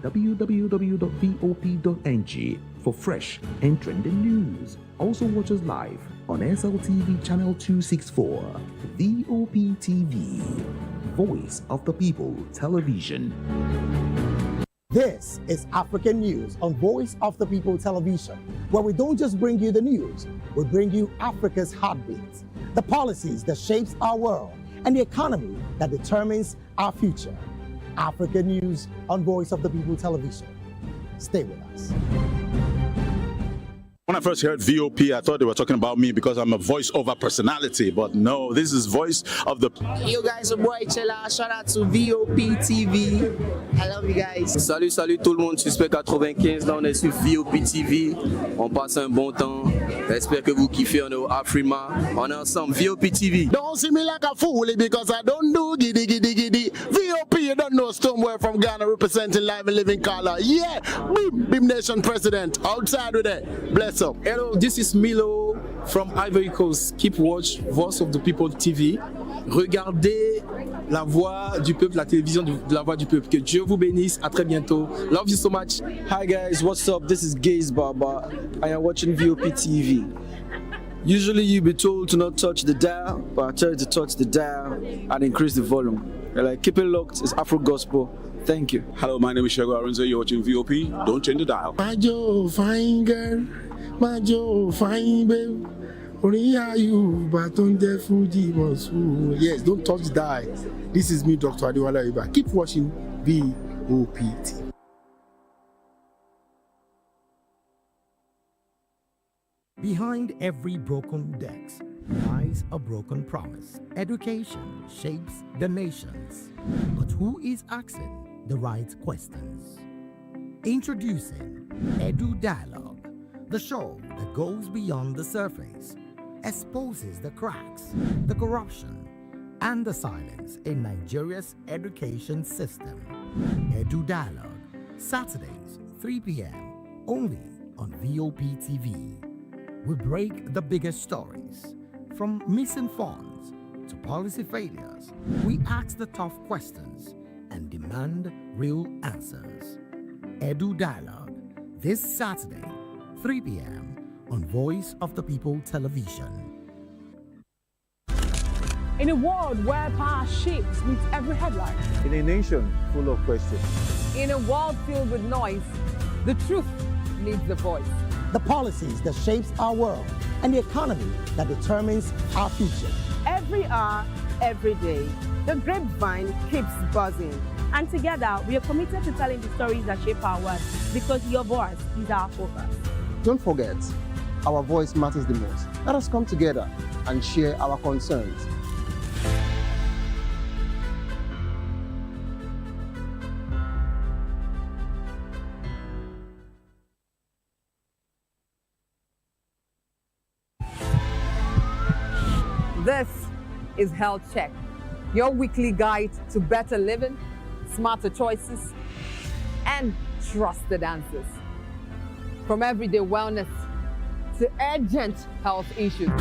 www.vop.ng for fresh and trending news. Also watch us live on SLTV channel 264, VOP TV, Voice of the People Television. This is African News on Voice of the People Television, where we don't just bring you the news, we bring you Africa's heartbeats, the policies that shapes our world, and the economy that determines our future. African News on Voice of the People Television. Stay with us. When I first heard VOP, I thought they were talking about me because I'm a voice-over personality, but no, this is Voice of the... Yo guys, your boy Chela, shout out to VOP TV. I love you guys. Salut, salut tout le monde, Suspect 95, là on est sur VOP TV, on passe un bon temps, j'espère que vous kiffez, on est au Afrima, on est ensemble, VOP TV. Don't see me like a fool because I don't do giddy giddy giddy. VOP, you don't know Stoneware from Ghana representing live and living color. Yeah, Beam Nation President, outside with it. Bless up. Hello, this is Milo from Ivory Coast. Keep watch Voice of the People TV. Regardez la voix du peuple, la télévision de la voix du peuple. Que Dieu vous bénisse. À très bientôt. Love you so much. Hi guys, what's up? This is Gaze Baba. I am watching VOP TV. Usually you be told to not touch the dial, but I tell you to touch the dial and increase the volume. Like, keep it locked. It's Afro Gospel. Thank you. Hello, my name is Shego Arunze. You're watching VOP. Don't change the dial. My Joe, fine girl. My Joe, fine babe. Only are you, but on the Fuji was who. Yes, don't touch the dial. This is me, Dr. Adiwala Iba. Keep watching VOPT. Behind every broken desk lies a broken promise. Education shapes the nations. But who is asking the right questions? Introducing Edu Dialogue, the show that goes beyond the surface, exposes the cracks, the corruption, and the silence in Nigeria's education system. Edu Dialogue, Saturdays, 3 p.m., only on VOP TV. We break the biggest stories, from missing funds to policy failures. We ask the tough questions and demand real answers. Edu Dialogue, this Saturday, 3 p.m. on Voice of the People Television. In a world where power shapes with every headline. In a nation full of questions. In a world filled with noise, the truth needs a voice. The policies that shapes our world and the economy that determines our future. Every hour, every day, the grapevine keeps buzzing. And together, we are committed to telling the stories that shape our world because your voice is our focus. Don't forget, our voice matters the most. Let us come together and share our concerns. This is Health Check, your weekly guide to better living, smarter choices, and trusted answers. From everyday wellness to urgent health issues.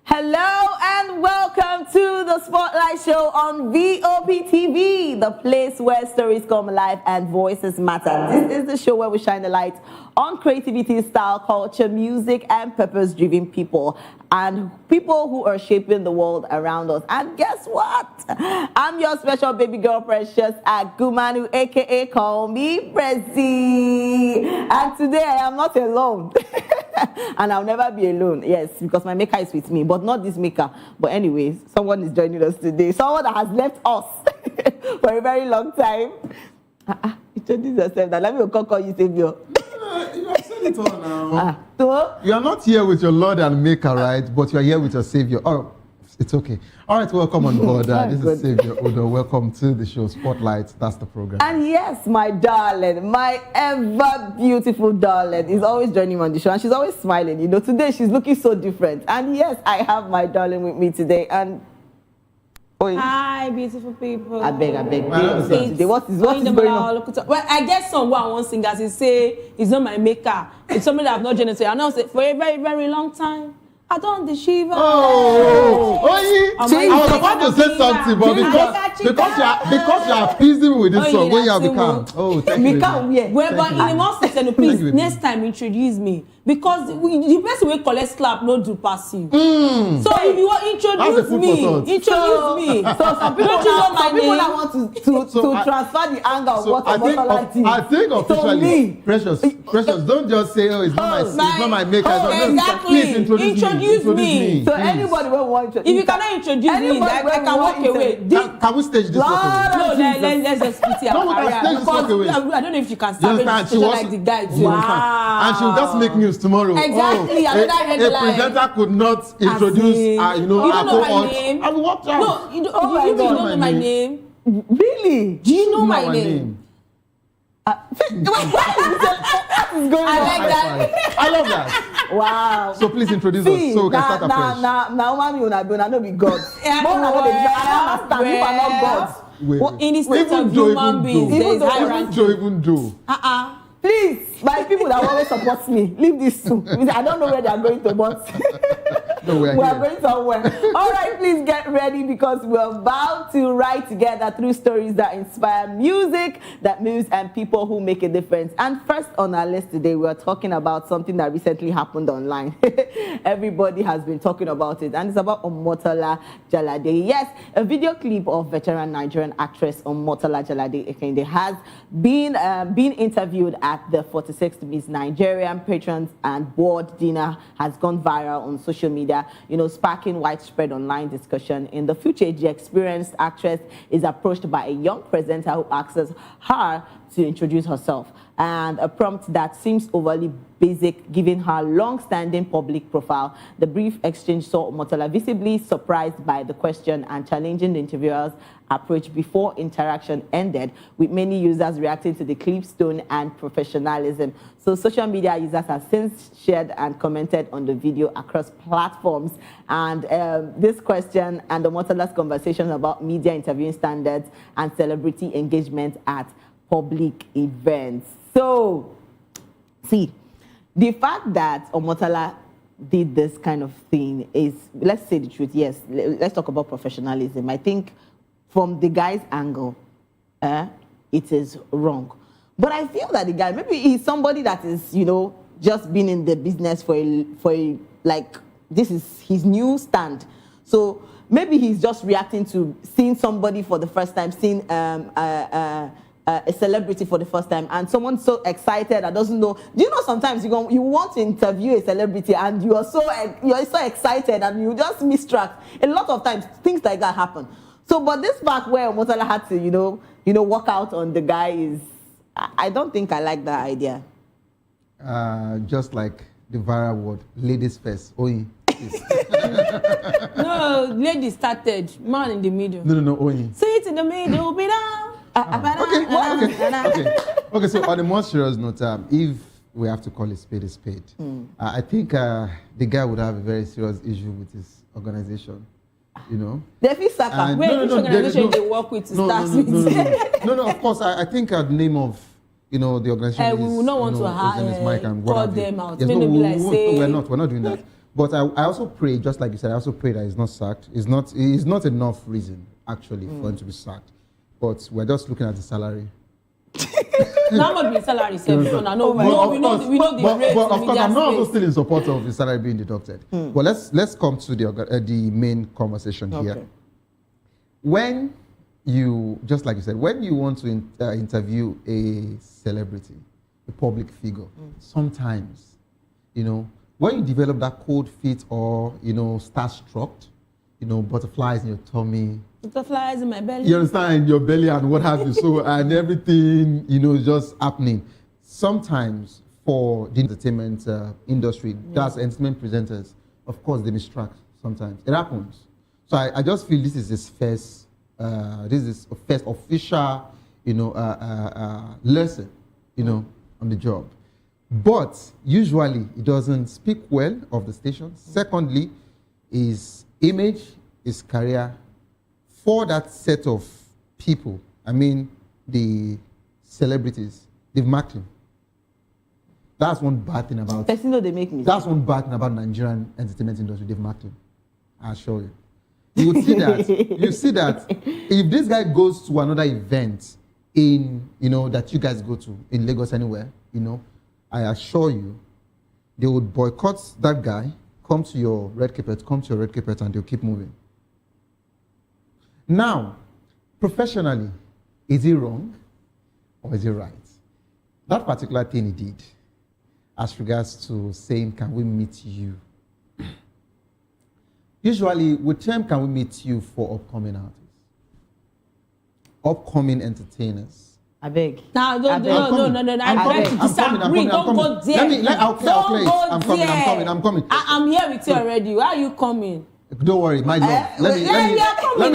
Hello and welcome to the Spotlight Show on VOP TV, the place where stories come alive and voices matter. This is the show where we shine the light on creativity, style, culture, music, and purpose-driven people, and people who are shaping the world around us. And guess what? I'm your special baby girl, Precious Agumanu, aka call me Prezi. And today I am not alone. And I'll never be alone, yes, because my maker is with me, but not this maker. But anyways, someone is joining us today. Someone that has left us for a very long time. Introduce yourself now. Let me call you Savior. You have said it all now. You are not here with your Lord and Maker, right? But you are here with your Savior. Oh, it's okay. All right, welcome on board. This is Savior Odo. Welcome to the show Spotlight. That's the program. And yes, my darling, my ever beautiful darling is always joining me on the show. And she's always smiling. You know, today she's looking so different. And yes, I have my darling with me today. And Hi, Hi, beautiful people. I beg. It's What is going on? Well, I guess someone wants sing as he say, it's not my maker. It's somebody that I've not generated. I know for a very, very long time. I don't the shiva. I was about to say something, but because you are appeasing with this song, when you have become. Oh, thank you. Well, but in the most section, please, next time introduce me. Because the person will collect clap, not do passive. So if you want introduce me. So some people now want to transfer the anger of what Omotola did. I think officially, Precious, don't just say, it's not my maker. Exactly. Please introduce me. So anybody will want to. If you cannot introduce me, I can walk away. Can we stage this walk away? No, let's just put it out. I don't know if you can start a like the guy too. And she'll just make news tomorrow. Exactly. A presenter could not introduce, you don't know my name. I will watch out. No, you don't know my name. Really? Do you know my name? What is going on? I love that. Wow. So please introduce us so we can start afresh. Now, mommy, you not be God. I understand. You are not God. In the state of human beings, there is hierarchy. Even though. Please, my people that always support me, leave this too. I don't know where they are going to, but we are going somewhere. All right, please get ready because we're about to ride together through stories that inspire music, that moves, and people who make a difference. And first on our list today, we're talking about something that recently happened online. Everybody has been talking about it, and it's about Omotola Jalade. Yes, a video clip of veteran Nigerian actress Omotola Jalade Ekeinde has been interviewed at the 46th Miss Nigerian Patrons and Board dinner has gone viral on social media, sparking widespread online discussion. In the footage, the experienced actress is approached by a young presenter who asks her to introduce herself, and a prompt that seems overly basic given her long-standing public profile. The brief exchange saw Omotola visibly surprised by the question and challenging the interviewer's approach before interaction ended, with many users reacting to the clip's tone and professionalism. So social media users have since shared and commented on the video across platforms, and this question and Omotola's conversation about media interviewing standards and celebrity engagement at public events. So, see, the fact that Omotola did this kind of thing is, let's say the truth, yes, let's talk about professionalism. I think from the guy's angle, it is wrong. But I feel that the guy, maybe he's somebody that is, just been in the business for like, this is his new stand. So maybe he's just reacting to seeing somebody for the first time, seeing a celebrity for the first time, and someone so excited that doesn't know. Do you know sometimes you want to interview a celebrity and you're so excited and you just miss track. A lot of times things like that happen. So, but this part where Omotola had to walk out on the guy is, I don't think I like that idea. Just like the viral word, ladies first. Oyi. No, ladies started, man in the middle. No, Oyi. Sit in the middle, be down. Okay, so on a more serious note, if we have to call a spade, I think the guy would have a very serious issue with his organization, They feel sucker. Which organization they work with to start with? No, of course, I think the name of, the organization we will not want to call them out. Yes, we're not doing that. But I also pray, just like you said, I also pray that he's not sacked. It's not enough reason, actually, for him to be sacked. But we're just looking at the salary. Now not be salary, we know the rate. But of course, I'm not also still in support of the salary being deducted. But let's come to the main conversation here. When you, just like you said, when you want to interview a celebrity, a public figure, sometimes, when you develop that cold feet or, starstruck, butterflies in your tummy, butterflies in my belly. You understand, your belly and what have you. So, and everything, just happening. Sometimes for the entertainment industry, that's entertainment presenters, of course, they distract sometimes. It happens. So I just feel this is his first, official, lesson, on the job. But usually it doesn't speak well of the station. Secondly, his image, his career for that set of people, I mean the celebrities, they've marked him. That's one bad thing about they make me. That's one bad thing about Nigerian entertainment industry. They've marked him. I'll show you. You would see that. You see that if this guy goes to another event in, that you guys go to in Lagos anywhere, I assure you, they would boycott that guy, come to your red carpet, and they'll keep moving. Now, professionally, is he wrong or is he right? That particular thing he did, as regards to saying, can we meet you? Usually, with term, can we meet you for upcoming artists? Upcoming entertainers. I beg. No. I beg to disagree. Don't go there. I'm coming. I'm here with you already. Why are you coming? Don't worry, my love. Let me start from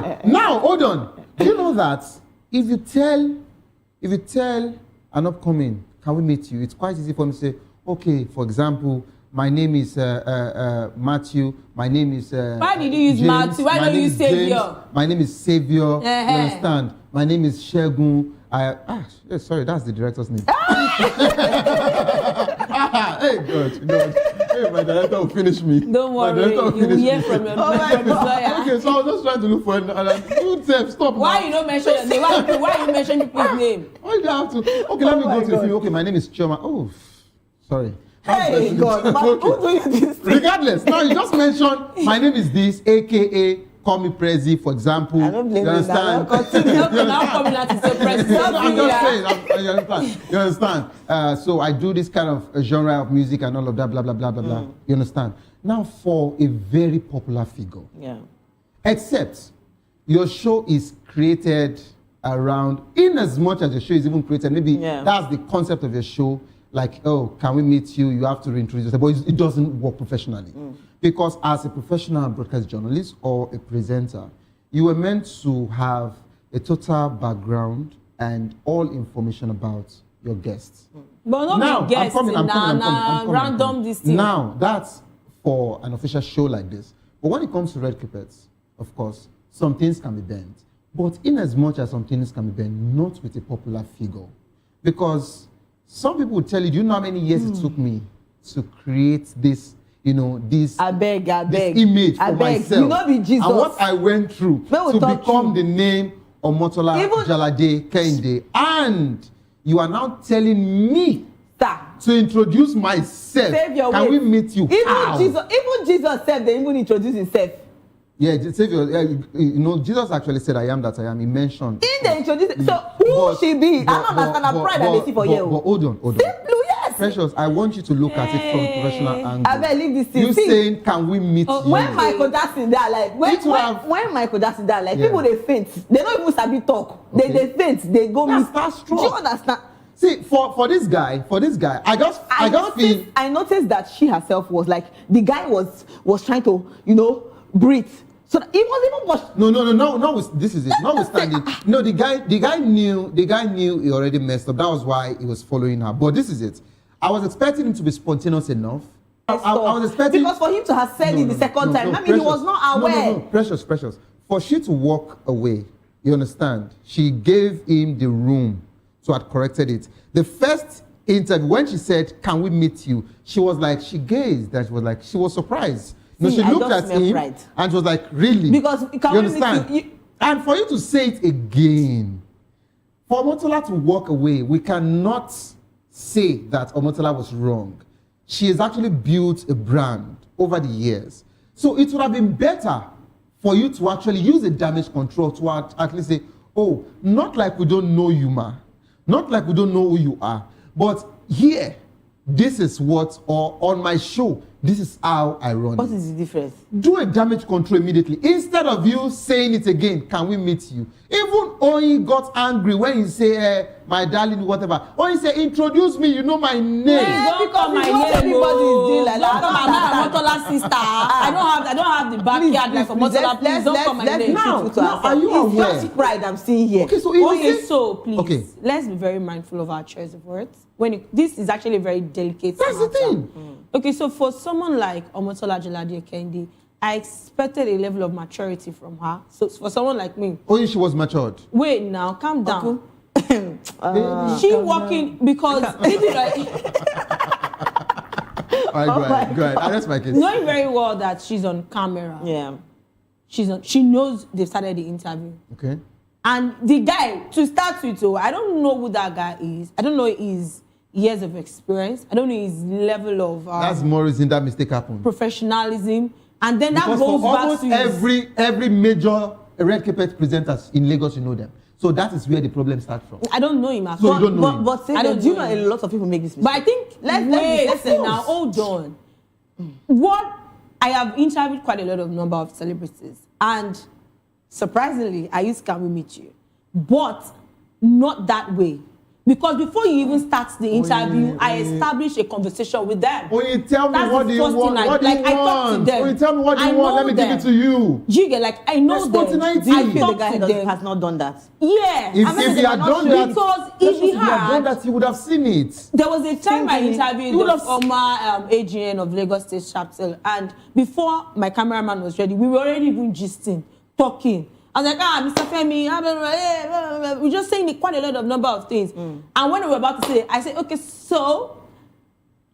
there. Now, hold on. Do you know that if you tell an upcoming, can we meet you? It's quite easy for me to say, okay, for example, my name is Matthew. My name is why did you use James. Matthew? Why don't you use Savior? My name is Savior. You understand? My name is Shegun. Sorry, that's the director's name. Hey, God. Hey, my director will finish me. Don't worry, you will hear from your lawyer. Okay, so I was just trying to look for it. Stop. Why you don't mention your name? Why you mention people's name? Why do you have to? Okay, let me go to the film. Okay, my name is Chioma. Oh, sorry. Hey, God, but who do you this thing? Regardless, now you just mentioned my name is this, aka call me Prezi, for example. I don't blame you. Understand? You understand? So I do this kind of genre of music and all of that, blah, blah, blah, blah, blah. You understand? Now for a very popular figure. Yeah. Except your show is created around, in as much as your show is even created, maybe that's the concept of your show. Like, oh, can we meet you? You have to reintroduce yourself. But it doesn't work professionally. Because as a professional broadcast journalist or a presenter, you were meant to have a total background and all information about your guests. But not be guests, random this thing. Now, that's for an official show like this. But when it comes to red carpets, of course, some things can be bent. But in as much as some things can be bent, not with a popular figure. Because some people will tell you, do you know how many years it took me to create this, this image for myself? You know, be Jesus. And what I went through to become the name Omotola, Jalade, Ekeinde. And you are now telling me to introduce myself. Can we meet you? Even Jesus said they even introduce himself. Yeah, Savior, Jesus actually said, I am that I am. He mentioned. In the introduction. So who she be? I don't understand the pride that they see for you. But hold on. Simple, yes. Precious, I want you to look at it from a professional angle. I better leave this thing. You saying, can we meet you? When Michael Jackson died, like, when Michael Jackson died, like, people, they faint. They don't even sabi talk. Okay. They faint. They go meet. Do you understand? See, for this guy, I noticed that she herself was like, the guy was trying to, breathe. So it wasn't even No. This is it. Notwithstanding, no, the guy knew he already messed up. That was why he was following her. But this is it. I was expecting him to be spontaneous enough. I was expecting because for him to have said it the second time, Precious, he was not aware. No, Precious. For she to walk away, you understand? She gave him the room to have corrected it. The first interview, when she said, "Can we meet you?" she was like, she gazed, and she was surprised. No, she looked at him and she was like, really? Because you understand? And for you to say it again, for Omotola to walk away, we cannot say that Omotola was wrong. She has actually built a brand over the years. So it would have been better for you to actually use the damage control to at least say, oh, not like we don't know you, ma. Not like we don't know who you are. But here, this is what, or on my show, this is how I run. What is the difference? Do a damage control immediately. Instead of you saying it again, can we meet you? Even Oyi got angry when you say, my darling, whatever. Oyi say, introduce me, you know my name. Don't call my name. Everybody is doing like that. I'm not Omotola's sister. I don't have the backyard like Omotola. Please don't call my name. Now, are you aware? It's just pride I'm seeing here. Okay, so please, let's be very mindful of our choice of words. This is actually a very delicate matter. That's the thing. Okay, so for someone like Omotola Jalade Ekeinde, I expected a level of maturity from her. So for someone like me. Only she was matured. Wait now, calm down. She walking because All right, go ahead. That's my case. Knowing very well that she's on camera. Yeah. She knows they've started the interview. Okay. And the guy, to start with, I don't know who that guy is. I don't know his years of experience. I don't know his level of that's more reason that mistake happened. Professionalism. And then because that goes for back almost to every major red carpet presenters in Lagos, you know them. So that is where the problem starts from. I don't know him at all. So you don't know him. But do you know a lot of people make this mistake? But I think, listen now, hold on. What I have interviewed quite a lot of number of celebrities, and surprisingly, I used Can We Meet You, but not that way. Because before you even start the interview, I establish a conversation with them. You tell me what do you want? I talk to them. You tell me what do you want? Let me give it to you. You get like I know them. Do you feel the guy has not done that? Yeah. If he had done that, because if he had done that, he would have seen it. There was a time I interviewed the former AGN of Lagos State Chapter, and before my cameraman was ready, we were already even gisting, talking. I was like, Mr. Femi, we're just saying quite a lot of number of things. And when we were about to say it, I said, okay, so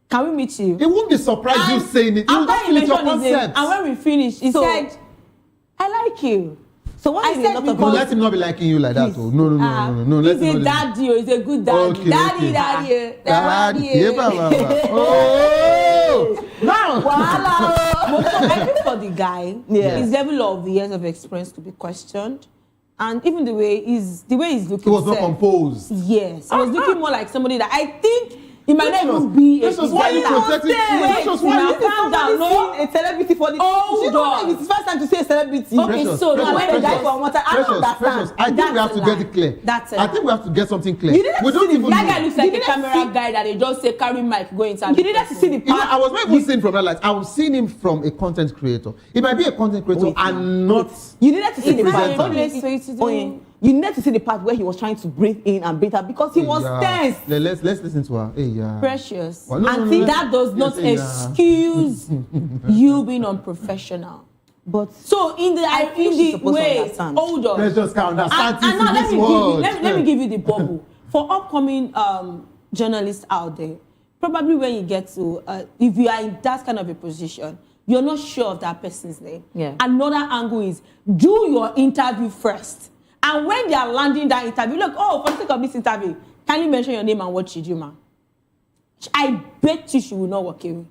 can we meet you? It won't be surprised you saying it. You will just feel it's your concept. And when we finished, he said, I like you. So what is a lot of let him not be liking you like that. Oh. No. He's a daddy, he's a good daddy. Okay, Daddy. Oh! Now! I think for the guy, his level of years of experience to be questioned. And even the way he's looking. He was not composed. Yes. I was looking more like somebody that I think it might not even be a why you protecting. calm down. No, a celebrity for the. Oh, God. It's the first time to say a celebrity. Okay, so now let the guy for one time. I don't understand. I think we have to get it clear. I think we have to get something clear. We don't even. That guy looks like a camera guy that they just say carry mic go inside. You didn't see the part. I was not even seeing from that light. I was seeing him from a content creator. It might be a content creator and not. You didn't see the part. You need to see the part where he was trying to breathe in and breathe out because he was tense. Let's listen to her. Precious. Well, that does not excuse you being unprofessional. But so in the way, hold on. Precious can understand and now let me give you the bubble for upcoming journalists out there. Probably when you get to if you are in that kind of a position, you're not sure of that person's name. Yeah. Another angle is do your interview first. And when they are landing that interview, look, for the sake of this interview, can you mention your name and what you do, man? I bet you she will not walk away.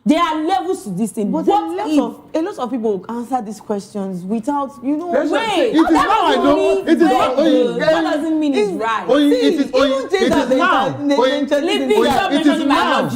There are levels to this thing. But a lot of people answer these questions without, wait. It is now I know. It is now. That doesn't mean it's right. It is now.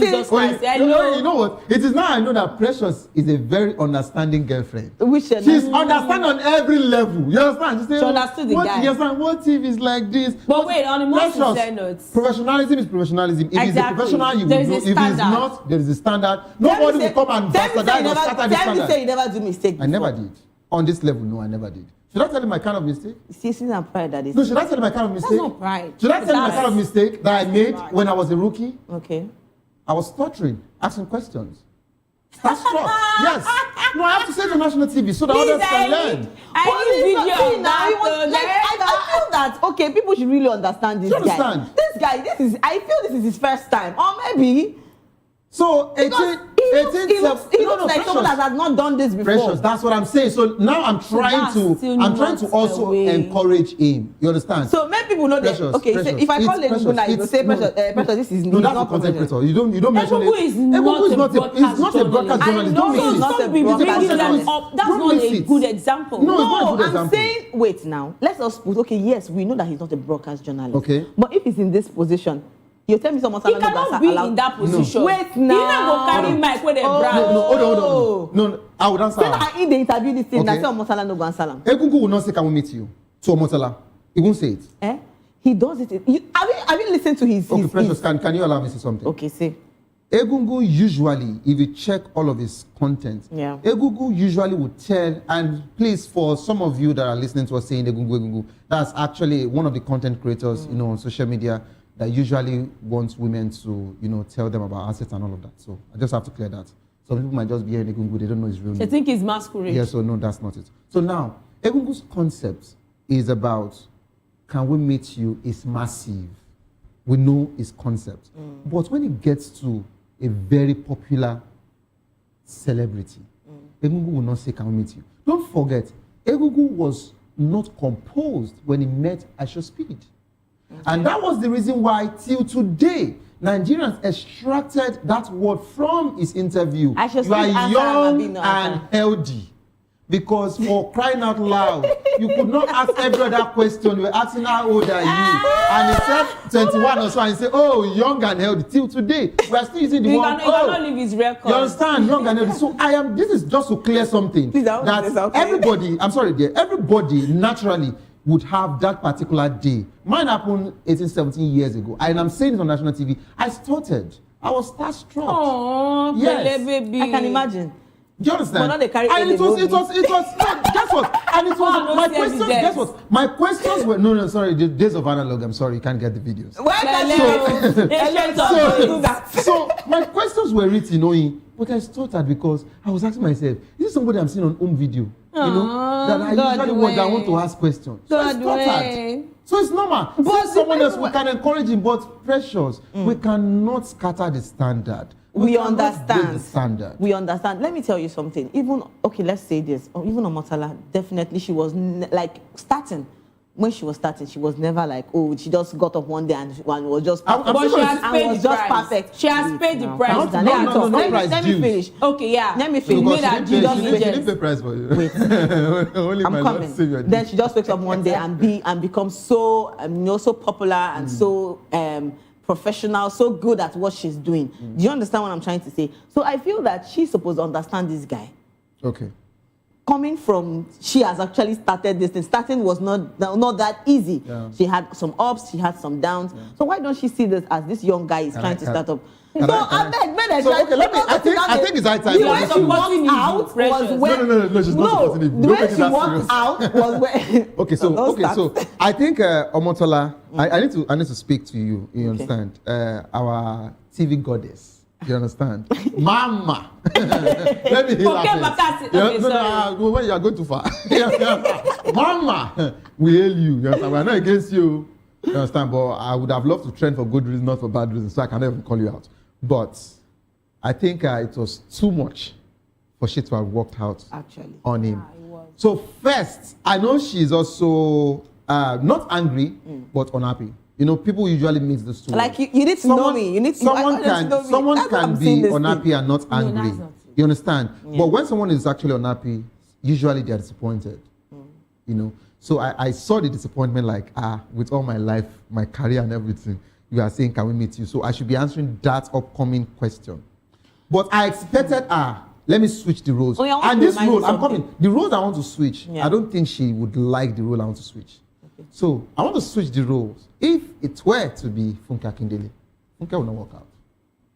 You know what? It is now I know that Precious is a very understanding girlfriend. She's understand on every level. You understand? She understood the guy. You understand? What if it's like this? But wait, on the most sincere notes. Professionalism is professionalism. If he's a professional, you will know. If he's not, there is a standard. Nobody will come and bastardize or scatter the standard. You say you never do mistake before. I never did. On this level, no, I never did. Should I tell you my kind of mistake? It's not pride that is. No, should I tell you my kind of mistake? That's not pride. Should I tell you my kind of mistake that I made when I was a rookie? Okay. I was stuttering, asking questions. That's tough. Yes. No, I have to say to national TV so that others can learn. I feel that, okay, people should really understand this guy. I feel this is his first time. Or maybe. So, he looks like someone that has not done this before. Precious, that's what I'm saying. So now I'm trying to also encourage him. You understand? So many people know that. Okay, Precious, if I call him now, you will say Precious, this is no, that's a content creator. You don't mention it. Is not a broadcast journalist. Don't mix it. That's not a good example. No, I'm saying, wait now. Let's us put, okay, yes, we know that he's not a broadcast journalist. Okay. But if he's in this position, you tell me someone he cannot be in that position. No. Wait now. He not go carry mic with a brand. Hold on. No, I would answer. Say in the interview this thing, I say Omotola no go answer him. Egungun will not say, can we meet you? To Omotola. He won't say it. He does it. Have you listened to his... Okay, Precious, can you allow me to say something? Okay, say. Egungun usually, if you check all of his content, Egungun usually would tell, and please, for some of you that are listening to us saying Egungun, that's actually one of the content creators, on social media that usually wants women to, tell them about assets and all of that. So I just have to clear that. Some people might just be hearing Egungun, they don't know his real name. I think it's masquerade. Yes or no, that's not it. So now, Egungun's concept is about, can we meet you, is massive. We know his concept. But when it gets to a very popular celebrity, Egungun will not say, can we meet you? Don't forget, Egungun was not composed when he met Aisha Speed. And that was the reason why, till today, Nigerians extracted that word from his interview. You are young and healthy. Because for crying out loud, you could not ask every other question. You were asking how old are you? And he said 21 or so, and he said, oh, young and healthy. Till today, we are still using the word. He cannot leave his record. You understand? Young and healthy. So this is just to clear something. That everybody, I'm sorry dear, everybody naturally would have that particular day. Mine happened 18, 17 years ago. And I'm saying it on national TV. I started. I was starstruck. Oh, yes. baby. I can imagine. Do you understand? But not they carry and it was, guess what? And it was, my questions, guess what? My questions were, no, sorry, the days of analog, I'm sorry, you can't get the videos. So my questions were written, but I stuttered because I was asking myself, is this somebody I'm seeing on home video? That I usually want to ask questions. So I stuttered. So it's normal. But someone else, we can encourage him, but precious, we cannot scatter the standard. We understand. Standard. We understand. Let me tell you something. Even, okay, let's say this. Even Omotola, definitely she was starting. When she was starting, she was never like, oh, she just got up one day and was just perfect. But she has paid the price. Perfect. She has paid the price. Let me finish. Okay, yeah. Let me finish. She didn't pay price for you. Wait. I'm coming. Then she just wakes up one day and becomes so, so popular and so professional, so good at what she's doing. Do you understand what I'm trying to say? So I feel that she's supposed to understand this guy. Okay. Coming from, she has actually started this thing. Starting was not that easy. Yeah. She had some ups, she had some downs. Yeah. So why don't she see this as this young guy is trying to start up? I think it's high time. The way she walked out was when... No, she's not supporting him. The way she walked out was when... Okay, so I think Omotola, I need to speak to you. You understand? Our TV goddess. You understand? Mama! Let me hear that. No, when you are going too far. Mama! We hail you. You understand? We are not against you. You understand? But I would have loved to trend for good reasons, not for bad reasons, so I can never call you out. But I think it was too much for she to have worked out on him. So first, I know she's also not angry, but unhappy. People usually mix the two. Like you need to know me. You need to someone can be unhappy and not angry. You understand? Yeah. But when someone is actually unhappy, usually they are disappointed. So I saw the disappointment like, with all my life, my career and everything, you are saying, can we meet you? So I should be answering that upcoming question. But I expected, let me switch the roles. And this role, I'm coming. The roles I want to switch, I don't think she would like the role I want to switch. So I want to switch the roles. If it were to be Funke Akindele, Funke would not work out.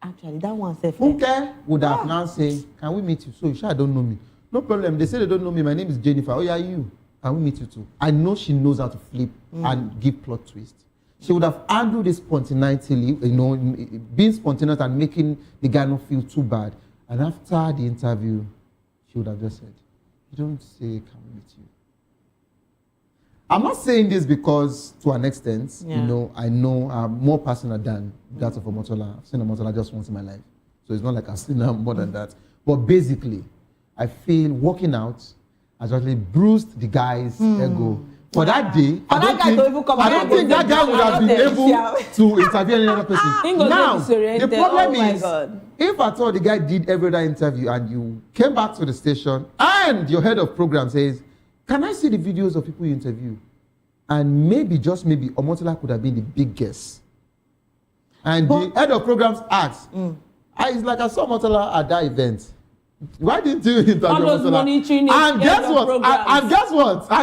Actually, that one said Funke would have now said, can we meet you? So you sure don't know me. No problem. They say they don't know me. My name is Jennifer. Oh, yeah, you. Can we meet you too? I know she knows how to flip and give plot twist. She would have handled this spontaneously, being spontaneous and making the guy not feel too bad. And after the interview, she would have just said, you don't say, can we meet you? I'm not saying this because, to an extent, I know I'm more personal than that of Omotola. I've seen Omotola just once in my life. So it's not like I've seen her more than that. But basically, I feel working out has actually bruised the guy's ego. For that day, I don't think that guy would have been able to interview any other person. Now, the problem is, if at all the guy did every other interview and you came back to the station and your head of program says, can I see the videos of people you interview? And maybe, just maybe, Omotola could have been the big guest. And the head of programs asked, it's like I saw Omotola at that event. Why didn't you interview Omotola? And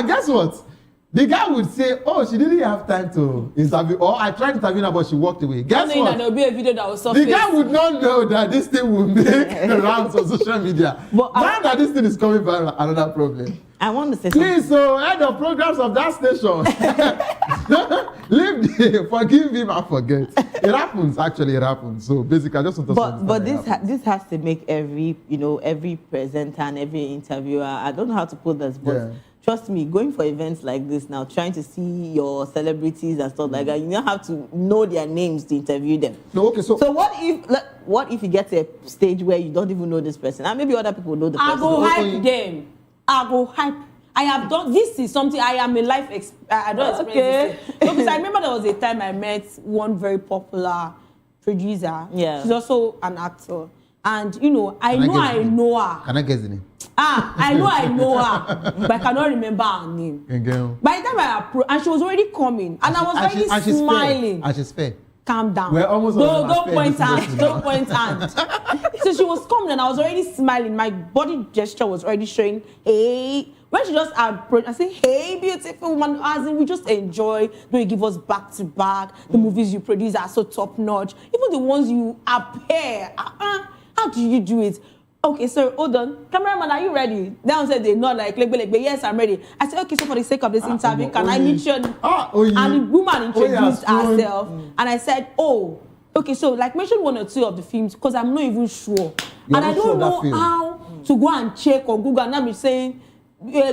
guess what? The guy would say, oh, she didn't have time to interview, or I tried to interview her, but she walked away. Guess what? There'll be a video that will surface. The guy would not know that this thing will make rounds on social media. But now that this thing is coming viral, another problem. I want to say something. Please, so head of programs of that station. Forgive him and forget. It happens, actually, it happens. So basically, I just want to But this has to make every presenter and every interviewer, I don't know how to put this, but trust me, going for events like this now, trying to see your celebrities and stuff like that, you don't have to know their names to interview them. No, okay, so what if you get to a stage where you don't even know this person, and maybe other people know the person? I go hype them. I go hype. I have done, this is something, I am a life I don't experience this. Because I remember there was a time I met one very popular producer. Yeah. She's also an actor. And, I know her. Can I guess the name? I know her, but I cannot remember her name. By the time I approached, and she was already coming, and I was already smiling. And she's fair. Calm down. We're almost don't point hand. Don't point hand. So she was coming, and I was already smiling. My body gesture was already showing, hey. When she just approached, I said, hey, beautiful woman, as in we just enjoy. You give us back to back. The movies you produce are so top notch. Even the ones you appear. How do you do it? Okay, so hold on. Cameraman, are you ready? Then said they not like, yes, I'm ready. I said, okay, so for the sake of this interview, can I meet you? And the woman introduced herself. And I said, okay, so like mention one or two of the films because I'm not even sure. And I don't know how to go and check on Google. And I'm saying, I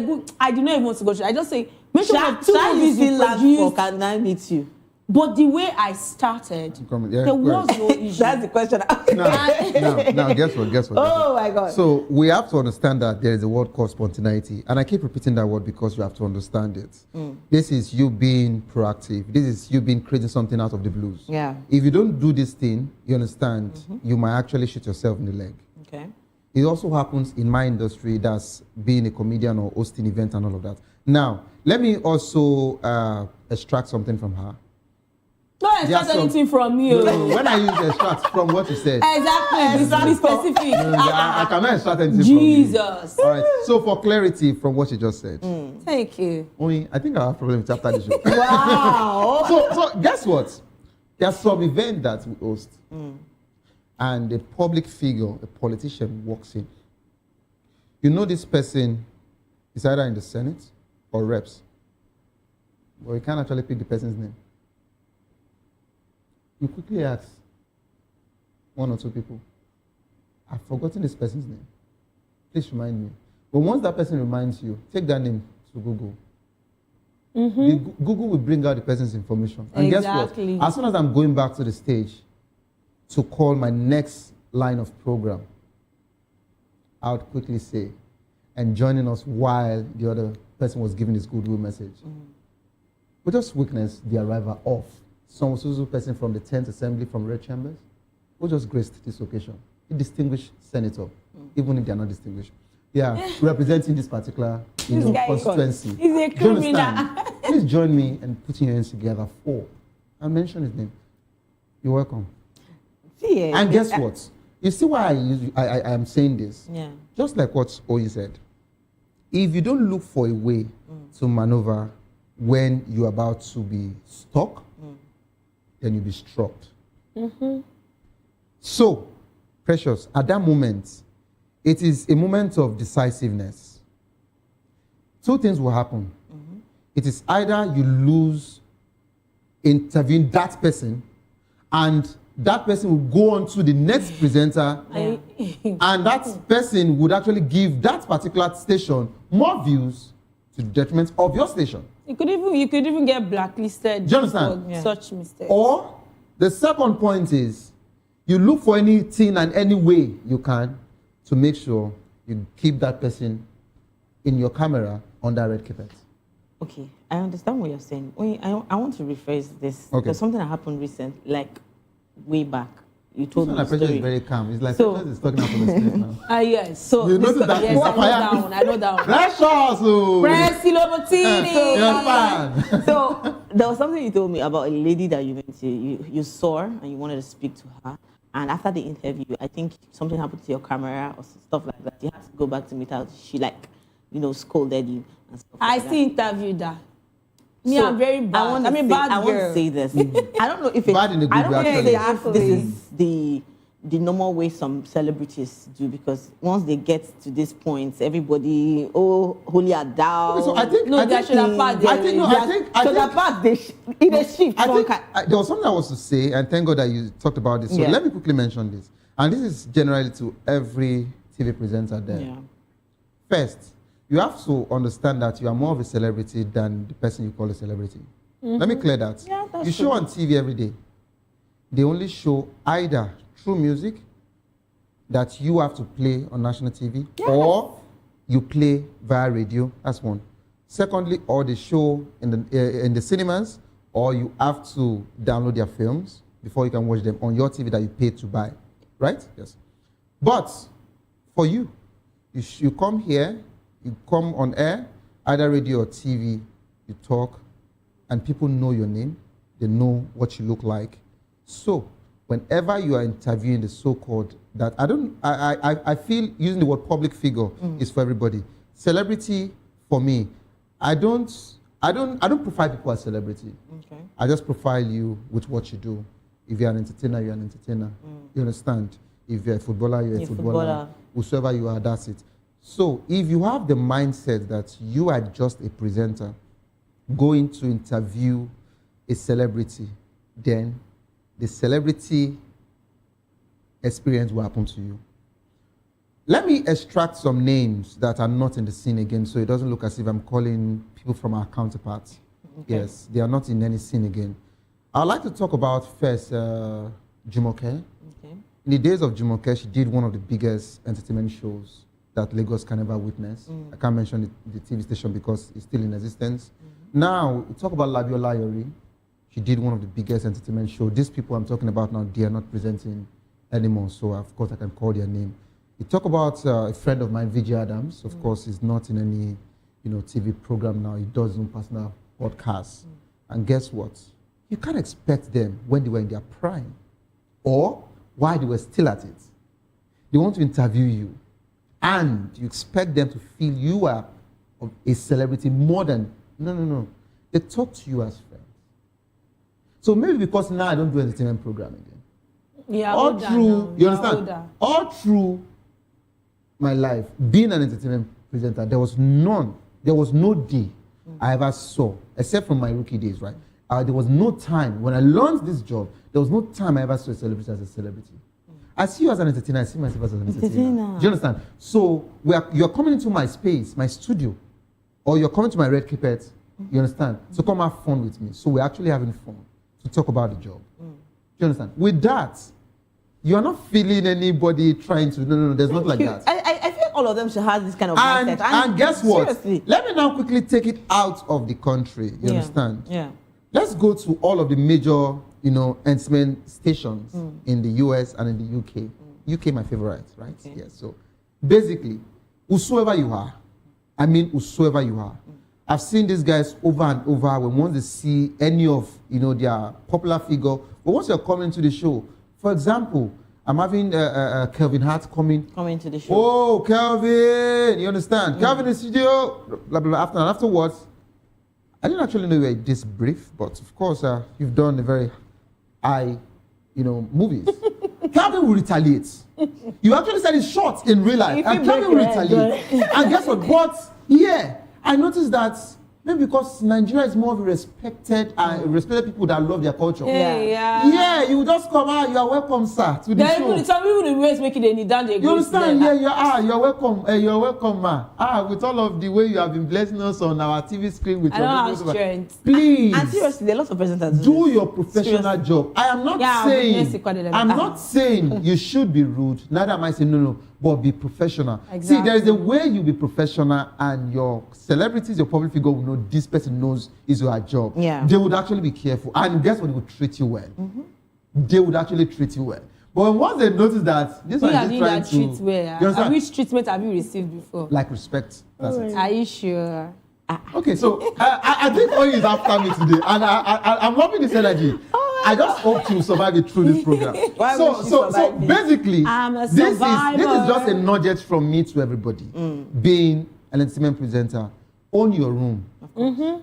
do not even want to go to. I just say, mention one two movies you produced. Can I meet you? But the way I started, there was no issue. That's the question. Now, guess what? Oh my God. So we have to understand that there is a word called spontaneity. And I keep repeating that word because you have to understand it. This is you being proactive. This is you being creating something out of the blues. Yeah. If you don't do this thing, you understand, you might actually shoot yourself in the leg. Okay. It also happens in my industry, that's being a comedian or hosting events and all of that. Now, let me also extract something from her. Don't extract anything from you. No, when I use extract from what you said. Exactly. Be specific. I cannot extract anything Jesus. from you. All right. So for clarity from what you just said. Thank you. I think I have a problem with after the show. Wow. so guess what? There's some event that we host. And a public figure, a politician walks in. You know this person is either in the Senate or reps. But you can't actually pick the person's name. You quickly ask one or two people, I've forgotten this person's name. Please remind me. But once that person reminds you, take that name to Google. Google will bring out the person's information. And guess what? As soon as I'm going back to the stage to call my next line of program, I would quickly say, and joining us while the other person was giving his goodwill message. We just witnessed the arrival of some person from the 10th Assembly from Red Chambers who just graced this occasion. A distinguished senator, even if they are not distinguished. They are representing this particular constituency. He's a criminal. Please join me in putting your hands together for, and mention his name. You're welcome. And guess what? You see why I am saying this? Yeah. Just like what Oyi said. If you don't look for a way to maneuver when you're about to be stuck, then you'll be struck. So, Precious, at that moment, it is a moment of decisiveness. Two things will happen. It is either you lose interviewing that person, and that person will go on to the next presenter, and that person would actually give that particular station more views to the detriment of your station. You could even get blacklisted. Do you understand? For such mistakes. Or the second point is you look for anything and any way you can to make sure you keep that person in your camera on that red carpet. Okay, I understand what you're saying. I want to rephrase this. Okay. Because something that happened recently, like way back. You told me the Precious story. is very calm. It's like Precious is talking out of the space now. Yes. So you notice that? Yes, I know that one. Precious! Pressy Lobotini! So there was something you told me about a lady that you went to, you saw her and you wanted to speak to her. And after the interview, I think something happened to your camera or stuff like that. You had to go back to meet her. She scolded you and stuff I like still interviewed her. Me, So, I'm very bad. I want to say this. I don't know if it's bad in a good way, this is the normal way some celebrities do, because once they get to this point, everybody, holy adao. Okay, so I think there was something I was to say, and thank God that you talked about this. So let me quickly mention this, and this is generally to every TV presenter there. Yeah. First, you have to understand that you are more of a celebrity than the person you call a celebrity. Let me clear that. Yeah, that's you show on TV every day. They only show either through music that you have to play on national TV, or you play via radio. That's one. Secondly, or they show in the cinemas, or you have to download their films before you can watch them on your TV that you paid to buy. Right? Yes. But for you, you come here, you come on air, either radio or TV, you talk, and people know your name, they know what you look like. So, whenever you are interviewing the so-called, that I feel using the word public figure is for everybody. Celebrity, for me, I don't profile people as celebrity. Okay. I just profile you with what you do. If you're an entertainer, you're an entertainer. You understand? If you're a footballer, you're a footballer. Whosoever you are, that's it. So if you have the mindset that you are just a presenter going to interview a celebrity, then the celebrity experience will happen to you. Let me extract some names that are not in the scene again, so it doesn't look as if I'm calling people from our counterparts. Okay. Yes, they are not in any scene again. I'd like to talk about first Jumoke. Okay. In the days of Jumoke, she did one of the biggest entertainment shows that Lagos can ever witness. I can't mention the TV station because it's still in existence. Now, we talk about Labiola Yori. She did one of the biggest entertainment shows. These people I'm talking about now, they are not presenting anymore, so of course I can call their name. You talk about a friend of mine, Vijay Adams. Of course, he's not in any TV program now. He does his own personal podcast. And guess what? You can't expect them when they were in their prime or while they were still at it. They want to interview you, and you expect them to feel you are a celebrity more than... No. They talk to you as friends. So maybe because now I don't do entertainment program again. Yeah, all through, you understand? All through my life, being an entertainment presenter, there was no day I ever saw, except from my rookie days, right? There was no time, when I learned this job, there was no time I ever saw a celebrity as a celebrity. I see you as an entertainer, I see myself as an entertainer. Do you understand? So you're coming into my space, my studio, or you're coming to my red carpet, you understand? So come have fun with me. So we're actually having fun to talk about the job. Do you understand? With that, you're not feeling anybody trying to, no, there's nothing like that. I feel all of them should have this kind of mindset. And guess what? Seriously. Let me now quickly take it out of the country, you understand? Yeah. Let's go to all of the major, entertainment stations in the US and in the UK. UK, my favorite, right? Okay. Yes. So basically, whosoever you are, I've seen these guys over and over when once they see any of their popular figure, but once you're coming to the show, for example, I'm having Kelvin Hart coming to the show. Oh, Kelvin, you understand? Kelvin in the studio, blah, blah, blah. Afterwards, I didn't actually know you were this brief, but of course, you've done a very high, movies. Kelvin will retaliate. You actually said it's short in real life, and Kelvin will retaliate. And guess what? But yeah, I noticed that maybe because Nigeria is more of a respected people that love their culture. Yeah, you just come out, you are welcome, sir, to the show. Some people the ways making they need down they You understand? You're welcome. You're welcome, ma. With all of the way you have been blessing us on our TV screen with I don't have strength. Please. And seriously, there are lots of presenters. Do your professional job. I am not saying you should be rude. Neither am I saying no, but be professional. Exactly. See, there is a way you be professional, and your celebrities, your public figure will know this person knows is your job. Yeah. They would actually be careful, and guess what? They would treat you well. They would actually treat you well. But once they notice that this one is trying to treat well, which treatment have you received before? Like respect. That's it. Are you sure? Okay, so I think Oyi is after me today, and I'm loving this energy. I just hope to survive it through this program. So basically, this is just a nugget from me to everybody. Being an entertainment presenter, own your room.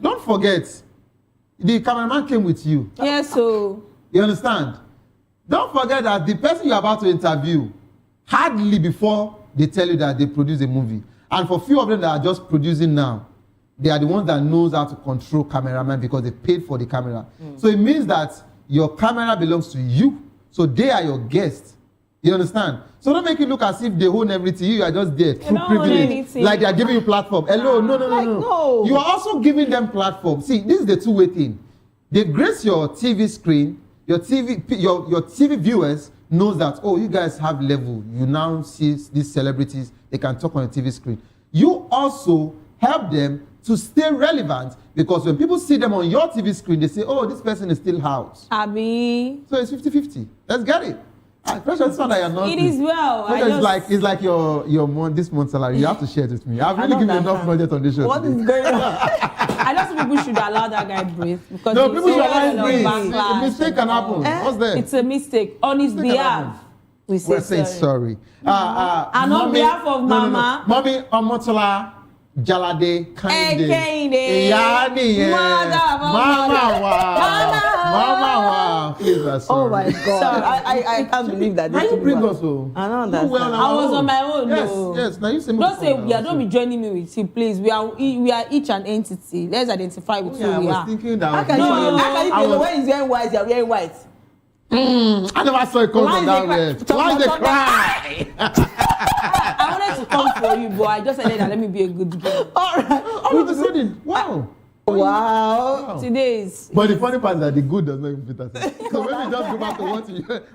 Don't forget, the cameraman came with you. Yes, so you understand. Don't forget that the person you're about to interview, hardly before they tell you that they produce a movie. And for few of them that are just producing now, they are the ones that knows how to control cameraman because they paid for the camera. So it means that your camera belongs to you. So they are your guests. You understand? So don't make it look as if they own everything. You are just there through privilege. Like they are giving you platform. Hello, no. You are also giving them platform. See, this is the two-way thing. They grace your TV screen, your TV viewers knows that, oh, you guys have level. You now see these celebrities, they can talk on your TV screen. You also help them to stay relevant because when people see them on your TV screen, they say, oh, this person is still house. Abi. So it's 50-50. Let's get it. Pressure, this one that you're not. It is well. It's like your this month's salary. You have to share it with me. I've really given enough budget on this show. What is going on? I just think people should allow that guy breathe because no, people should allow him breathe. A mistake can happen. What's that? It's a mistake on his behalf. We're saying sorry. And on behalf of Mama, Mommy Omotola, Jalade, Ekeinde, Mama. Please, oh my God! I can't believe that. How you bring us home? I don't understand. I was on my own. Yes. Now you say don't say don't be joining me with you, please. We are each an entity. Let's identify with who we are. Thinking that. How can you when he's wearing white, you're wearing white? I never saw it come from that way. Why they cry? I wanted to come for you, but I just said that let me be a good girl. All right. All of a sudden, wow. Today is. But the funny part is that the good does not even fit us. So maybe just go back to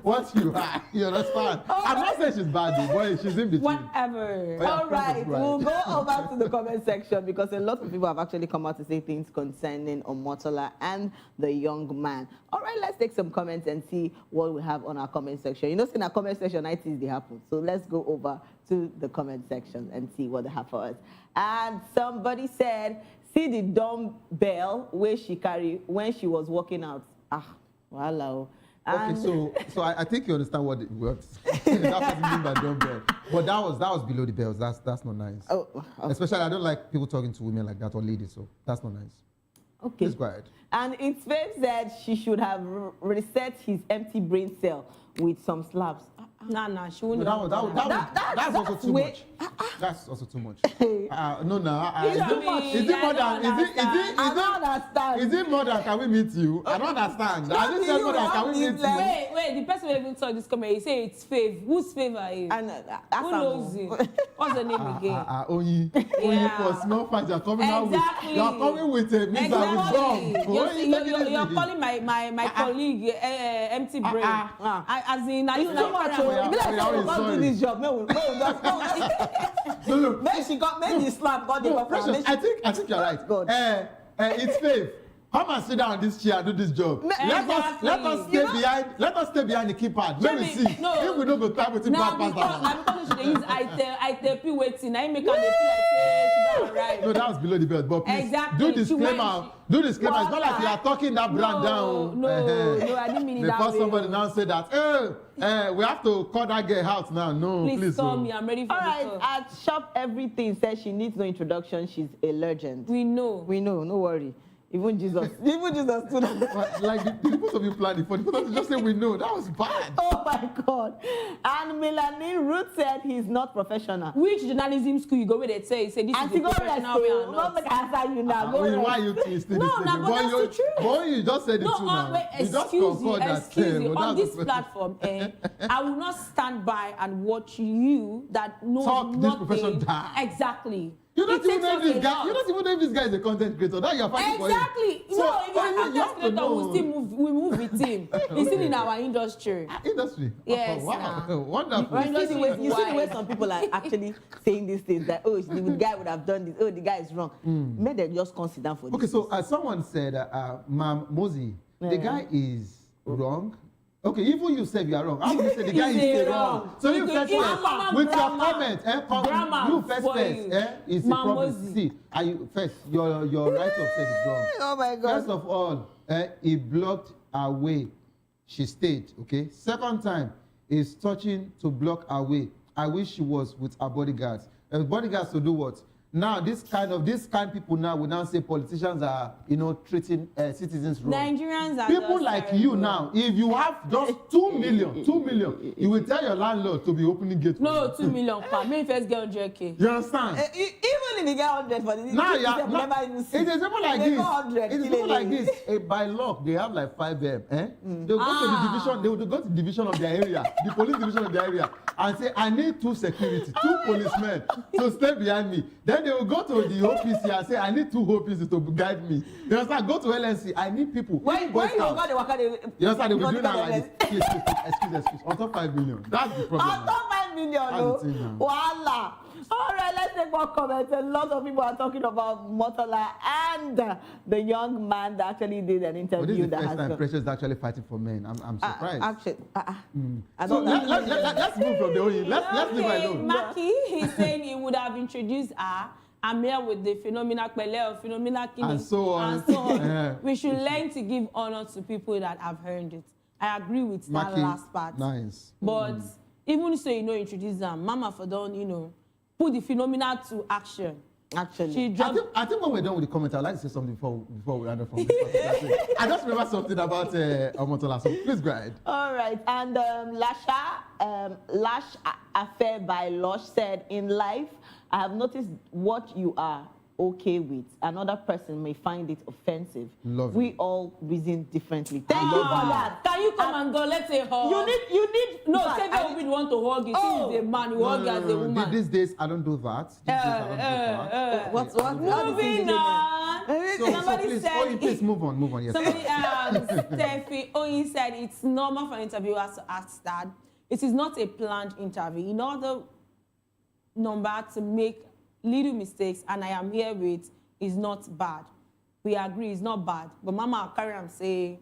what you are. You understand? I'm not saying she's bad, but she's in between. Whatever. Yeah, all right, we'll go over to the comment section because a lot of people have actually come out to say things concerning Omotola and the young man. All right, let's take some comments and see what we have on our comment section. You know, in our comment section, it is they happen. So let's go over to the comment section and see what they have for us. And somebody said, see the dumbbell where she carried when she was working out. Wow. Okay, so I think you understand what it works. That's what you mean by dumbbell. But that was below the bells. That's not nice. Oh, okay. Especially I don't like people talking to women like that or ladies, so that's not nice. Okay. Please go ahead. And its face said she should have reset his empty brain cell with some slaps. Nah, she wouldn't. That's also too much. That's also too much. Is it more than? Is it more than? Can we meet you? I don't understand. I just said more than. Can we meet you? Wait. The person who even saw this comment, he say it's Fave. Whose Fave are you? Who knows you? What's the name again? Only for small fights. You're coming out with. You're coming with a missile with You're calling my colleague empty brain. As in, are you like? If you don't do this job, no. Maybe the slap got the oppression. I think you're right. It's Faith. Come and sit down on this chair and do this job. Let us stay behind the keypad. Let me see. If we don't go time with him, pass down. I'm going to use I tell people waiting. I make her feel like say she don't arrive. No, that was below the belt. But please do disclaimer. Do disclaimer. It's not like you are talking that brand down. No, I didn't mean it that way. Before somebody now say that, we have to call that girl out now. No, please. Call me. I'm ready for all right. At Shop Everything says she needs no introduction. She's a legend. We know. No worry. Even Jesus too. Like the people of you planning for the people to just say we know. That was bad. Oh my God. And Melanie Ruth said he's not professional. Which journalism school you go where they say this is the professional way or not? Not answer you now. Why you twisting this thing? No, but that's the truth. Boy, you just said it too now. Wait, excuse you. On this platform, I will not stand by and watch you that knows talk nothing. This profession die. Exactly. You don't even know this guy. You don't even know if this guy is a content creator. That you're fighting for him. Exactly. No, if he's a content creator, we move with him. He's still in our industry. Industry? Yes. Oh, wow. Wonderful. You see the way some people are actually saying these things that, oh, the guy would have done this. Oh, the guy is wrong. May they just consider down for this. Okay, so someone said, Ma'am Mozi, the guy is wrong. Okay, even you said you are wrong. How would you say the guy is wrong? So you first with your comment, you first, is a problem. See, your right of sex is wrong. Oh my God. First of all, he blocked her way. She stayed, okay? Second time, he's touching to block her way. I wish she was with her bodyguards. Bodyguards to do what? Now, this kind of people now will now say politicians are, treating citizens wrong. Nigerians are people like you now. If you have just 2 million, you will tell your landlord to be opening gates. No, 2 million per. Maybe first get 100K. You understand? Even if you get 100 for this, now, never even see. It is people like this. It is people like this. By luck, they have like 5 M. They will go to the division. They will go to the division of their area, the police division of their area, and say, "I need 2 security, 2 policemen to stay behind me." Then they will go to the OPC and say, "I need 2 OPCs to guide me." You understand? Go to LNC. I need people. When you go the waka, you understand? They will be doing that like this. Excuse. On top 5 million. That's the problem. On top 5 million, no. Voila. All right, let's take more comments. A lot of people are talking about Omotola and the young man that actually did an interview. This is the first time Precious is actually fighting for men. I'm surprised. Actually, so let's move from the OE. Let's leave her alone. Maki, he's saying he would have introduced her. I'm here with the phenomena Pele or phenomena Kini. And so on. We should learn to give honor to people that have earned it. I agree with that last part. Nice. But even so, introduce them. Mama for done, put the phenomena to action. Actually, I think when we're done with the comment, I'd like to say something before we end up from this. I just remember something about Omotola, so please go ahead. All right, and Lash Affair by Lush said, "In life, I have noticed what you are okay with. Another person may find it offensive. We all reason differently." Thank you for that. Can you come and go? Let's say hug. You need. No, Savior would want to hug you. He's a man. You hug as a woman. These days, I don't do that. What's moving on? Please move on. Yes. Somebody, Steffi Oyin said it's normal for interviewers to ask that. It is not a planned interview. In order number to make little mistakes, and I am here with, is not bad. We agree, it's not bad. But Mama Karam say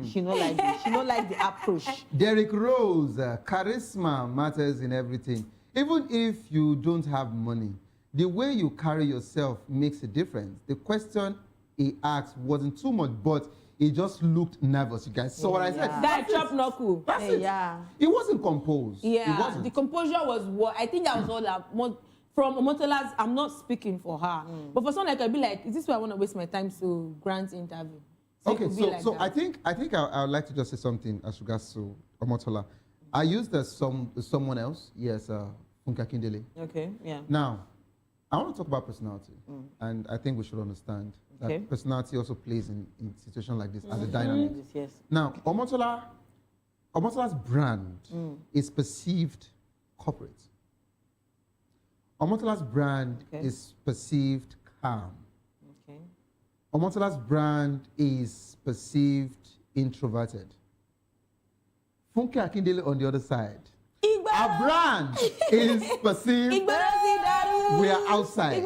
she not like this. She not like the approach. Derek Rose, charisma matters in everything. Even if you don't have money, the way you carry yourself makes a difference. The question he asked wasn't too much, but he just looked nervous, you guys. So what I said, that chop knuckle. That's it. Yeah. He wasn't composed. Yeah, the composure was what I think that was all that. From Omotola's, I'm not speaking for her, but for someone like I'd be like, is this why I want to waste my time to grant interview? So okay, so I think I would like to just say something as regards to Omotola. I used someone else, yes, Ekeinde. Okay, yeah. Now, I want to talk about personality, and I think we should understand that personality also plays in situations like this as a dynamic. Yes. Now, Omotola's brand is perceived corporate. Omotola's brand is perceived calm. Okay. Omotola's brand is perceived introverted. Funke Akindele on the other side. Our brand is perceived. We are outside.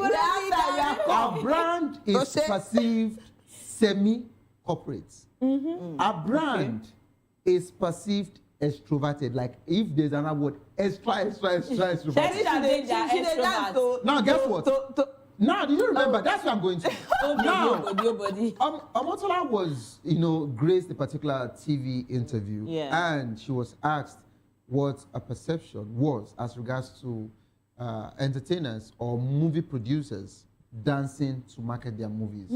Our brand is perceived semi-corporate. Our brand is perceived extroverted. Like if there's another word, extra extroverted. Now guess what? Now do you remember? That's what I'm going to. Now, Omotola was, graced a particular TV interview, and she was asked what a perception was as regards to entertainers or movie producers dancing to market their movies.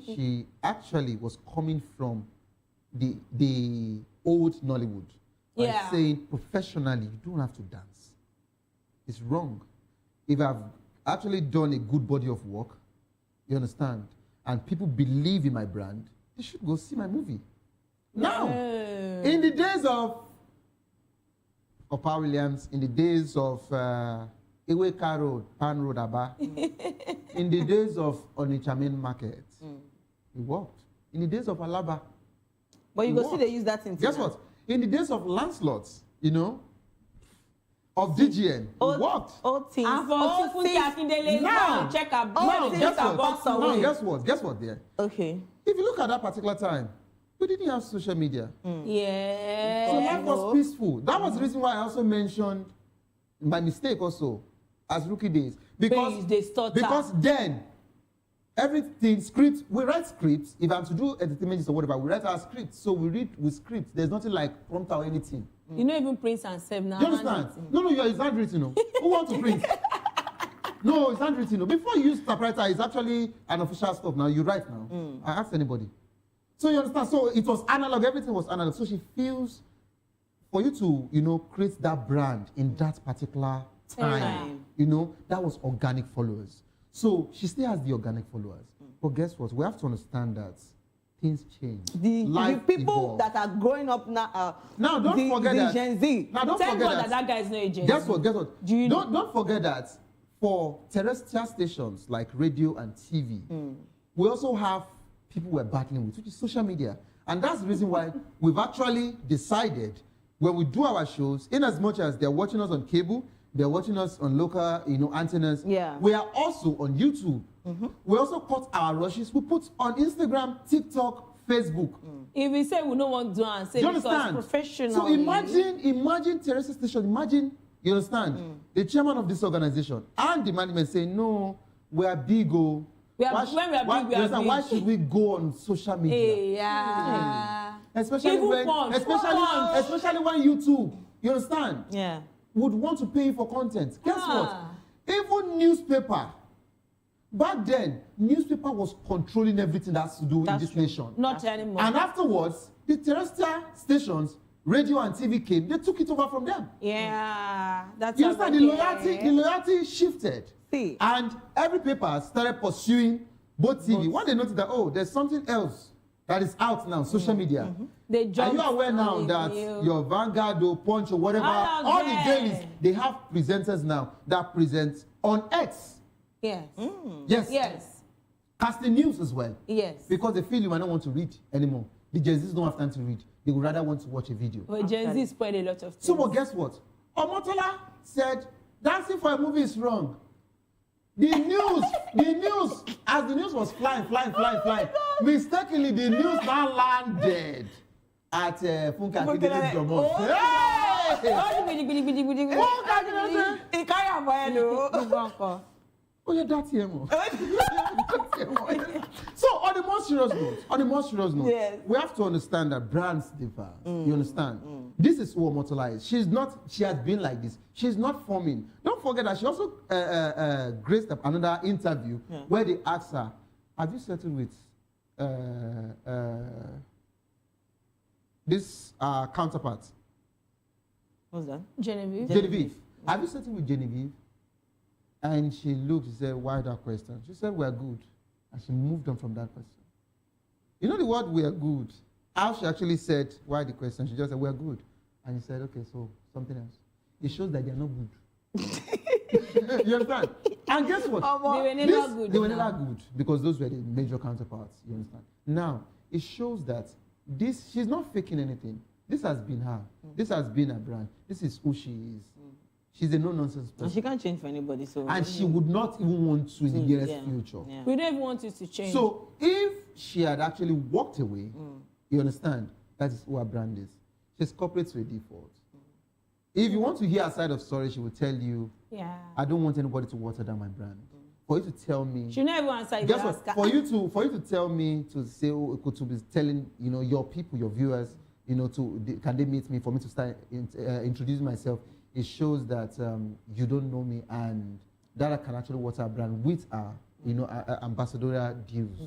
She actually was coming from the old Nollywood. By saying professionally, you don't have to dance. It's wrong. If I've actually done a good body of work, you understand, and people believe in my brand, they should go see my movie. Now, in the days of Opa Williams, in the days of Iweka Road, Pan Road, Aba, in the days of Onitsha Main Market, he worked. In the days of Alaba, but you go see they use that in. Guess what? In the days of Lancelot, of DGN, he worked. Old things. Now, check out. Guess what? There. Okay. If you look at that particular time, we didn't have social media. Yeah. So life was peaceful. That was the reason why I also mentioned my mistake also as rookie days. Because then everything scripts, we write scripts. If I'm to do entertainment or whatever, we write our scripts. So we read with scripts. There's nothing like prompt or anything. You know, even Prince and Seb now. You understand? No, it's handwritten. Who wants to print? No, it's handwritten. No. Before you use typewriter, it's actually an official stuff. Now you write now. I asked anybody. So you understand? So it was analog. Everything was analog. So she feels for you to, create that brand in that particular time, that was organic followers. So she still has the organic followers. But guess what? We have to understand that things change. The people that are growing up now, now don't forget that Gen Z. Now don't Thank forget God that guy is not a Gen Z. Guess what? Don't forget that for terrestrial stations like radio and TV, we also have people we're battling with, which is social media. And that's the reason why we've actually decided when we do our shows, in as much as they're watching us on cable, they're watching us on local, antennas. Yeah. We are also on YouTube. We also cut our rushes. We put on Instagram, TikTok, Facebook. If we say we don't want to do and say because professional. So imagine terrestrial station. Imagine, you understand, the chairman of this organization and the management saying, no, we are big. When we are big. Why should we go on social media? Yeah. Especially when YouTube, you understand? Yeah. Would want to pay you for content. Guess what? Even newspaper. Back then, newspaper was controlling everything that has to do in this nation. Not anymore. And afterwards, the terrestrial stations, radio and TV came. They took it over from them. Yeah, that's. You understand? The loyalty shifted. See. And every paper started pursuing both TV. When they noticed that there's something else that is out now, social media. They Are you aware now that your Vanguard or Punch or whatever, all the dailies, they have presenters now that present on X. Yes. Yes. Casting news as well. Yes. Because they feel you might not want to read anymore. The Gen Zs don't have time to read. They would rather want to watch a video. But Gen Z spoil a lot of things. So, but guess what? Omotola said, dancing for a movie is wrong. The news, as the news was flying, mistakenly the news now landed at Funke Akindede's Domos. Oh yeah, that's him. So on the more serious note, yes, we have to understand that brands differ. You understand? This is who Omotola is. She has been like this. She's not forming. Don't forget that she also graced up another interview where they asked her, have you settled with this counterpart? What's that? Genevieve. Have you settled with Genevieve? And she looked, she said, why that question? She said, we're good. And she moved on from that question. You know the word we are good? How she actually said, why the question? She just said, we're good. And he said, okay, so something else. It shows that they're not good. You understand? And guess what? They were never good because those were the major counterparts. You understand? Now, it shows that she's not faking anything. This has been her. This has been her brand. This is who she is. She's a no-nonsense person. And she can't change for anybody. So and she would not even want to in the nearest future. Yeah. We don't even want it to change. So if she had actually walked away, you understand, that is who her brand is. She's corporate to a default. If you want to hear her side of story, she will tell you, I don't want anybody to water down my brand. For you to tell me, she never answer. Guess what? For you to tell me to say, to be telling your people, your viewers, can they meet me for me to start introducing myself? It shows that you don't know me and that I can actually water a brand with our ambassadorial deals.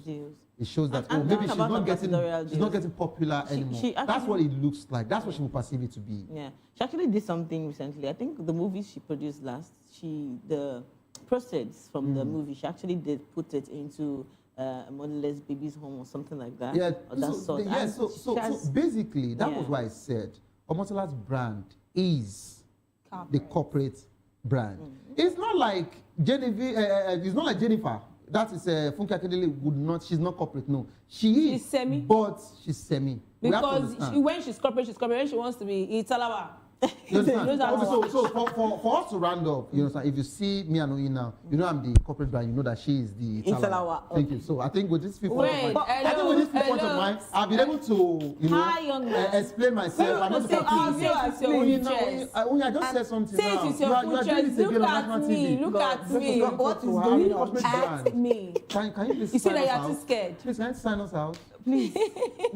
It shows that maybe she's not getting popular anymore. That's what it looks like. That's what she will perceive it to be. Yeah, she actually did something recently. I think the movie she produced last, the proceeds from the movie, she actually did put it into a motherless baby's home or something like that. Yeah, so basically that was why I said Omotola's brand is the corporate brand. It's not like Genevieve. It's not like Jennifer. That is Funke Akindele would not. She's not corporate. No, she is. She's semi. But she's semi. Because when she's corporate, When she wants to be Italawa. So for us to round up, if you see me and Oyi now, I'm the corporate brand. You know that she is the Italawa. Thank you. So I think with this few points of mine, I've been able to, explain myself. I'm not I just said something now. You are doing this again on national TV. Look at me. What is going on? Ask me. Can you please you see that sign you're us too out? scared. Please, can you sign us out? Please.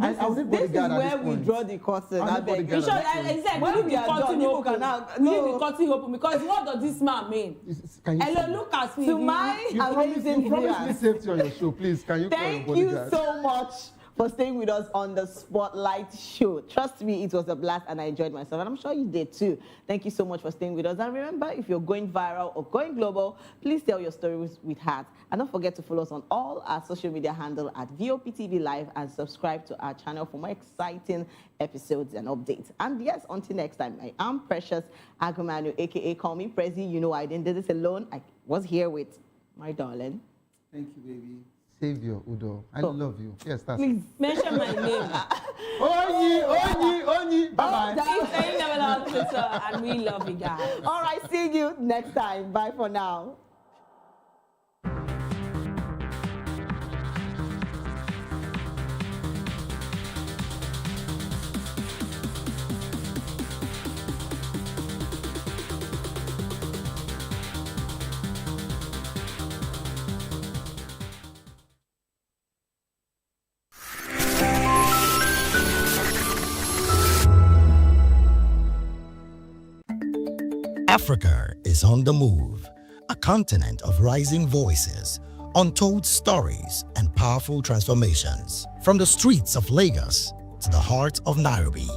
I would need This is bodyguard at where this we point. draw the curtain. I I need beg. bodyguard at this point. Exactly. When Leave we the are curtain done, people open. can now- Leave No. the curtain open because what does this man mean? Can you Hello, look at me. To my You promised me amazing safety on your show. Please, can you call your Thank you bodyguard? so much for staying with us on the Spotlight Show. Trust me, it was a blast and I enjoyed myself, and I'm sure you did too. Thank you so much for staying with us. And remember, if you're going viral or going global, please tell your stories with heart. And don't forget to follow us on all our social media handle at VOPTV Live and subscribe to our channel for more exciting episodes and updates. And yes, until next time, I am Precious Agumanu, aka Call Me Prezi. You know I didn't do this alone. I was here with my darling. Thank you, baby. Savior Udo, I love you. Yes, that's Please mention my name. Onyi. Bye-bye. It's Ain't Never Lost Twitter, and we love you guys. All right, see you next time. Bye for now. Africa is on the move, a continent of rising voices, untold stories, and powerful transformations. From the streets of Lagos to the heart of Nairobi,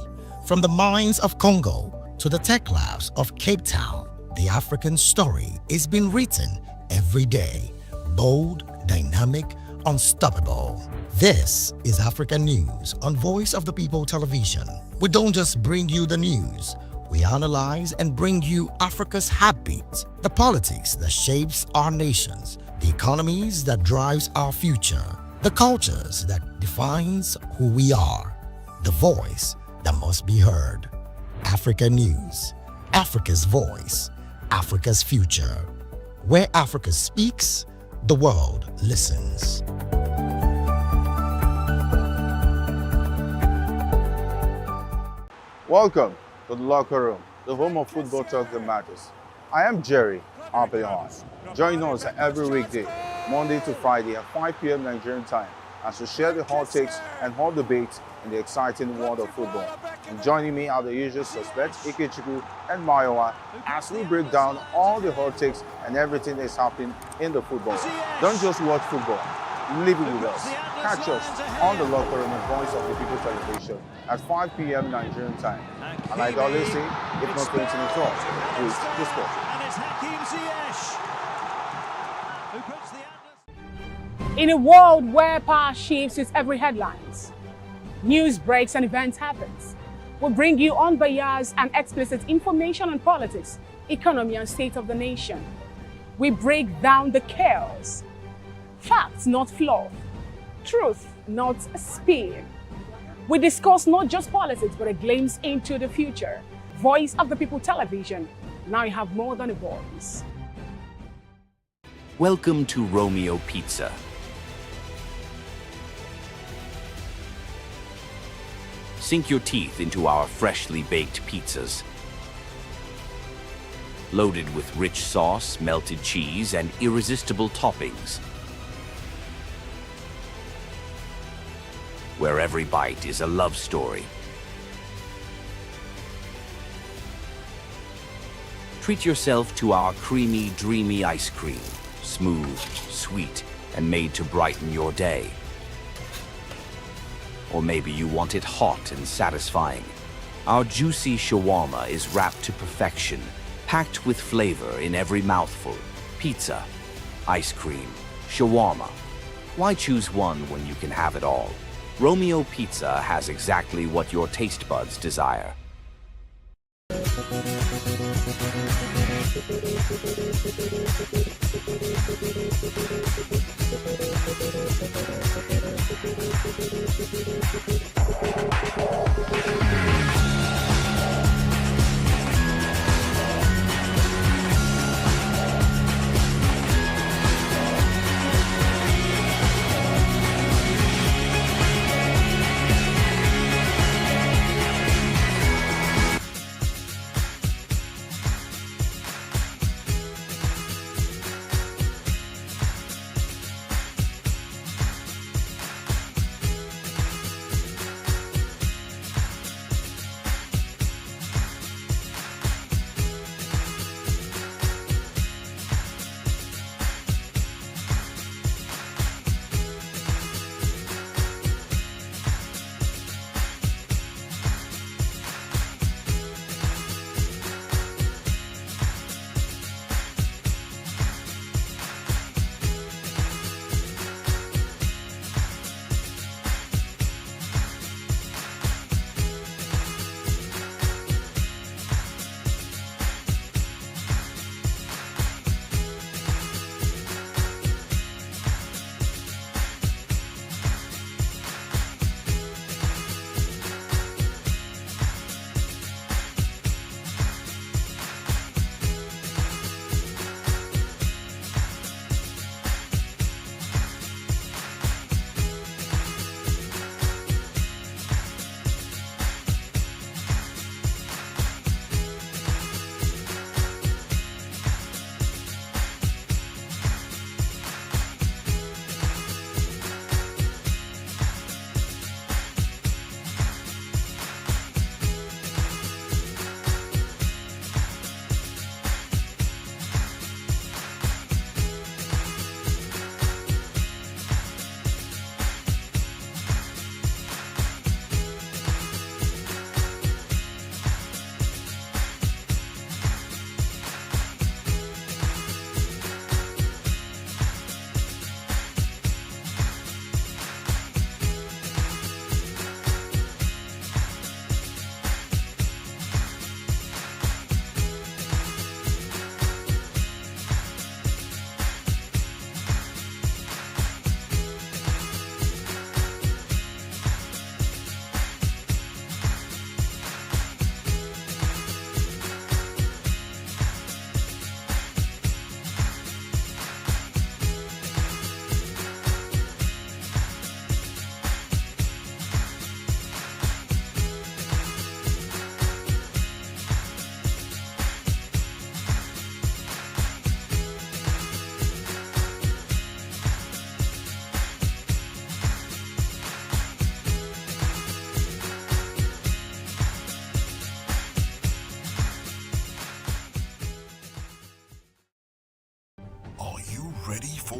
from the mines of Congo to the tech labs of Cape Town, the African story is being written every day. Bold, dynamic, unstoppable. This is African News on Voice of the People Television. We don't just bring you the news. We analyze and bring you Africa's heartbeat, the politics that shapes our nations, the economies that drives our future, the cultures that defines who we are, the voice that must be heard. Africa News, Africa's voice, Africa's future. Where Africa speaks, the world listens. Welcome to the locker room, the home of football talk that matters. I am Jerry Arpelon. Join us every weekday, Monday to Friday at 5 p.m. Nigerian time, as we share the hot takes and hot debates in the exciting world of football. And joining me are the usual suspects, Ikechukwu and Mayowa, as we break down all the hot takes and everything that's happening in the football. Don't just watch football, live it with us. Catch us on the locker room and Voice of the People Television at 5 p.m. Nigerian time. And like I always say, if not going to the talk, please just go. In a world where power shifts with every headlines, news breaks and events happens, we bring you unbiased and explicit information on politics, economy, and state of the nation. We break down the chaos. Facts, not fluff. Truth, not spin. We discuss not just politics, but a glimpse into the future. Voice of the People Television. Now you have more than a voice. Welcome to Romeo Pizza. Sink your teeth into our freshly baked pizzas. Loaded with rich sauce, melted cheese, and irresistible toppings. Where every bite is a love story. Treat yourself to our creamy, dreamy ice cream. Smooth, sweet, and made to brighten your day. Or maybe you want it hot and satisfying. Our juicy shawarma is wrapped to perfection, packed with flavor in every mouthful. Pizza, ice cream, shawarma. Why choose one when you can have it all? Romeo Pizza has exactly what your taste buds desire.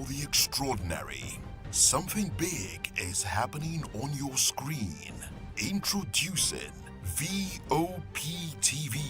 for the extraordinary. Something big is happening on your screen. Introducing VOP TV.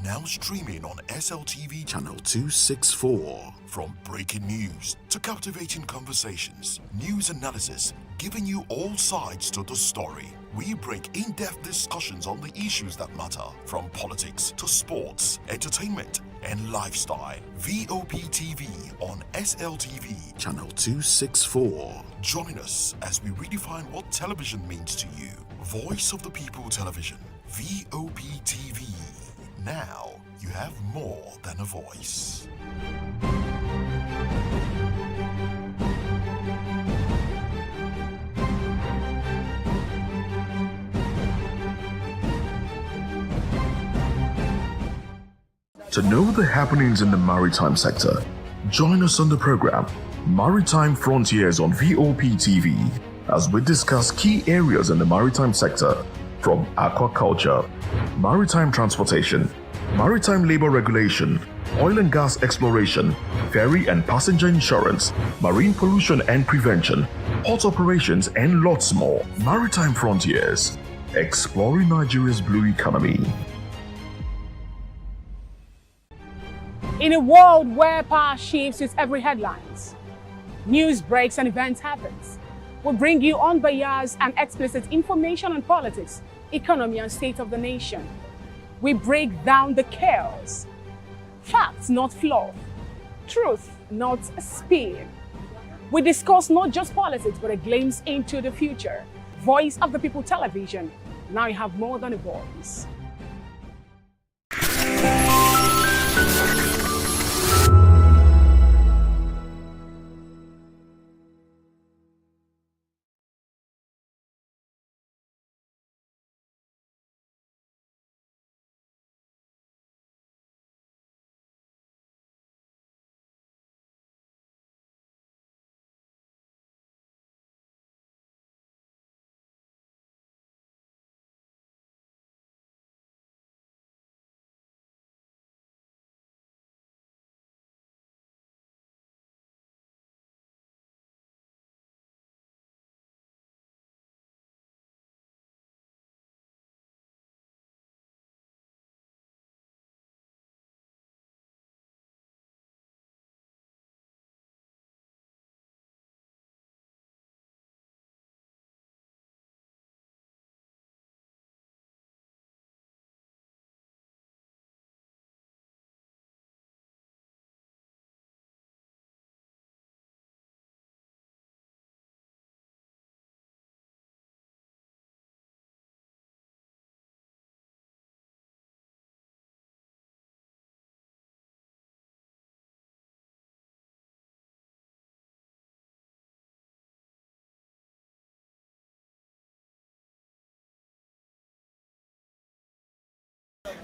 Now streaming on SLTV channel 264. From breaking news to captivating conversations, news analysis, giving you all sides to the story. We break in-depth discussions on the issues that matter, from politics to sports, entertainment, and lifestyle. VOP TV on SLTV channel 264. Join us as we redefine what television means to you. Voice of the People Television, VOP TV. Now you have more than a voice. To know the happenings in the maritime sector, join us on the program Maritime Frontiers on VOP TV as we discuss key areas in the maritime sector, from aquaculture, maritime transportation, maritime labor regulation, oil and gas exploration, ferry and passenger insurance, marine pollution and prevention, port operations, and lots more. Maritime Frontiers, exploring Nigeria's blue economy. In a world where power shifts with every headlines, news breaks and events happens, we bring you unbiased and explicit information on politics, economy, and state of the nation. We break down the chaos. Facts, not fluff. Truth, not spin. We discuss not just politics, but a glimpse into the future. Voice of the People Television. Now you have more than a voice.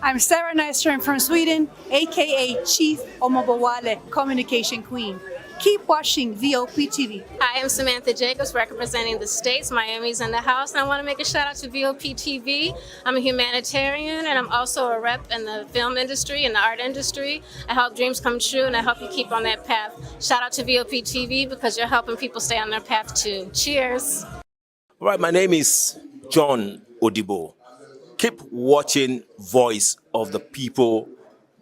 I'm Sarah Nystrom from Sweden, aka Chief Omobowale, Communication Queen. Keep watching VOP TV. Hi, I'm Samantha Jacobs, representing the States. Miami's in the house, and I want to make a shout out to VOP TV. I'm a humanitarian, and I'm also a rep in the film industry and the art industry. I help dreams come true, and I help you keep on that path. Shout out to VOP TV because you're helping people stay on their path too. Cheers. All right, my name is John Odibo. Keep watching Voice of the People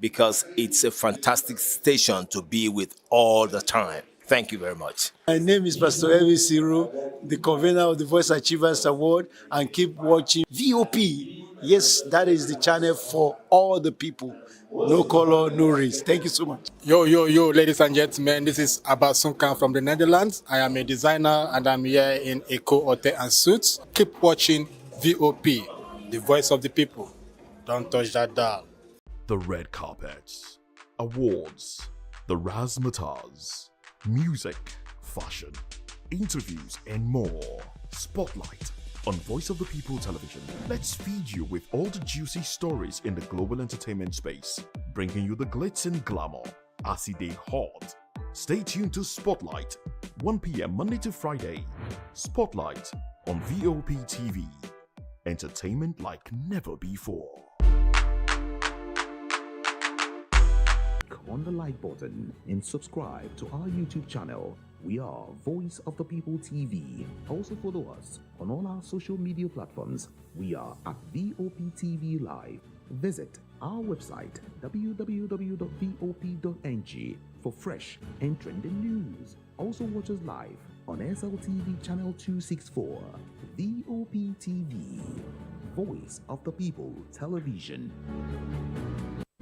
because it's a fantastic station to be with all the time. Thank you very much. My name is Pastor Evi Siru, the convener of the Voice Achievers Award, and keep watching VOP. Yes, that is the channel for all the people. No color, no race. Thank you so much. Yo, ladies and gentlemen, this is Abasunkan from the Netherlands. I am a designer and I'm here in Eco Hotel and Suits. Keep watching VOP, the voice of the people. Don't touch that dial. The red carpets, awards, the razzmatazz, music, fashion, interviews, and more. Spotlight on Voice of the People Television. Let's feed you with all the juicy stories in the global entertainment space, bringing you the glitz and glamour as it is hot. Stay tuned to Spotlight, 1 p.m. Monday to Friday. Spotlight on VOP TV. Entertainment like never before. Click on the like button and subscribe to our YouTube channel We are Voice of the People TV. Also follow us on all our social media platforms. We are at VOPTV Live. Visit our website www.vop.ng for fresh and trending news. Also watch us live on SLTV channel 264. VOPTV, Voice of the People Television.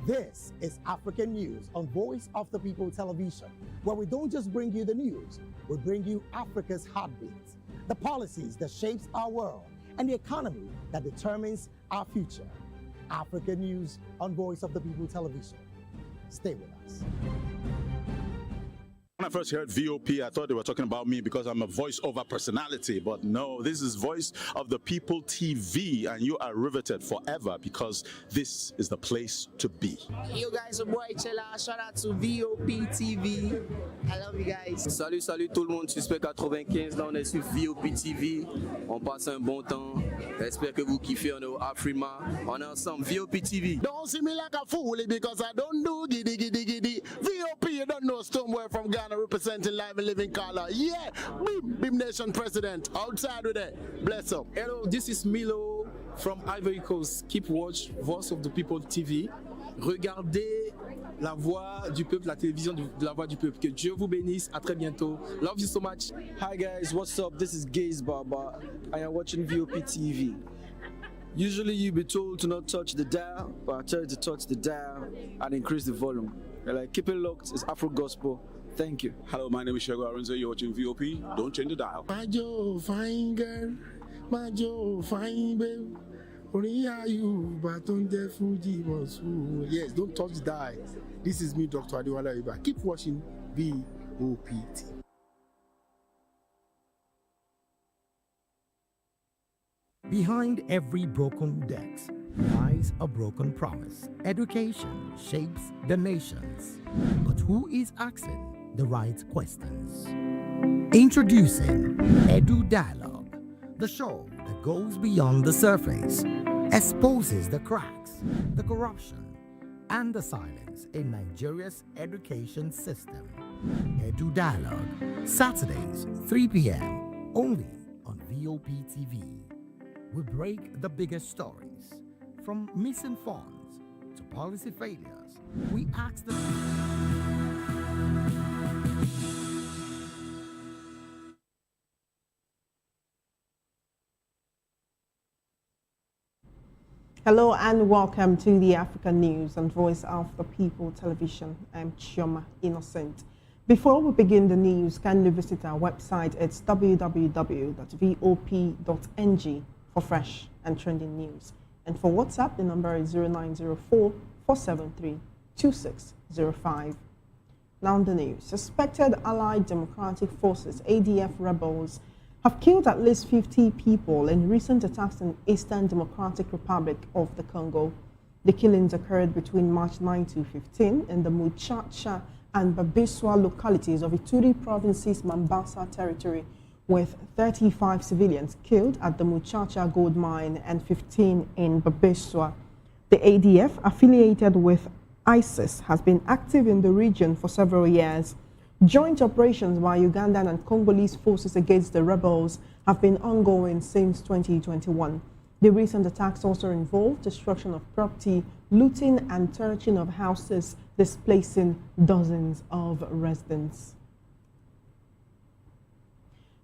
This is African News on Voice of the People Television, where we don't just bring you the news, we bring you Africa's heartbeats, the policies that shapes our world, and the economy that determines our future. African News on Voice of the People Television. Stay with us. When I first heard VOP, I thought they were talking about me because I'm a voice-over personality. But no, this is Voice of the People TV, and you are riveted forever because this is the place to be. Yo guys, your boy Chela, shout out to VOP TV. I love you guys. Salut, salut tout le monde, Suspect 95, là on est sur VOP TV. On passe un bon temps. J'espère que vous kiffez, on est au Afrima. On est ensemble, VOP TV. Don't see me like a fool because I don't do giddy giddy giddy. VOP, you don't know Stoneware from Ghana representing live and living color. Yeah, Bim Nation president. Outside with it. Bless up. Hello, this is Milo from Ivory Coast. Keep watch Voice of the People TV. Regardez la voix du peuple, la télévision de la voix du peuple. Que Dieu vous bénisse. À très bientôt. Love you so much. Hi guys, what's up? This is Gaze Baba. I am watching VOP TV. Usually you be told to not touch the dial, but I tell you to touch the dial and increase the volume. You're like, keep it locked. It's Afro Gospel. Thank you. Hello, my name is Shego Aronzo. You're watching VOP. Don't change the dial. My Joe, fine girl. My Joe, fine babe. Yes, don't touch the dial. This is me, Dr. Adiwala Iba. Keep watching VOP TV. Behind every broken desk lies a broken promise. Education shapes the nations. But who is asking the right questions? Introducing Edu Dialogue, the show that goes beyond the surface, exposes the cracks, the corruption, and the silence in Nigeria's education system. Edu Dialogue, Saturdays, 3 p.m., only on VOP TV. We break the biggest stories, from missing funds to policy failures. We ask the Hello and welcome to the African News on Voice of the People Television. I'm Chioma Innocent. Before we begin the news, kindly visit our website. It's www.vop.ng for fresh and trending news. And for WhatsApp, the number is 0904-473-2605. Now the news. Suspected Allied Democratic Forces, ADF rebels, have killed at least 50 people in recent attacks in Eastern Democratic Republic of the Congo. The killings occurred between March 9 to 15 in the Muchacha and Babeswa localities of Ituri province's Mambasa territory, with 35 civilians killed at the Muchacha gold mine and 15 in Babeswa. The ADF, affiliated with ISIS, has been active in the region for several years. Joint operations by Ugandan and Congolese forces against the rebels have been ongoing since 2021. The recent attacks also involved destruction of property, looting and torching of houses, displacing dozens of residents.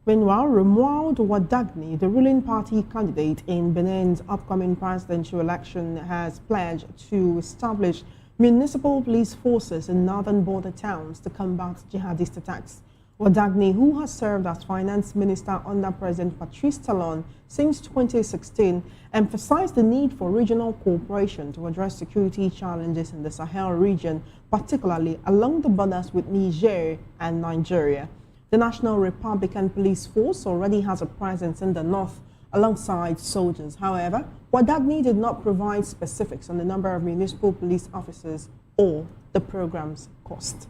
Meanwhile, Romuald Wadagni, the ruling party candidate in Benin's upcoming presidential election, has pledged to establish municipal police forces in northern border towns to combat jihadist attacks. Wadagni, who has served as finance minister under President Patrice Talon since 2016, emphasized the need for regional cooperation to address security challenges in the Sahel region, particularly along the borders with Niger and Nigeria. The National Republican Police Force already has a presence in the north alongside soldiers. However, Wadagni did not provide specifics on the number of municipal police officers or the program's cost.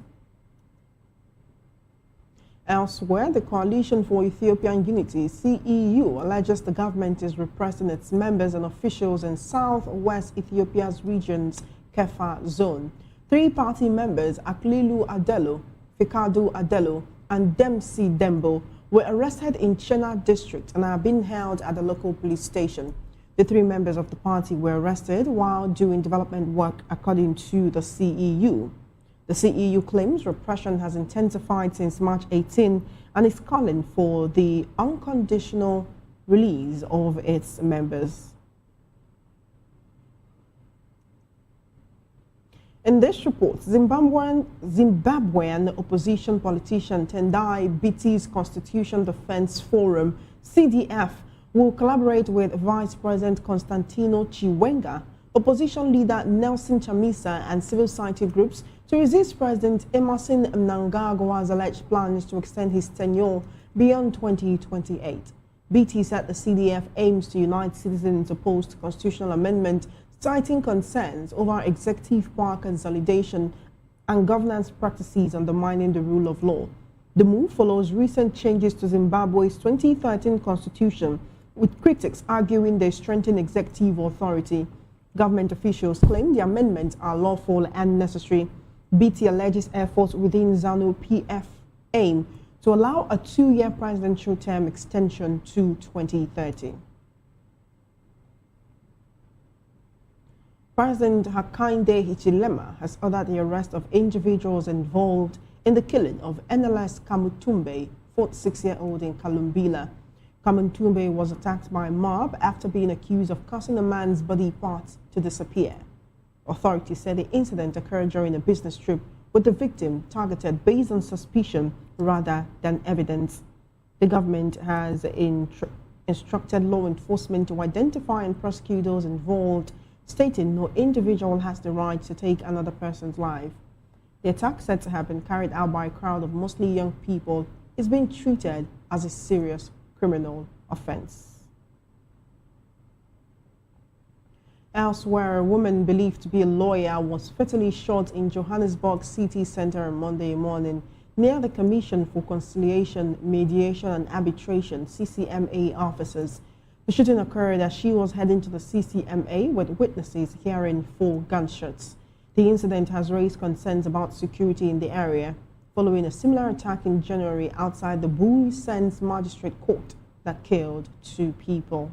Elsewhere, the Coalition for Ethiopian Unity, CEU, alleges the government is repressing its members and officials in southwest Ethiopia's region's Kefa zone. 3 party members, Aklilu Adelo, Fikadu Adelo, and Dempsey Dembo were arrested in Chena district and are being held at the local police station. The 3 members of the party were arrested while doing development work, according to the CEU. The CEU claims repression has intensified since March 18 and is calling for the unconditional release of its members. In this report, Zimbabwean opposition politician Tendai Biti's Constitution Defense Forum, CDF, will collaborate with Vice President Constantino Chiwenga, opposition leader Nelson Chamisa, and civil society groups to resist President Emerson Mnangagwa's alleged plans to extend his tenure beyond 2028. BT said the CDF aims to unite citizens opposed to constitutional amendment, citing concerns over executive power consolidation and governance practices undermining the rule of law. The move follows recent changes to Zimbabwe's 2013 constitution, with critics arguing they strengthen executive authority. Government officials claim the amendments are lawful and necessary. BT alleges efforts within ZANU-PF aim to allow a 2-year presidential term extension to 2030. President Ekeinde Hichilema has ordered the arrest of individuals involved in the killing of NLS Kamutumbe, 46-year-old in Kalumbila. Kamutumbe was attacked by a mob after being accused of causing a man's body parts to disappear. Authorities said the incident occurred during a business trip, with the victim targeted based on suspicion rather than evidence. The government has instructed law enforcement to identify and prosecute those involved, stating no individual has the right to take another person's life. The attack, said to have been carried out by a crowd of mostly young people, is being treated as a serious criminal offense. Elsewhere, a woman believed to be a lawyer was fatally shot in Johannesburg city center on Monday morning near the Commission for Conciliation, Mediation and Arbitration (CCMA) offices. The shooting occurred as she was heading to the CCMA, with witnesses hearing 4 gunshots. The incident has raised concerns about security in the area, following a similar attack in January outside the Bui Sands Magistrate Court that killed 2 people.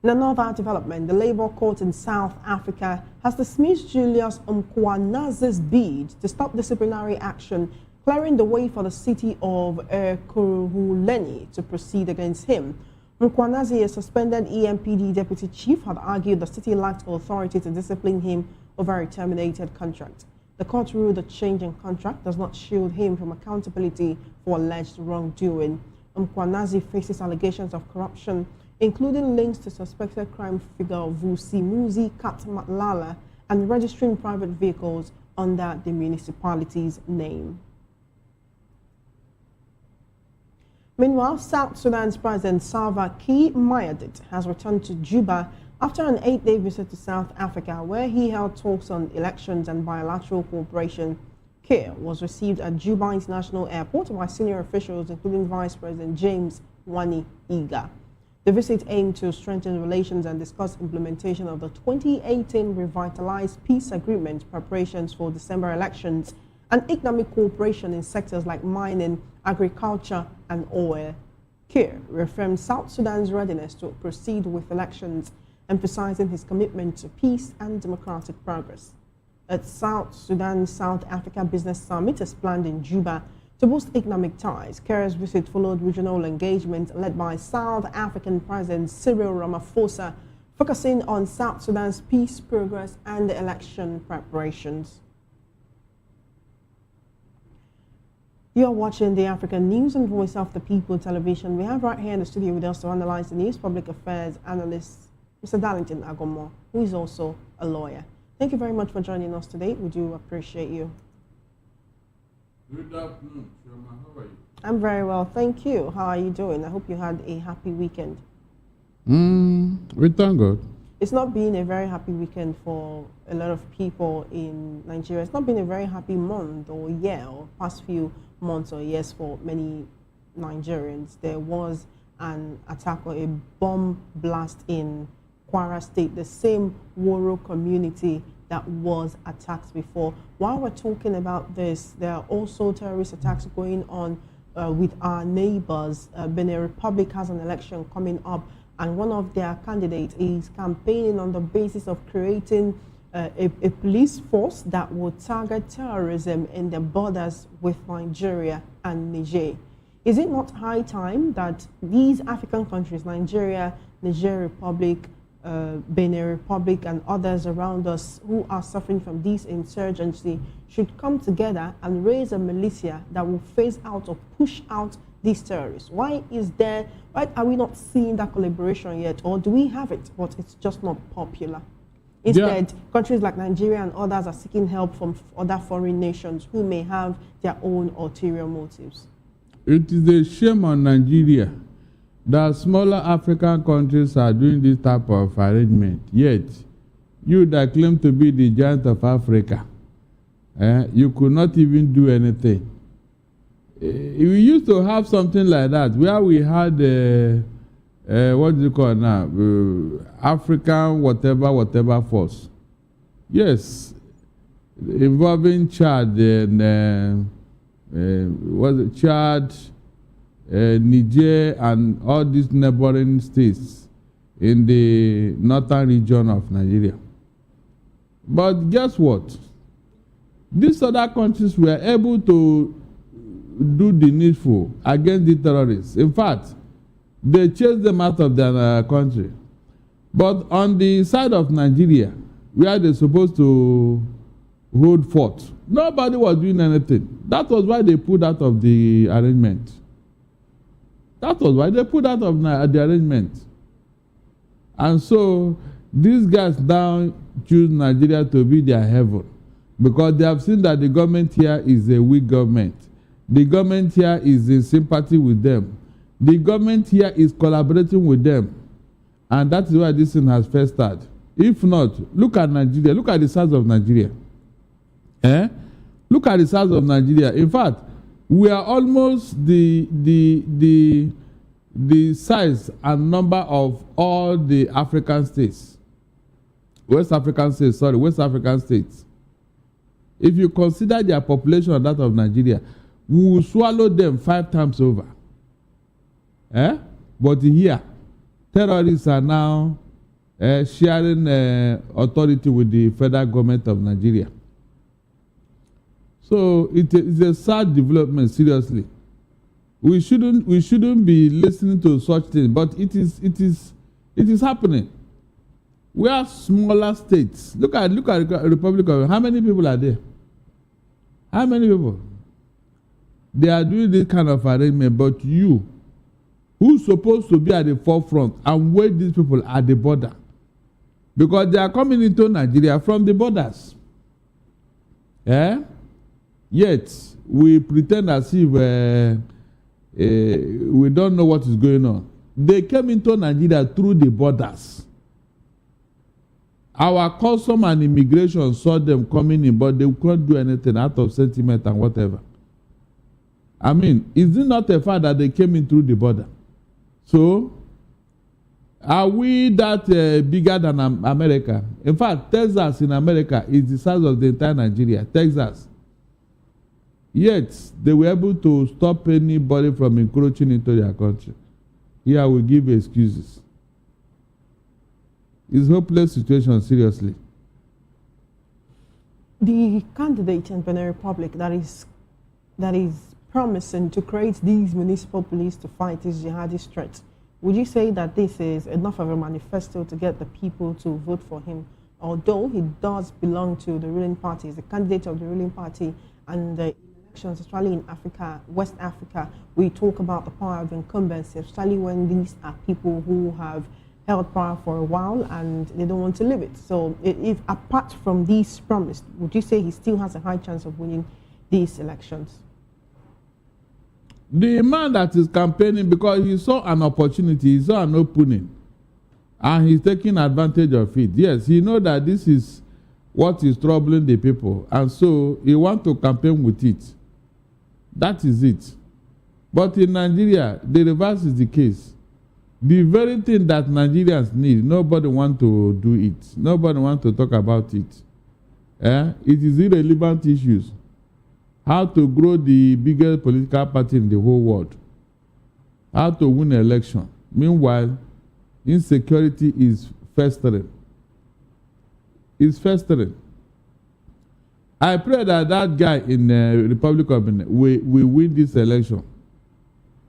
In another development, the Labour Court in South Africa has dismissed Julius Mkwanazi's bid to stop disciplinary action, clearing the way for the city of Ekurhuleni to proceed against him. Mkwanazi, a suspended EMPD deputy chief, had argued the city lacked authority to discipline him over a terminated contract. The court ruled the change in contract does not shield him from accountability for alleged wrongdoing. Mkwanazi faces allegations of corruption, including links to suspected crime figure Vusimuzi Katmalala and registering private vehicles under the municipality's name. Meanwhile, South Sudan's President Salva Kiir Mayardit has returned to Juba after an 8-day visit to South Africa, where he held talks on elections and bilateral cooperation. Kiir was received at Juba International Airport by senior officials, including Vice President James Wani Iga. The visit aimed to strengthen relations and discuss implementation of the 2018 revitalized peace agreement, preparations for December elections, and economic cooperation in sectors like mining, agriculture, and oil. Kiir reaffirmed South Sudan's readiness to proceed with elections, emphasizing his commitment to peace and democratic progress. A South Sudan-South Africa Business Summit is planned in Juba to boost economic ties. Kiir's visit followed regional engagement led by South African President Cyril Ramaphosa, focusing on South Sudan's peace progress and the election preparations. You're watching the African News and Voice of the People television. We have right here in the studio with us to analyze the news public affairs analyst, Mr. Darlington Agomo, who is also a lawyer. Thank you very much for joining us today. We do appreciate you. Good afternoon, Shoma. How are you? I'm very well, thank you. How are you doing? I hope you had a happy weekend. We thank God. It's not been a very happy weekend for a lot of people in Nigeria. It's not been a very happy month or year or past few months or years for many Nigerians. There was an attack or a bomb blast in Kwara State, the same Woro community that was attacked before. While we're talking about this, there are also terrorist attacks going on with our neighbors. Benin Republic has an election coming up, and one of their candidates is campaigning on the basis of creating a police force that will target terrorism in the borders with Nigeria and Niger. Is it not high time that these African countries, Nigeria, Niger Republic, Benin Republic, and others around us who are suffering from this insurgency should come together and raise a militia that will phase out or push out these terrorists? Why are we not seeing that collaboration yet? Or do we have it, but it's just not popular? Instead, countries like Nigeria and others are seeking help from other foreign nations who may have their own ulterior motives. It is a shame on Nigeria that smaller African countries are doing this type of arrangement. Yet, you that claim to be the giant of Africa, you could not even do anything. We used to have something like that, where we had, what do you call it now, African whatever force. Yes, involving Chad and, Chad, Niger, and all these neighboring states in the northern region of Nigeria. But guess what? These other countries were able to do the needful against the terrorists. In fact, they chased them out of their country. But on the side of Nigeria, where they're supposed to hold fort, nobody was doing anything. That was why they pulled out of the arrangement. That was why they pulled out of the arrangement. And so these guys now choose Nigeria to be their heaven, because they have seen that the government here is a weak government. The government here is in sympathy with them. The government here is collaborating with them. And that is why this thing has first started. If not, look at Nigeria. Look at the size of Nigeria. Look at the size of Nigeria. In fact, we are almost the size and number of all the African states. West African states. If you consider their population and that of Nigeria, we will swallow them 5 times over. But here, terrorists are now sharing authority with the federal government of Nigeria. So it is a sad development, seriously. We shouldn't be listening to such things, but it is happening. We are smaller states. Look at Republic of, how many people are there? How many people? They are doing this kind of arrangement, but you, who's supposed to be at the forefront and wait these people at the border, because they are coming into Nigeria from the borders. Yet we pretend as if we don't know what is going on. They came into Nigeria through the borders. Our custom and immigration saw them coming in, but they couldn't do anything out of sentiment and whatever. I mean, is it not a fact that they came in through the border? So, are we that bigger than America? In fact, Texas in America is the size of the entire Nigeria. Texas. Yet, they were able to stop anybody from encroaching into their country. Here we give excuses. It's a hopeless situation, seriously. The candidate in Benin Republic that is promising to create these municipal police to fight these jihadist threats, would you say that this is enough of a manifesto to get the people to vote for him? Although he does belong to the ruling party, he's the candidate of the ruling party, and the elections, especially in Africa, West Africa, we talk about the power of incumbency, especially when these are people who have held power for a while and they don't want to leave it. So if apart from these promises, would you say he still has a high chance of winning these elections? The man that is campaigning, because he saw an opportunity, he saw an opening, and he's taking advantage of it. Yes, he knows that this is what is troubling the people, and so he wants to campaign with it. That is it. But in Nigeria, the reverse is the case. The very thing that Nigerians need, nobody wants to do it. Nobody wants to talk about it. It is irrelevant issues. How to grow the biggest political party in the whole world. How to win an election. Meanwhile, insecurity is festering. It's festering. I pray that that guy in the Republic of Benin will win this election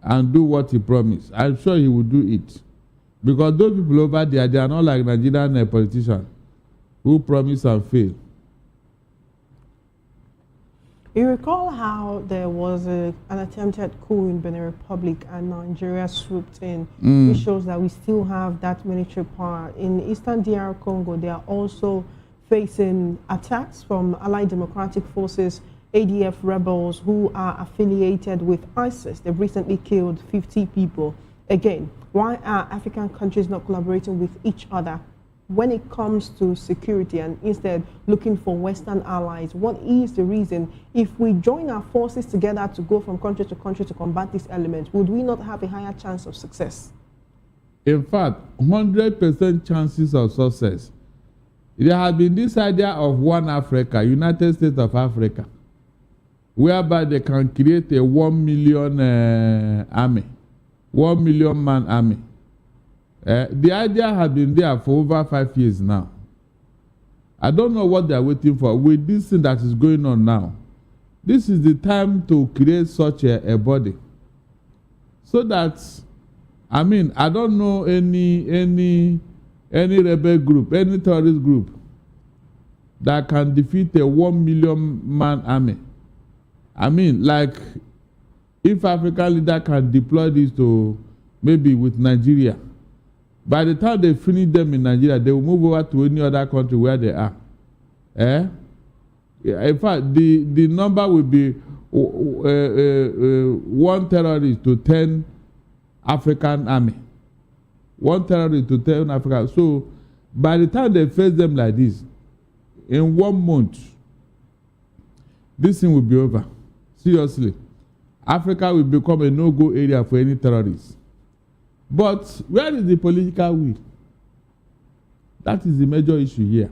and do what he promised. I'm sure he will do it. Because those people over there, they are not like Nigerian politicians who promise and fail. You recall how there was an attempted coup in Benin Republic and Nigeria swooped in. It shows that we still have that military power. In Eastern DR Congo, they are also facing attacks from Allied Democratic Forces, ADF rebels who are affiliated with ISIS. They've recently killed 50 people. Again, why are African countries not collaborating with each other when it comes to security and instead looking for Western allies? What is the reason? If we join our forces together to go from country to combat these elements, would we not have a higher chance of success? In fact, 100% chances of success. There has been this idea of one Africa, United States of Africa, whereby they can create a 1 million army, 1 million man army. The idea has been there for over 5 years now. I don't know what they are waiting for. With this thing that is going on now, this is the time to create such a body. So that, I mean, I don't know any rebel group, any terrorist group that can defeat a 1 million man army. I mean, like, if African leader can deploy this to maybe with Nigeria, by the time they finish them in Nigeria, they will move over to any other country where they are. In fact, the number will be 1 terrorist to 10 African army. 1 terrorist to 10 African. So, by the time they face them like this, in 1 month, this thing will be over. Seriously. Africa will become a no-go area for any terrorists. But where is the political will? That is the major issue here.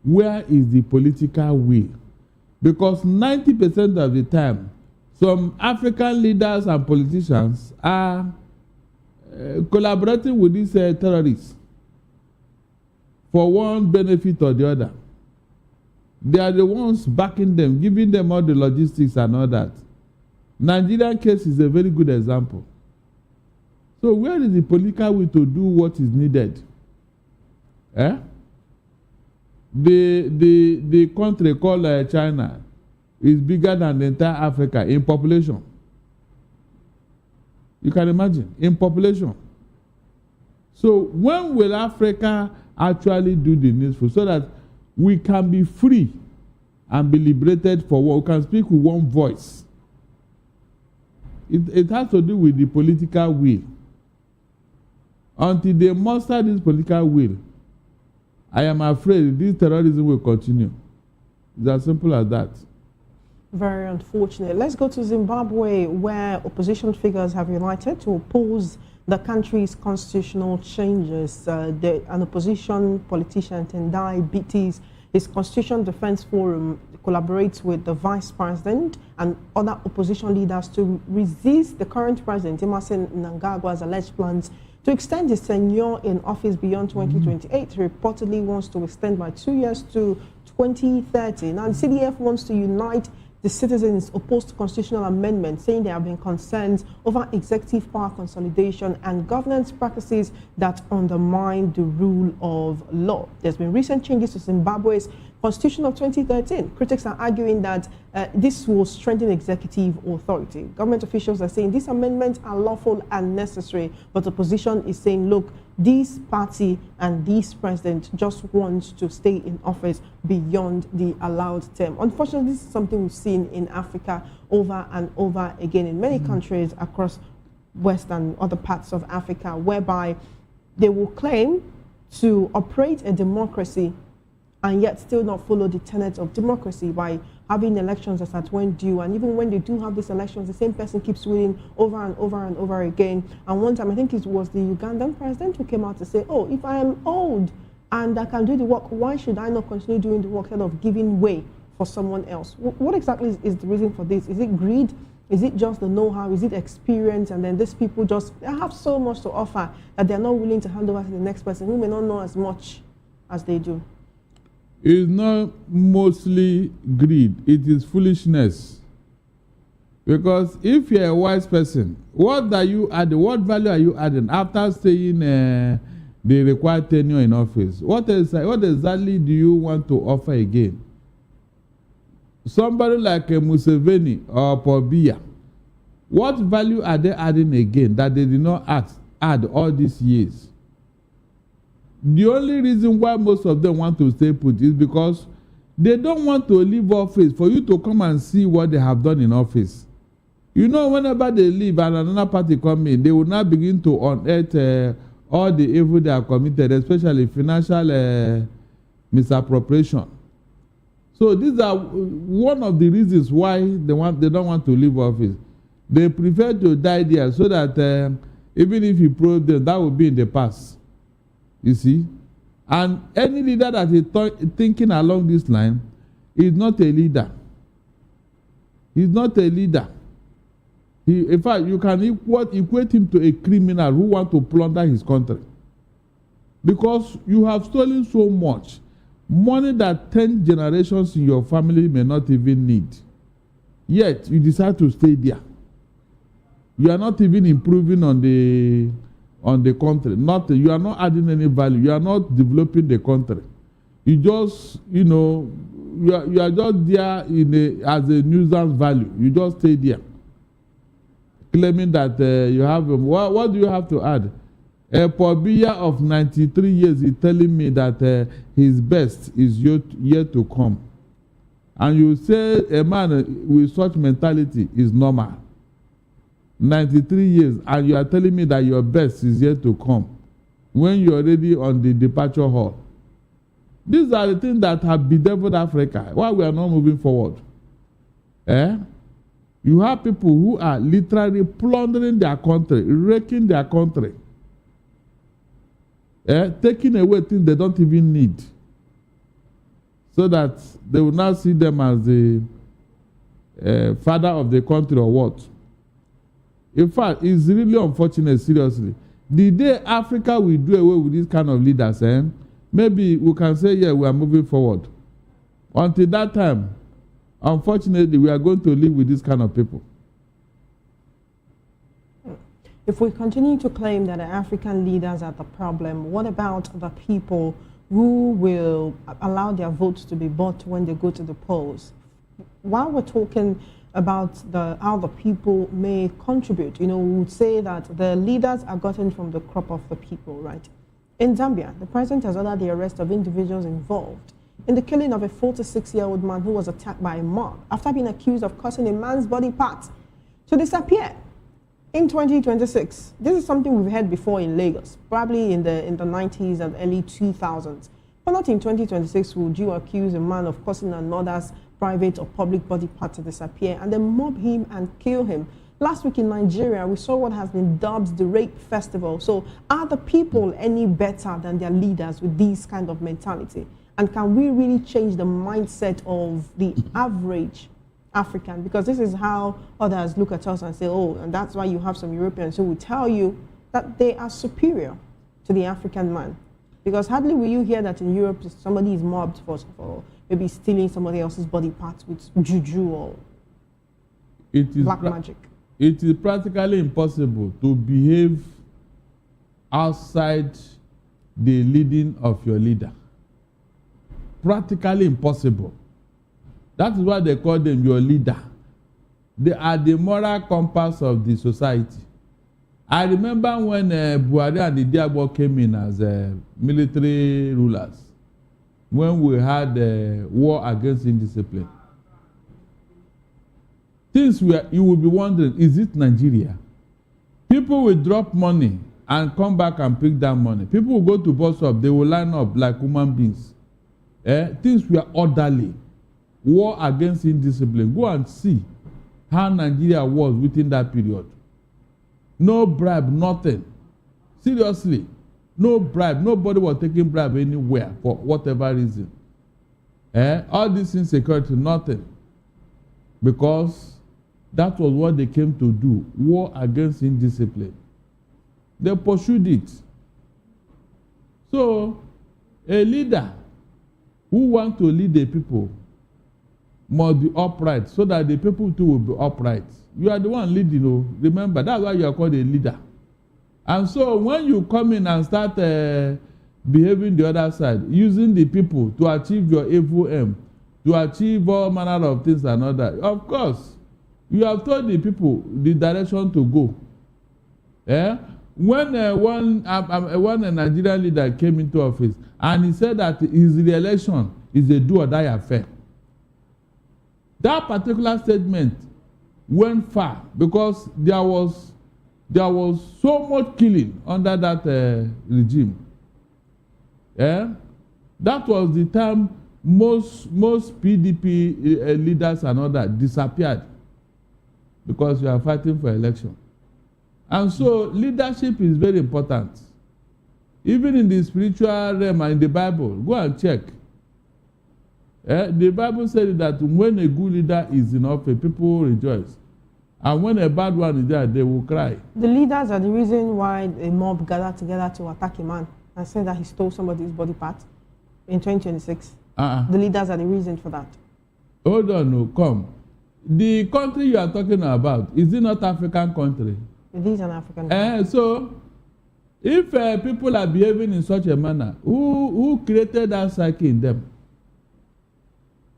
Where is the political will? Because 90% of the time, some African leaders and politicians are collaborating with these terrorists for one benefit or the other. They are the ones backing them, giving them all the logistics and all that. Nigerian case is a very good example. So where is the political will to do what is needed? The country called China is bigger than the entire Africa in population. You can imagine, in population. So when will Africa actually do the needful so that we can be free and be liberated for what we can speak with one voice? It has to do with the political will. Until they muster this political will, I am afraid this terrorism will continue. It's as simple as that. Very unfortunate. Let's go to Zimbabwe, where opposition figures have united to oppose the country's constitutional changes. An opposition politician, Tendai Bitis, his Constitution Defense Forum collaborates with the Vice President and other opposition leaders to resist the current President, Emmerson Mnangagwa's alleged plans to extend his tenure in office beyond 2028. He reportedly wants to extend by 2 years to 2030. Now, the CDF wants to unite the citizens opposed to constitutional amendments, saying there have been concerns over executive power consolidation and governance practices that undermine the rule of law. There's been recent changes to Zimbabwe's Constitution of 2013. Critics are arguing that this will strengthen executive authority. Government officials are saying these amendments are lawful and necessary, but the opposition is saying, look, this party and this president just wants to stay in office beyond the allowed term. Unfortunately, this is something we've seen in Africa over and over again in many countries across West and other parts of Africa, whereby they will claim to operate a democracy and yet still not follow the tenets of democracy by having elections as at when due. And even when they do have these elections, the same person keeps winning over and over and over again. And one time, I think it was the Ugandan president who came out to say, oh, if I am old and I can do the work, why should I not continue doing the work instead of giving way for someone else? What exactly is the reason for this? Is it greed? Is it just the know-how? Is it experience? And then these people they have so much to offer that they're not willing to hand over to the next person who may not know as much as they do. It's not mostly greed, it is foolishness. Because if you're a wise person, what value are you adding after staying the required tenure in office? What exactly do you want to offer again? Somebody like Museveni or Pobia, what value are they adding again that they did not add all these years? The only reason why most of them want to stay put is because they don't want to leave office for you to come and see what they have done in office. You know, whenever they leave and another party come in, they will now begin to unearth all the evil they have committed, especially financial misappropriation. So these are one of the reasons why they don't want to leave office. They prefer to die there so that even if you probe them, that will be in the past. You see? And any leader that is thinking along this line is not a leader. He's not a leader. In fact, you can equate him to a criminal who wants to plunder his country. Because you have stolen so much. Money that 10 generations in your family may not even need. Yet, you decide to stay there. You are not even improving on the country. You are not adding any value. You are not developing the country. You just, you are just there as a nuisance value. You just stay there. Claiming that you have, what do you have to add? A Pobia of 93 years is telling me that his best is yet to come. And you say a man with such mentality is normal. 93 years, and you are telling me that your best is yet to come when you're already on the departure hall. These are the things that have bedeviled Africa. Why we are not moving forward? You have people who are literally plundering their country, wrecking their country, taking away things they don't even need, so that they will not see them as the father of the country or what. In fact, it's really unfortunate, seriously. The day Africa will do away with this kind of leaders, maybe we can say, yeah, we are moving forward. Until that time, unfortunately, we are going to live with this kind of people. If we continue to claim that the African leaders are the problem, what about the people who will allow their votes to be bought when they go to the polls? While we're talking about how the people may contribute, we would say that the leaders are gotten from the crop of the people, right? In Zambia, the president has ordered the arrest of individuals involved in the killing of a 46-year-old man who was attacked by a mob after being accused of causing a man's body part to disappear. In 2026, this is something we've heard before in Lagos, probably in the 90s and early 2000s. But not in 2026 would you accuse a man of causing another's private or public body part to disappear and then mob him and kill him. Last week in Nigeria, we saw what has been dubbed the rape festival. So are the people any better than their leaders with this kind of mentality? And can we really change the mindset of the average African? Because this is how others look at us and say, oh, and that's why you have some Europeans who will tell you that they are superior to the African man. Because hardly will you hear that in Europe somebody is mobbed for maybe stealing somebody else's body parts with juju or black magic. It is practically impossible to behave outside the leading of your leader. Practically impossible. That is why they call them your leader. They are the moral compass of the society. I remember when Buhari and the Diabo came in as military rulers, when we had war against indiscipline. Things where you will be wondering, is it Nigeria? People will drop money and come back and pick that money. People will go to bus stop, they will line up like human beings. Things were orderly. War against indiscipline. Go and see how Nigeria was within that period. No bribe, nothing. Seriously. No bribe. Nobody was taking bribe anywhere for whatever reason. All this insecurity, nothing. Because that was what they came to do. War against indiscipline. They pursued it. So, a leader who wants to lead the people must be upright so that the people too will be upright. You are the one leading, remember, that's why you are called a leader. And so when you come in and start behaving the other side, using the people to achieve your evil aim, to achieve all manner of things and all that, of course, you have told the people the direction to go. When a Nigerian leader came into office and he said that his re-election is a do or die affair, that particular statement went far because there was so much killing under that regime. That was the time most PDP leaders and all that disappeared because we are fighting for election. And so leadership is very important. Even in the spiritual realm and in the Bible, go and check. The Bible said that when a good leader is in office, people rejoice. And when a bad one is there, they will cry. The leaders are the reason why a mob gathered together to attack a man and said that he stole somebody's body part in 2026. The leaders are the reason for that. Hold on, no, come. The country you are talking about, is it not African country? It is an African country. So, if people are behaving in such a manner, who created that psyche in them?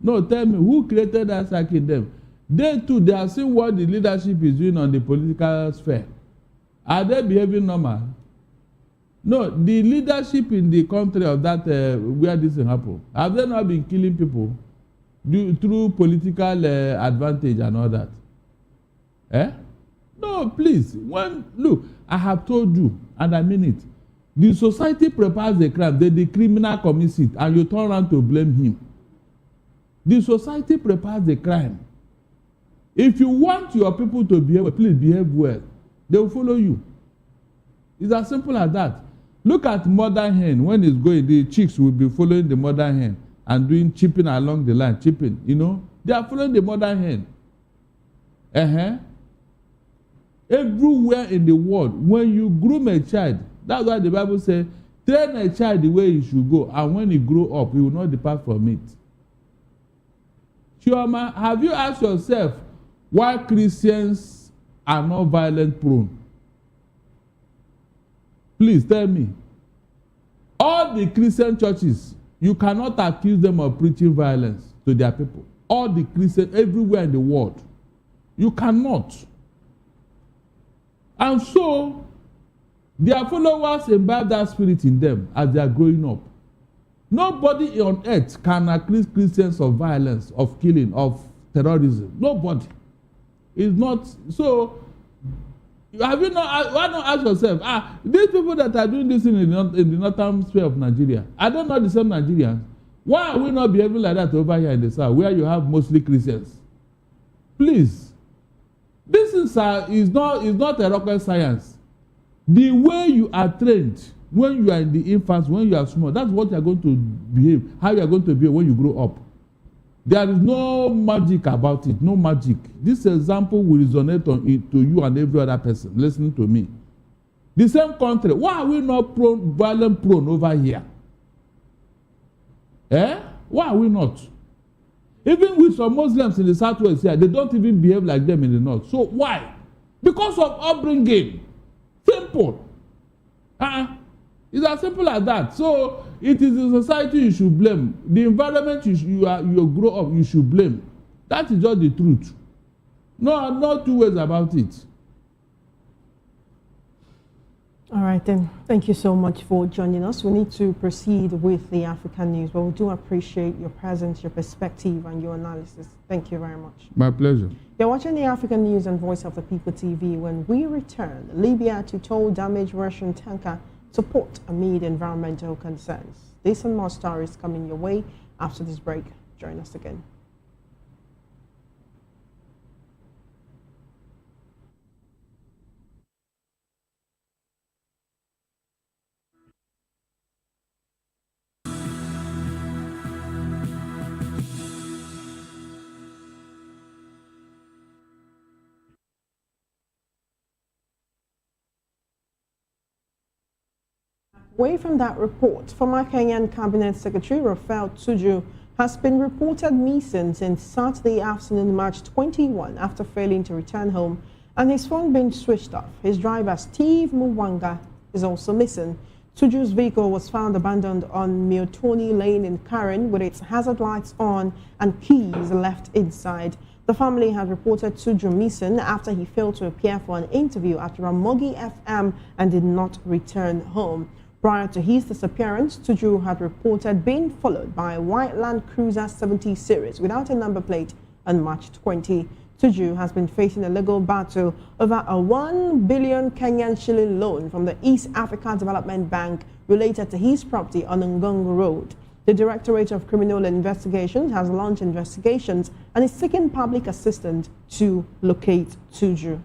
No, tell me, who created that psyche in them? They too, they are seeing what the leadership is doing on the political sphere. Are they behaving normal? No, the leadership in the country of that where this thing happened, have they not been killing people through political advantage and all that? No, please. Look, I have told you, and I mean it. The society prepares the crime, then the criminal commits it, and you turn around to blame him. The society prepares the crime. If you want your people to behave, please behave well. They will follow you. It's as simple as that. Look at mother hen. When it's going, the chicks will be following the mother hen and doing chipping along the line, chipping, They are following the mother hen. Everywhere in the world, when you groom a child, that's why the Bible says, train a child the way he should go, and when he grow up, he will not depart from it. Chioma, have you asked yourself why Christians are not violent prone? Please tell me. All the Christian churches, you cannot accuse them of preaching violence to their people. All the Christians everywhere in the world. You cannot. And so, their followers imbibe that spirit in them as they are growing up. Nobody on earth can accuse Christians of violence, of killing, of terrorism. Nobody. It's not. So, have you not, why not ask yourself, these people that are doing this in the northern sphere of Nigeria, are they not the same Nigerians? Why are we not behaving like that over here in the south, where you have mostly Christians? Please. This is not a rocket science. The way you are trained when you are in the infancy, when you are small, that's what you are going to behave, how you are going to behave when you grow up. There is no magic about it, no magic. This example will resonate to you and every other person listening to me. The same country, why are we not violent prone over here? Why are we not? Even with some Muslims in the southwest here, they don't even behave like them in the north. So why? Because of upbringing. Simple. It's as simple as that. So it is the society you should blame. The environment you grow up, you should blame. That is just the truth. No two ways about it. All right, then. Thank you so much for joining us. We need to proceed with the African news, but we do appreciate your presence, your perspective, and your analysis. Thank you very much. My pleasure. You're watching the African News on Voice of the People TV. When we return, Libya to tow damaged Russian tanker to port amid environmental concerns. This and more stories coming your way after this break. Join us again. Away from that report, former Kenyan Cabinet Secretary Raphael Tuju has been reported missing since Saturday afternoon, March 21, after failing to return home and his phone being switched off. His driver, Steve Mwanga, is also missing. Tuju's vehicle was found abandoned on Miotoni Lane in Karen with its hazard lights on and keys left inside. The family had reported Tuju missing after he failed to appear for an interview at Ramogi FM and did not return home. Prior to his disappearance, Tuju had reported being followed by a white Land Cruiser 70 series without a number plate on March 20. Tuju has been facing a legal battle over a 1 billion Kenyan shilling loan from the East Africa Development Bank related to his property on Ngongo Road. The Directorate of Criminal Investigations has launched investigations and is seeking public assistance to locate Tuju.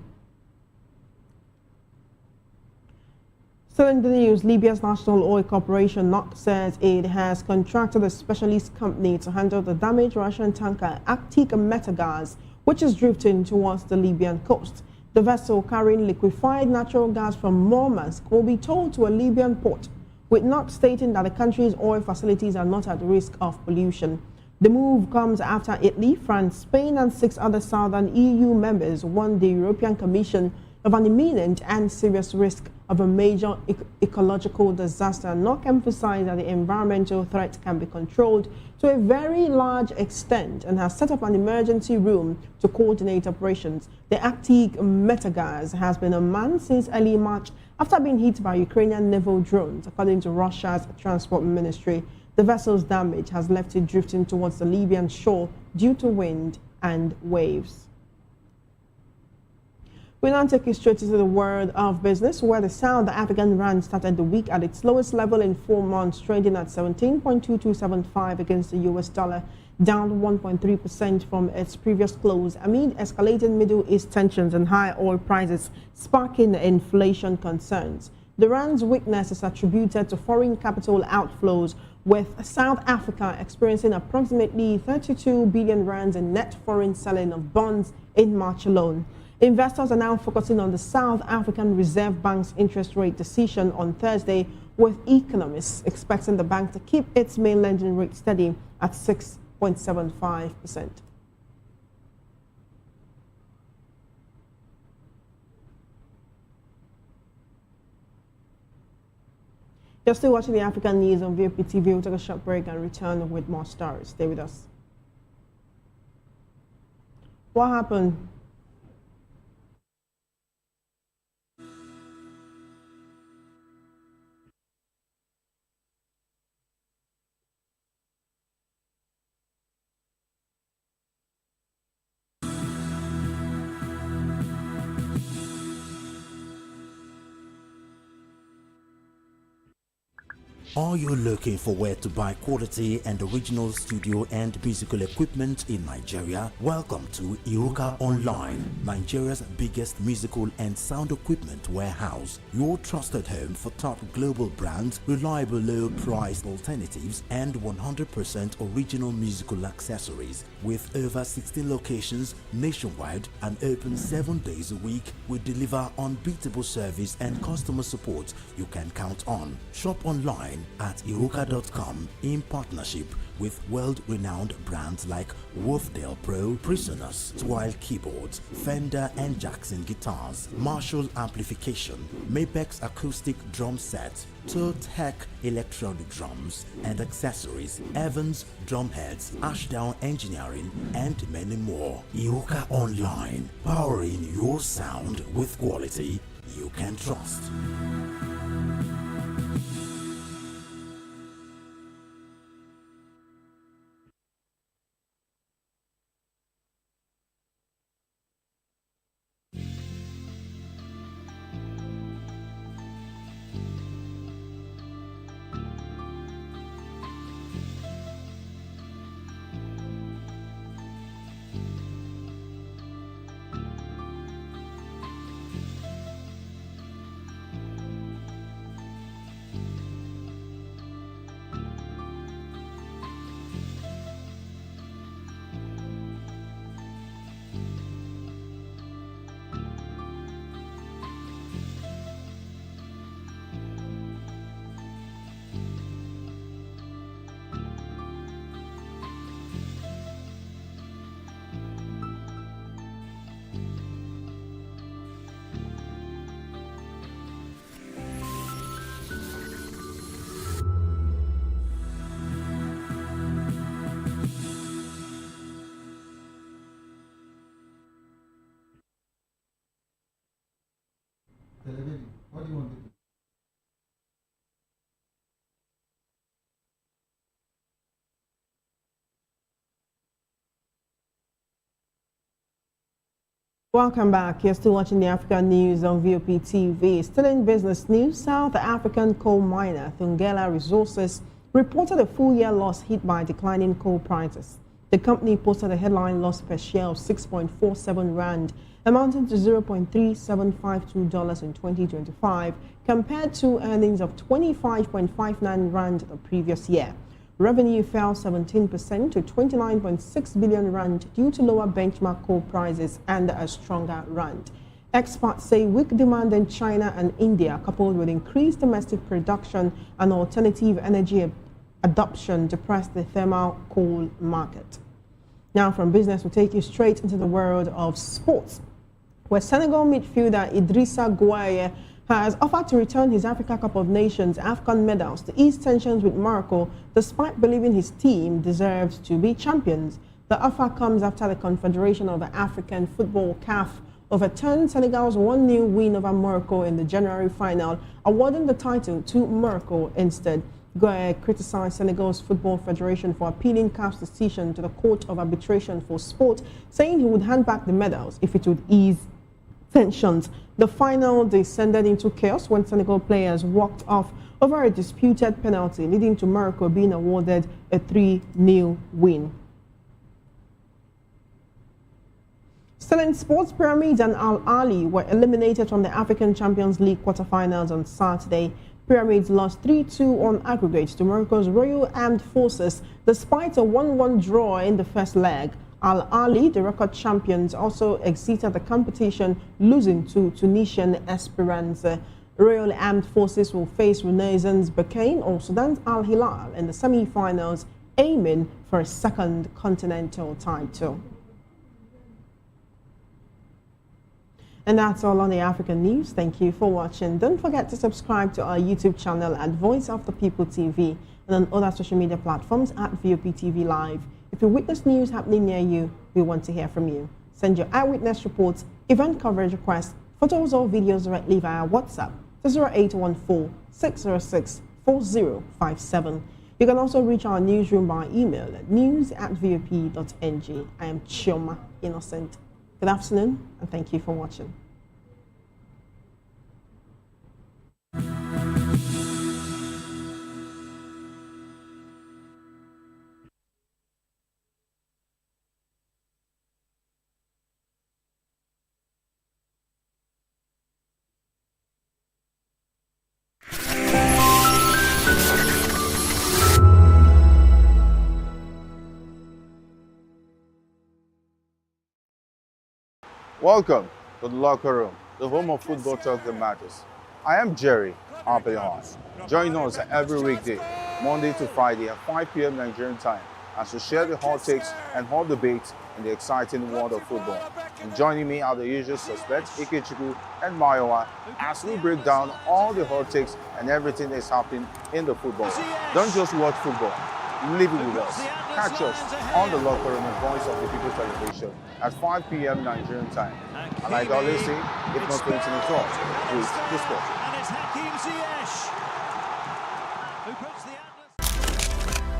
Still in the news, Libya's National Oil Corporation, NOC, says it has contracted a specialist company to handle the damaged Russian tanker Arctic Metagas, which is drifting towards the Libyan coast. The vessel carrying liquefied natural gas from Murmansk will be towed to a Libyan port, with NOC stating that the country's oil facilities are not at risk of pollution. The move comes after Italy, France, Spain, and 6 other southern EU members warned the European Commission of an imminent and serious risk of a major ecological disaster. NOC emphasized that the environmental threat can be controlled to a very large extent and has set up an emergency room to coordinate operations. The Arctic Metagas has been unmanned since early March after being hit by Ukrainian naval drones, according to Russia's transport ministry. The vessel's damage has left it drifting towards the Libyan shore due to wind and waves. We now take you straight into the world of business, where the South African rand started the week at its lowest level in 4 months, trading at 17.2275 against the US dollar, down 1.3% from its previous close, amid escalating Middle East tensions and high oil prices, sparking inflation concerns. The rand's weakness is attributed to foreign capital outflows, with South Africa experiencing approximately 32 billion rands in net foreign selling of bonds in March alone. Investors are now focusing on the South African Reserve Bank's interest rate decision on Thursday, with economists expecting the bank to keep its main lending rate steady at 6.75%. You're still watching the African News on VOP TV. We'll take a short break and return with more stories. Stay with us. What happened? Are you looking for where to buy quality and original studio and musical equipment in Nigeria? Welcome to Iruka Online, Nigeria's biggest musical and sound equipment warehouse. Your trusted home for top global brands, reliable low-priced alternatives, and 100% original musical accessories. With over 16 locations nationwide and open 7 days a week, we deliver unbeatable service and customer support you can count on. Shop online at iruka.com in partnership with world-renowned brands like Wolfdale Pro, Prisoners, Twile Keyboards, Fender and Jackson Guitars, Marshall Amplification, Mapex Acoustic Drum Set, Tech Electronic Drums and Accessories, Evans Drumheads, Ashdown Engineering, and many more. Iruka Online, powering your sound with quality you can trust. Welcome back. You're still watching the African News on VOP TV. Still in business news, South African coal miner Thungela Resources reported a full-year loss hit by declining coal prices. The company posted a headline loss per share of 6.47 rand, amounting to $0.3752 in 2025, compared to earnings of 25.59 rand the previous year. Revenue fell 17% to 29.6 billion rand due to lower benchmark coal prices and a stronger rand. Experts say weak demand in China and India, coupled with increased domestic production and alternative energy adoption, depressed the thermal coal market. Now from business, we'll take you straight into the world of sports, where Senegal midfielder Idrissa Gueye has offered to return his Africa Cup of Nations AFCON medals to ease tensions with Morocco, despite believing his team deserves to be champions. The offer comes after the Confederation of the African Football (CAF) overturned Senegal's 1-0 win over Morocco in the January final, awarding the title to Morocco instead. Gueye criticized Senegal's Football Federation for appealing CAF's decision to the Court of Arbitration for Sport, saying he would hand back the medals if it would ease tensions. The final descended into chaos when Senegal players walked off over a disputed penalty, leading to Morocco being awarded a 3-0 win. Still in sports, Pyramids and Al Ahly were eliminated from the African Champions League quarterfinals on Saturday. Pyramids lost 3-2 on aggregate to Morocco's Royal Armed Forces, despite a 1-1 draw in the first leg. Al Ahly, the record champions, also exited the competition, losing to Tunisian Esperance. Royal Armed Forces will face Renaissance Berkane or Sudan's Al Hilal in the semi-finals, aiming for a second continental title. And that's all on the African News. Thank you for watching. Don't forget to subscribe to our YouTube channel at Voice of the People TV and on other social media platforms at VOP TV Live. If you witness news happening near you, we want to hear from you. Send your eyewitness reports, event coverage requests, photos or videos directly via WhatsApp to 0814-606-4057. You can also reach our newsroom by email at news@vop.ng. I am Chioma Innocent. Good afternoon, and thank you for watching. Welcome to the locker room, the home of football talk that matters. I am Jerry Apelon. Join us every weekday, Monday to Friday at 5 p.m. Nigerian time, as we share the hot takes and hot debates in the exciting world of football. And joining me are the usual suspects, Ikechukwu and Mayowa, as we break down all the hot takes and everything that's happening in the football. Don't just watch football, live it with us. Catch us on the locker room and Voice of the People television at 5 p.m. Nigerian time. And like I always say, if not playing to the talk, please discuss.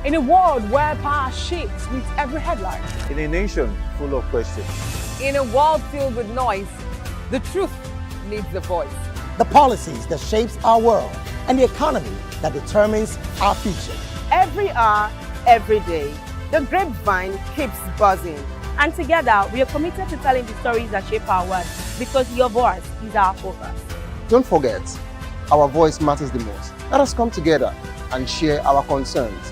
In a world where power shifts with every headline. In a nation full of questions. In a world filled with noise, the truth needs a voice. The policies that shapes our world and the economy that determines our future. Every hour, every day, the grapevine keeps buzzing. And together, we are committed to telling the stories that shape our world, because your voice is our focus. Don't forget, our voice matters the most. Let us come together and share our concerns.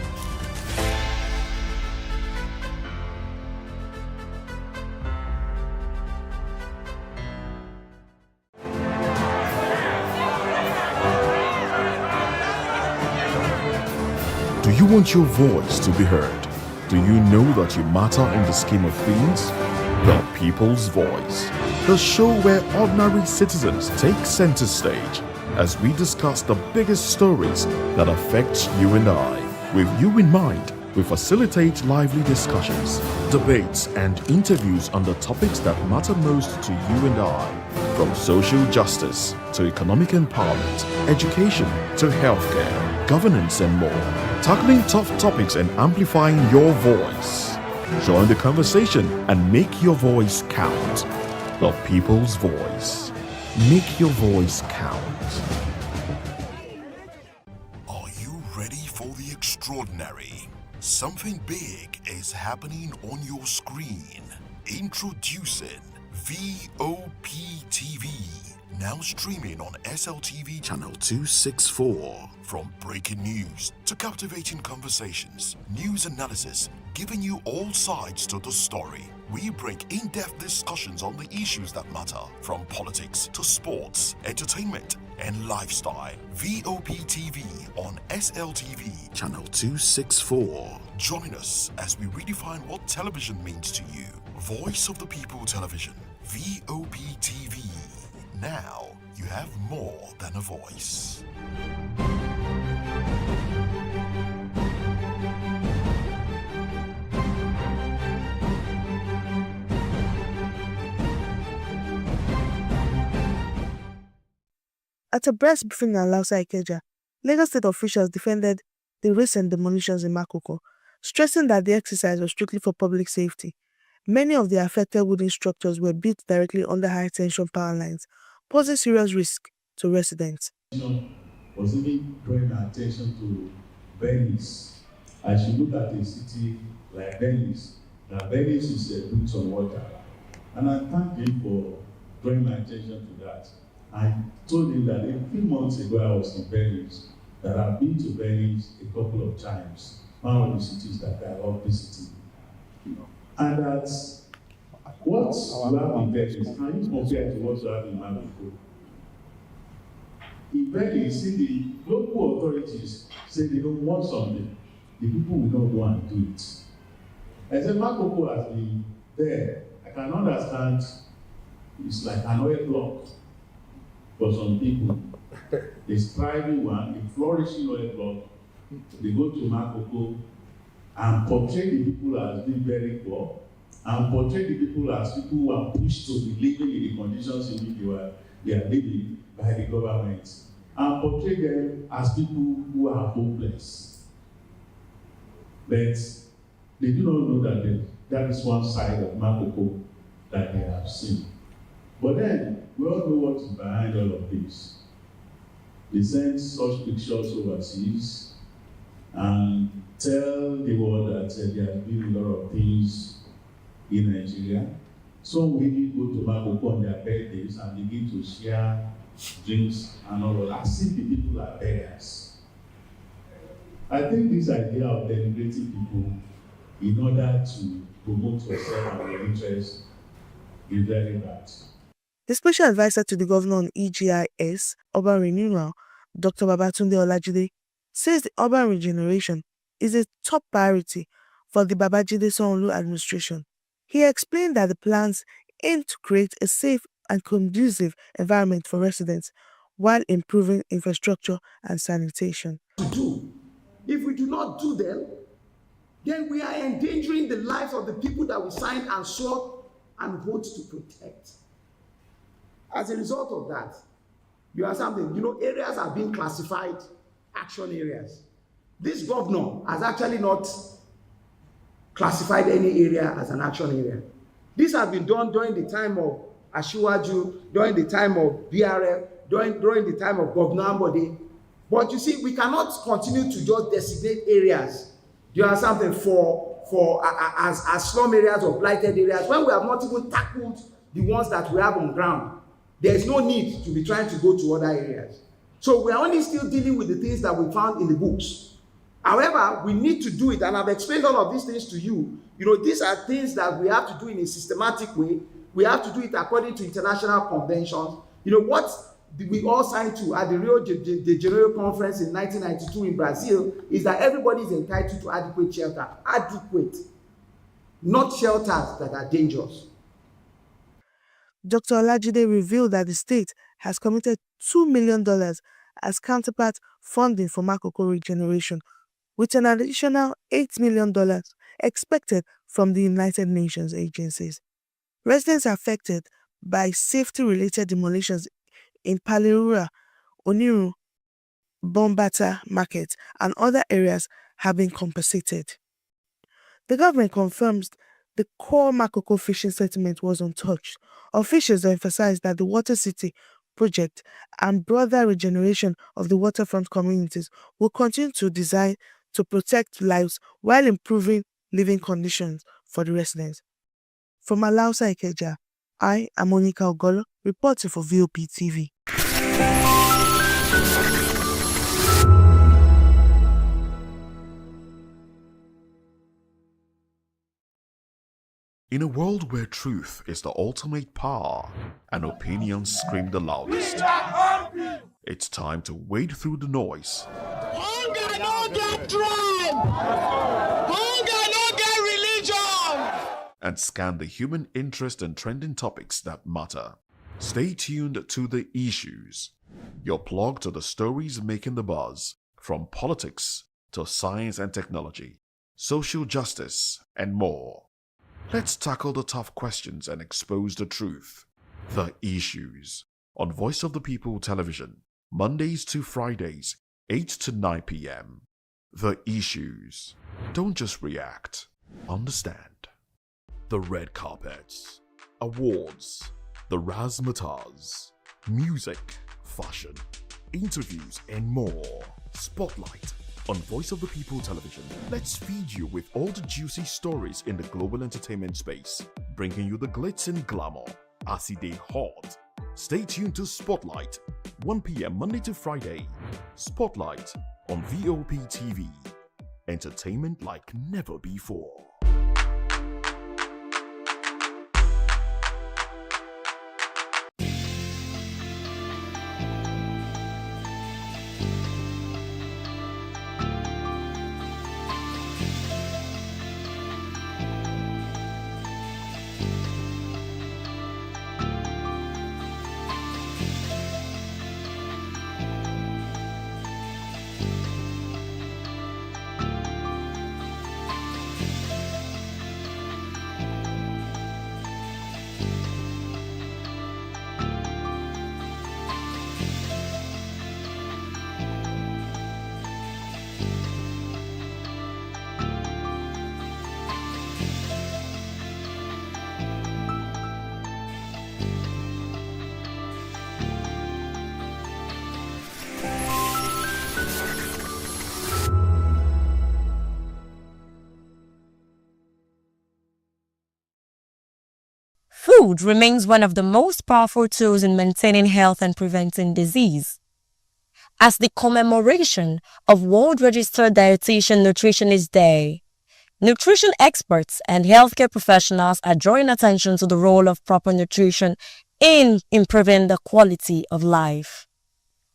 Do you want your voice to be heard? Do you know that you matter in the scheme of things? The People's Voice, the show where ordinary citizens take center stage as we discuss the biggest stories that affect you and I. With you in mind, we facilitate lively discussions, debates, and interviews on the topics that matter most to you and I. From social justice to economic empowerment, education to healthcare, governance, and more. Tackling tough topics and amplifying your voice. Join the conversation and make your voice count. The people's voice. Make your voice count. Are you ready for the extraordinary? Something big is happening on your screen. Introducing VOP TV. Now streaming on SLTV channel 264. From breaking news to captivating conversations, news analysis, giving you all sides to the story. We bring in-depth discussions on the issues that matter, from politics to sports, entertainment, and lifestyle. VOP TV on SLTV channel 264. Join us as we redefine what television means to you. Voice of the People Television, VOP TV. Now you have more than a voice. At a press briefing in Alausa, Ikeja, Lagos state officials defended the recent demolitions in Makoko, stressing that the exercise was strictly for public safety. Many of the affected wooden structures were built directly under high-tension power lines, posing serious risk to residents. Was even drawing attention to Venice. As you look at a city like Venice, now Venice is built on water. And I thank him for drawing my attention to that. I told him that a few months ago I was in Venice, that I've been to Venice a couple of times, one of the cities that I love visiting. And that's what you have in Venice, can you compare to what you have in Makoko? In Venice, the local authorities say they don't want something, the people will not go and do it. I said Makoko has been there. I can understand it's like an oil block for some people. A thriving one, a flourishing oil block, they go to Makoko and portray the people as being very poor, and portray the people as people who are pushed to be living in the conditions in which they are living by the government, and portray them as people who are hopeless. But they do not know that that is one side of Makoko that they have seen. But then, we all know what is behind all of this. They send such pictures overseas and tell the world that there have been a lot of things in Nigeria. Some will even go to Makoko on their birthdays and begin to share drinks and all of that. As if the people are beggars. I think this idea of denigrating people in order to promote yourself and your interests is very bad. The special advisor to the governor on EGIS, urban renewal, Dr. Babatunde Olajide, says the urban regeneration is a top priority for the Babajide Sanwo-Olu administration. He explained that the plans aim to create a safe and conducive environment for residents while improving infrastructure and sanitation. If we do not do them, then we are endangering the lives of the people that we signed and swore and vote to protect. As a result of that, you have something, areas are being classified action areas. This governor has actually not classified any area as an action area. This has been done during the time of Asiwaju, during the time of BRF, during the time of Governor Ambode. But you see, we cannot continue to just designate areas, you have something as slum areas or blighted areas when we have not even tackled the ones that we have on ground. There is no need to be trying to go to other areas. So we are only still dealing with the things that we found in the books. However, we need to do it, and I've explained all of these things to you. These are things that we have to do in a systematic way. We have to do it according to international conventions. What we all signed to at the Rio de Janeiro conference in 1992 in Brazil is that everybody is entitled to adequate shelter. Adequate. Not shelters that are dangerous. Dr. Olajide revealed that the state has committed $2 million as counterpart funding for Makoko regeneration, with an additional $8 million expected from the United Nations agencies. Residents affected by safety-related demolitions in Palirura, Oniru, Bombata Market, and other areas have been compensated. The government confirms the core Makoko fishing settlement was untouched. Officials emphasized that the Water City project and broader regeneration of the waterfront communities will continue to design to protect lives while improving living conditions for the residents. From Alausa Ikeja, I am Monica Ogolo, reporting for VOP TV. In a world where truth is the ultimate power and opinions scream the loudest, it's time to wade through the noise. Hunger no get tribe! Hunger no get religion! And scan the human interest and trending topics that matter. Stay tuned to The Issues, your plug to the stories making the buzz, from politics to science and technology, social justice, and more. Let's tackle the tough questions and expose the truth. The Issues, on Voice of the People Television, Mondays to Fridays, 8 to 9 p.m. The Issues. Don't just react, understand. The red carpets, awards, the razzmatazz, music, fashion, interviews, and more. Spotlight on Voice of the People Television. Let's feed you with all the juicy stories in the global entertainment space, bringing you the glitz and glamour as they hot. Stay tuned to Spotlight, 1 p.m. Monday to Friday. Spotlight on VOP TV. Entertainment like never before. Food remains one of the most powerful tools in maintaining health and preventing disease. As the commemoration of World Registered Dietitian Nutritionist Day, nutrition experts and healthcare professionals are drawing attention to the role of proper nutrition in improving the quality of life.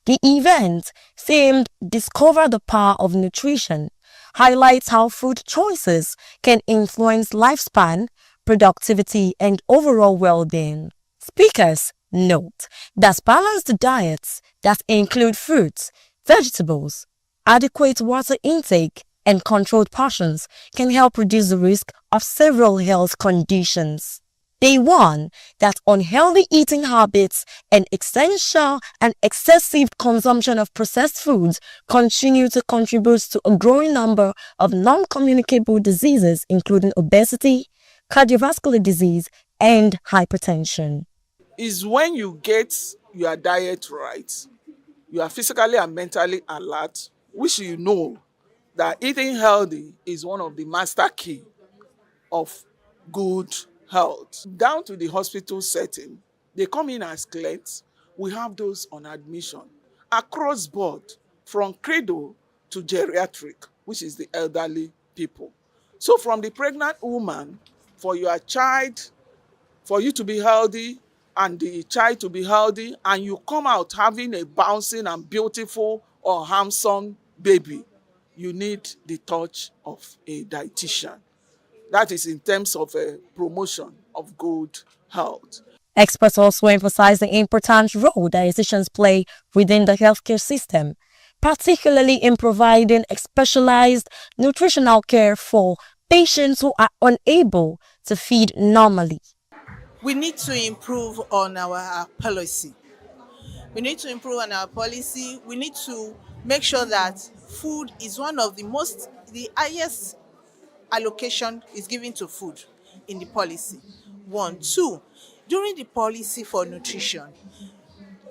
The event, themed Discover the Power of Nutrition, highlights how food choices can influence lifespan, productivity, and overall well-being. Speakers note that balanced diets that include fruits, vegetables, adequate water intake, and controlled portions can help reduce the risk of several health conditions. They warn that unhealthy eating habits and excessive consumption of processed foods continue to contribute to a growing number of non-communicable diseases, including obesity, cardiovascular disease, and hypertension. Is when you get your diet right, you are physically and mentally alert, which you know that eating healthy is one of the master key of good health. Down to the hospital setting, they come in as clients. We have those on admission across board, from cradle to geriatric, which is the elderly people. So from the pregnant woman, for your child, for you to be healthy and the child to be healthy, and you come out having a bouncing and beautiful or handsome baby, you need the touch of a dietitian. That is in terms of a promotion of good health. Experts also emphasize the important role dietitians play within the healthcare system, particularly in providing specialized nutritional care for patients who are unable to feed normally. We need to improve on our policy. We need to improve on our policy. We need to make sure that food is one of the highest allocation is given to food. in the policy. 1. 2, during the policy for nutrition,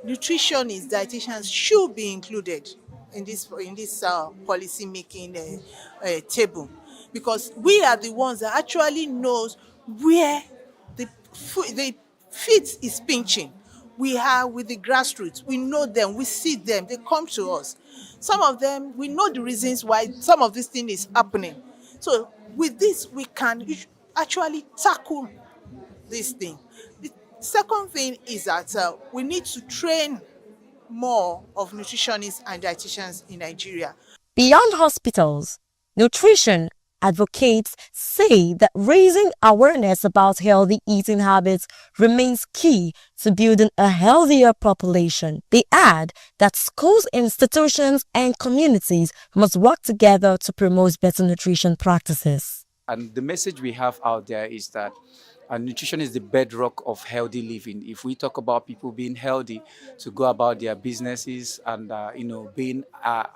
nutritionists, dietitians should be included in this policy making table, because we are the ones that actually knows where the feet is pinching. We are with the grassroots. We know them. We see them. They come to us. Some of them, we know the reasons why some of this thing is happening. So with this, we can actually tackle this thing. The second thing is that we need to train more of nutritionists and dietitians in Nigeria. Beyond hospitals, nutrition advocates say that raising awareness about healthy eating habits remains key to building a healthier population. They add that schools, institutions, and communities must work together to promote better nutrition practices. And the message we have out there is that nutrition is the bedrock of healthy living. If we talk about people being healthy to go about their businesses and being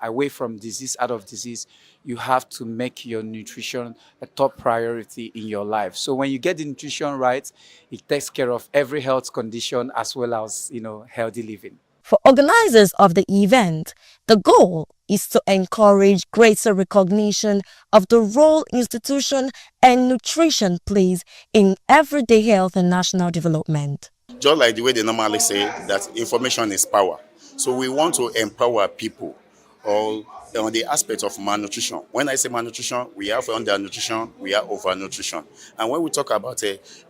away from disease, out of disease, you have to make your nutrition a top priority in your life. So when you get the nutrition right, it takes care of every health condition as well as healthy living. For organizers of the event, the goal is to encourage greater recognition of the role institution and nutrition plays in everyday health and national development. Just like the way they normally say that information is power. So we want to empower people all on the aspect of malnutrition. When I say malnutrition, we have undernutrition, we have overnutrition. And when we talk about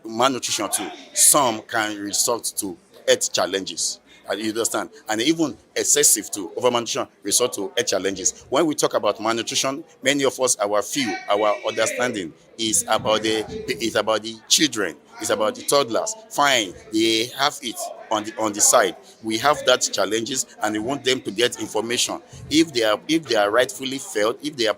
malnutrition too, some can resort to health challenges. You understand? And even excessive to overnutrition resort to health challenges. When we talk about malnutrition, many of us, our understanding is about the children, it's about the toddlers. Fine, they have it on the side. We have that challenges, and we want them to get information. If they are rightfully fed, if they are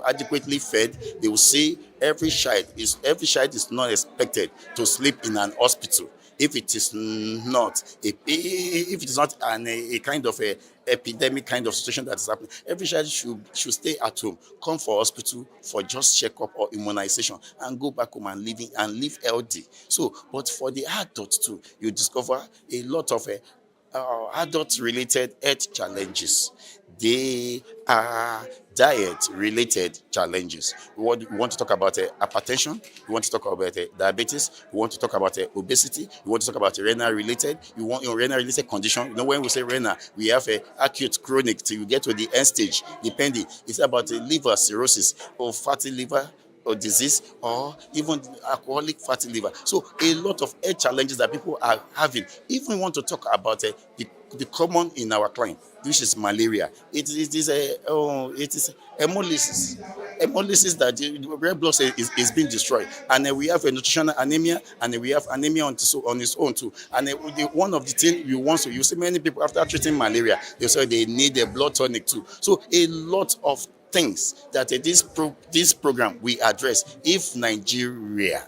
adequately fed, they will see every child is not expected to sleep in an hospital. If it is not a kind of a epidemic kind of situation that is happening, every child should stay at home, come for hospital for just checkup or immunization, and go back home and live healthy. So, but for the adults too, you discover a lot of adult-related health challenges. They are diet-related challenges. We want to talk about hypertension. We want to talk about diabetes. We want to talk about obesity. We want to talk about renal-related. Renal-related condition. When we say renal, we have acute, chronic till you get to the end stage. Depending, it's about liver cirrhosis or fatty liver or disease, or even alcoholic fatty liver. So a lot of health challenges that people are having. If we want to talk about the common in our client, which is malaria, it is hemolysis. Hemolysis, that the red blood cell is being destroyed, and we have a nutritional anemia, and we have anemia on its own too. And one of the things you see many people after treating malaria, they say they need a blood tonic too. So a lot of things that this program we address. If Nigeria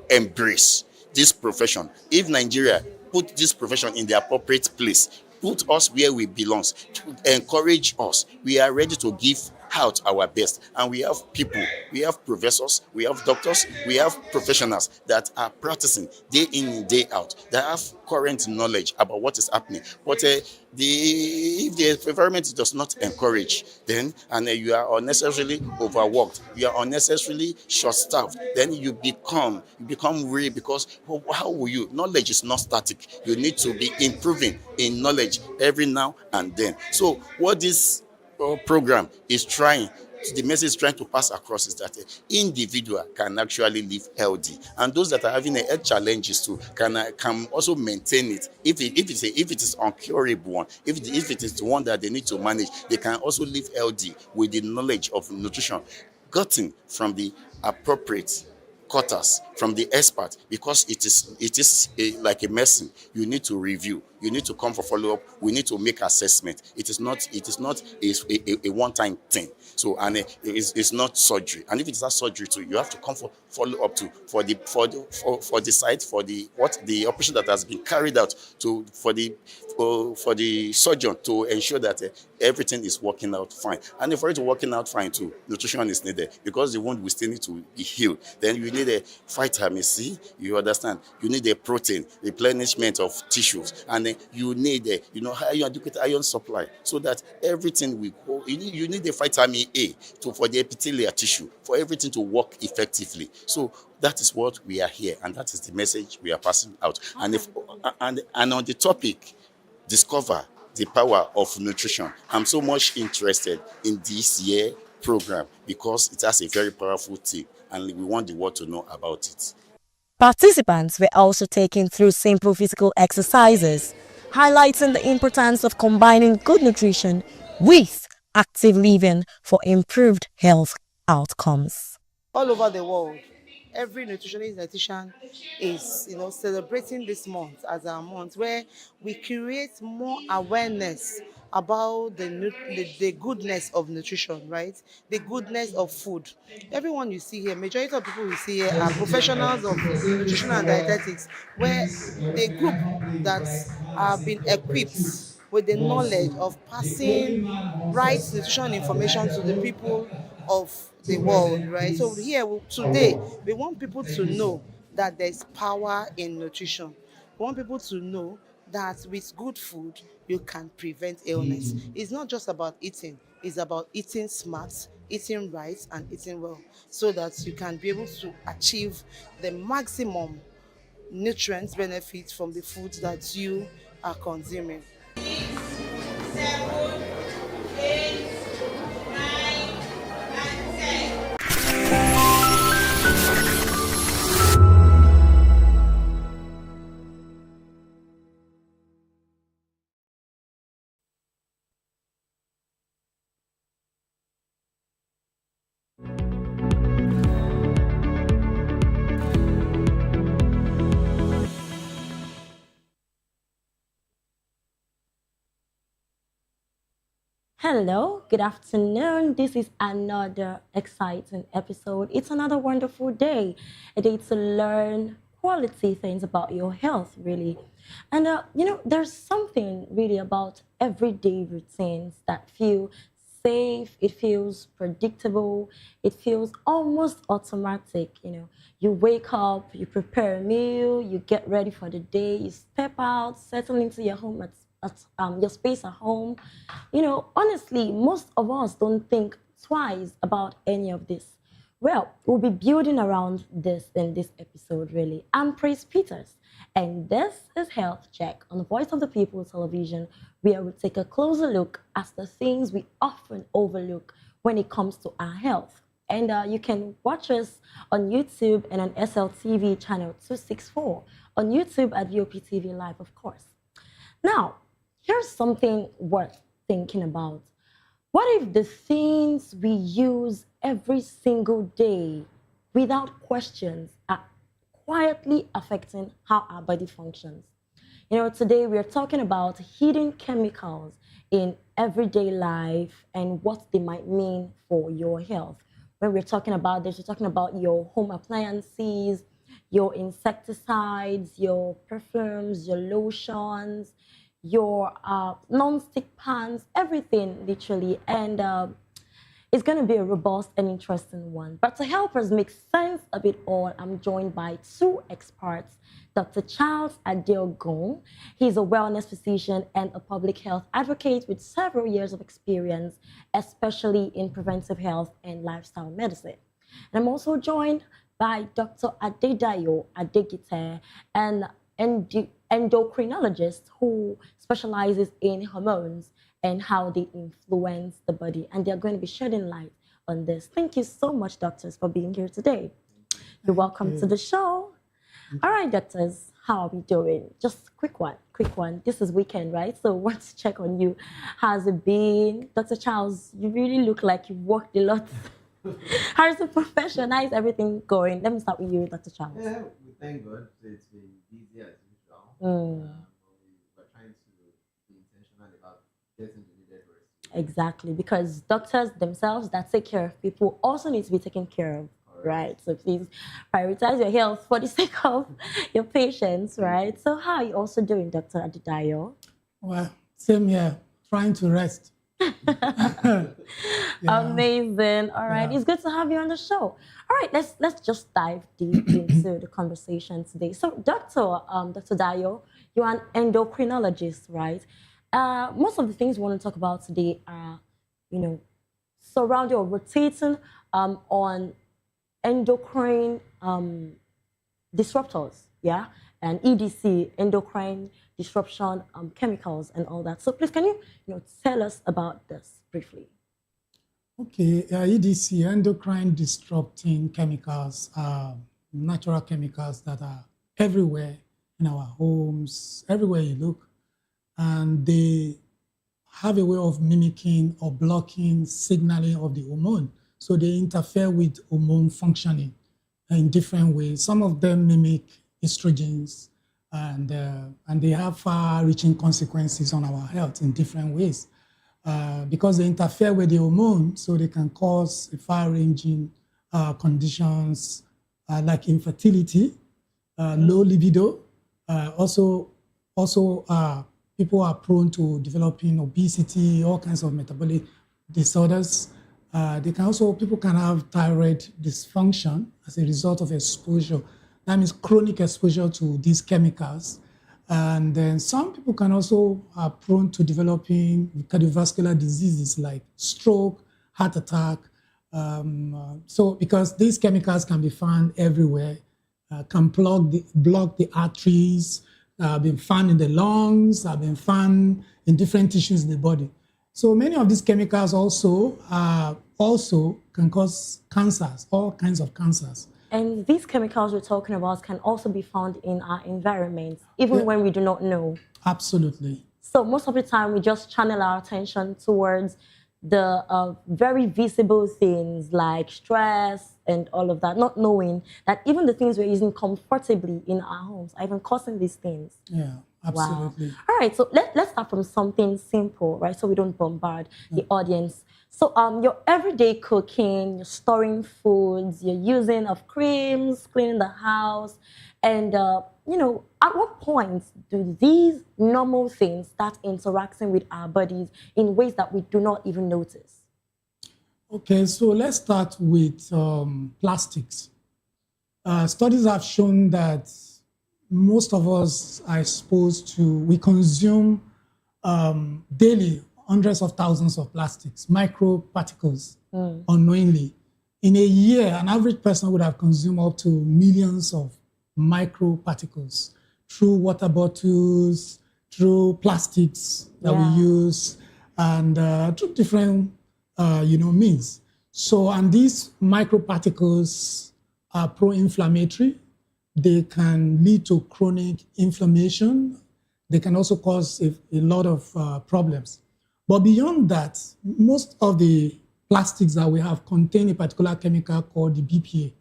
embrace this profession, if Nigeria put this profession in the appropriate place, put us where we belong, to encourage us, we are ready to give out our best. And we have people, we have professors, we have doctors, we have professionals that are practicing day in, day out, that have current knowledge about what is happening. But if the environment does not encourage, then, and you are unnecessarily overworked, you are unnecessarily short-staffed, then you become weary, because how will you? Knowledge is not static. You need to be improving in knowledge every now and then. So what this program is the message is trying to pass across is that individual can actually live healthy, and those that are having health challenges too can also maintain it. If it is uncurable one, if it is the one that they need to manage, they can also live healthy with the knowledge of nutrition gotten from the appropriate quarters, from the expert, because it is like a medicine. You need to review, you need to come for follow-up, we need to make assessment. It is not a one-time thing. So, and it's not surgery. And if it's not surgery too, you have to come for follow-up too, for the site, for the operation that has been carried out, for the surgeon to ensure that everything is working out fine. And for it to working out fine too, nutrition is needed because the wound will still need to be healed. Then you need a vitamin C, you understand? You need a protein, replenishment of tissues, and then you need a adequate iron supply so that everything will go. You need a vitamin A for the epithelial tissue for everything to work effectively. So that is what we are here, and that is the message we are passing out. And on the topic, discover the power of nutrition. I'm so much interested in this year program because it has a very powerful theme, and we want the world to know about it. Participants were also taken through simple physical exercises, highlighting the importance of combining good nutrition with active living for improved health outcomes. All over the world, every nutritionist dietitian is celebrating this month as a month where we create more awareness about the goodness of nutrition, right? The goodness of food. Everyone you see here, majority of people you see here are professionals of nutrition and dietetics, where the group that have been equipped with the knowledge of passing right nutrition information to the people of the world, right? So here today, we want people to know that there's power in nutrition. We want people to know that with good food, you can prevent illness. It's not just about eating, it's about eating smart, eating right, and eating well, so that you can be able to achieve the maximum nutrient benefits from the foods that you are consuming. 7, 8, 9, and 10. Hello, good afternoon. This is another exciting episode. It's another wonderful day, a day to learn quality things about your health, really. And, there's something really about everyday routines that feel safe, it feels predictable, it feels almost automatic. You wake up, you prepare a meal, you get ready for the day, you step out, settle into your home your space at home. Honestly, most of us don't think twice about any of this. Well, we'll be building around this in this episode, really. I'm Praise Peters, and this is Health Check on the Voice of the People television, where we take a closer look at the things we often overlook when it comes to our health. And you can watch us on YouTube and on SLTV channel 264, on YouTube at VOP TV Live, of course. Now, here's something worth thinking about. What if the things we use every single day without questions are quietly affecting how our body functions? Today we're talking about hidden chemicals in everyday life and what they might mean for your health. When we're talking about this, we're talking about your home appliances, your insecticides, your perfumes, your lotions, your non-stick pans, everything literally. And it's going to be a robust and interesting one. But to help us make sense of it all, I'm joined by two experts, Dr. Charles Adeogun. He's a wellness physician and a public health advocate with several years of experience, especially in preventive health and lifestyle medicine. And I'm also joined by Dr. Adedayo Adegite, an endocrinologist who specializes in hormones and how they influence the body. And they're going to be shedding light on this. Thank you so much, doctors, for being here today. You're welcome to the show. All right, doctors, how are we doing? Just quick one. This is weekend, right? So I want to check on you. How's it been? Dr. Charles, you really look like you've worked a lot. How's the profession? How is everything going? Let me start with you, Dr. Charles. Yeah, we thank God. It's been busy as usual. We're trying to be intentional about getting the needed rest. Exactly, because doctors themselves that take care of people also need to be taken care of, right? So please prioritize your health for the sake of your patients, right? So how are you also doing, Dr. Adedayo? Well, same here, trying to rest. Amazing. All right. It's good to have you on the show. All right, let's just dive deep into the conversation today. So, Dr. Dayo, you're an endocrinologist, right? Most of the things we want to talk about today are, surrounding or rotating on endocrine disruptors, yeah, and EDC, endocrine disruption chemicals, and all that. So, please, can you tell us about this briefly? Okay, EDC, endocrine disrupting chemicals, are natural chemicals that are everywhere in our homes, everywhere you look, and they have a way of mimicking or blocking signaling of the hormone. So they interfere with hormone functioning in different ways. Some of them mimic estrogens, and they have far-reaching consequences on our health in different ways. Because they interfere with the hormone, so they can cause far-ranging conditions like infertility, low libido. Also, people are prone to developing obesity, all kinds of metabolic disorders. People can have thyroid dysfunction as a result of exposure. That means chronic exposure to these chemicals. And then some people can also are prone to developing cardiovascular diseases like stroke, heart attack. So because these chemicals can be found everywhere, can block the arteries, been found in the lungs, have been found in different tissues in the body. So many of these chemicals also can cause cancers, all kinds of cancers. And these chemicals we're talking about can also be found in our environment, even when we do not know. Absolutely. So most of the time, we just channel our attention towards the very visible things like stress and all of that, not knowing that even the things we're using comfortably in our homes are even causing these things. Yeah, absolutely. Wow. All right, so let's start from something simple, right? So we don't bombard the audience. So your everyday cooking, you're storing foods, you're using of creams, cleaning the house, and at what point do these normal things start interacting with our bodies in ways that we do not even notice? Okay, so let's start with plastics. Studies have shown that most of us are exposed to, we consume daily hundreds of thousands of plastics, microparticles, unknowingly. In a year, an average person would have consumed up to millions of microparticles through water bottles, through plastics that we use, and through different means. So, and these microparticles are pro-inflammatory. They can lead to chronic inflammation. They can also cause a lot of problems. But beyond that, most of the plastics that we have contain a particular chemical called the BPA,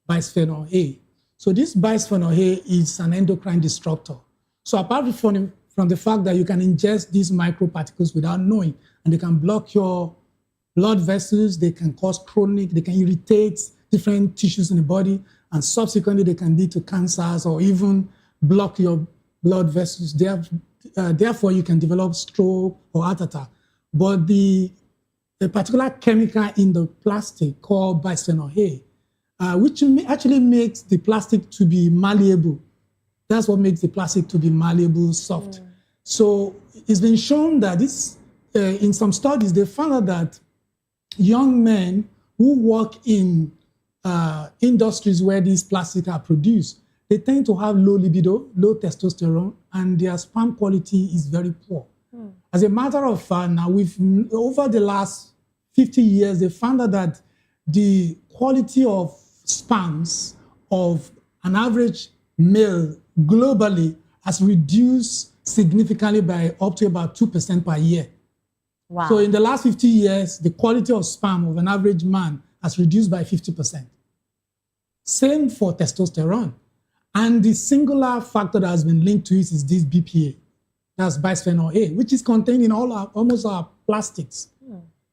bisphenol A. So this bisphenol A is an endocrine disruptor. So apart from the fact that you can ingest these microparticles without knowing, and they can block your blood vessels, they can cause chronic, they can irritate different tissues in the body, and subsequently they can lead to cancers or even block your blood vessels. Therefore, you can develop stroke or heart attack. But the particular chemical in the plastic called bisphenol A, which actually makes the plastic to be malleable. That's what makes the plastic to be malleable, soft. So it's been shown that this, in some studies, they found out that young men who work in industries where these plastics are produced, they tend to have low libido, low testosterone, and their sperm quality is very poor. As a matter of fact, now over the last 50 years, they found out that the quality of sperms of an average male globally has reduced significantly by up to about 2% per year. Wow. So in the last 50 years, the quality of sperm of an average man has reduced by 50%. Same for testosterone. And the singular factor that has been linked to it is this BPA. That's bisphenol A, which is contained in almost our plastics.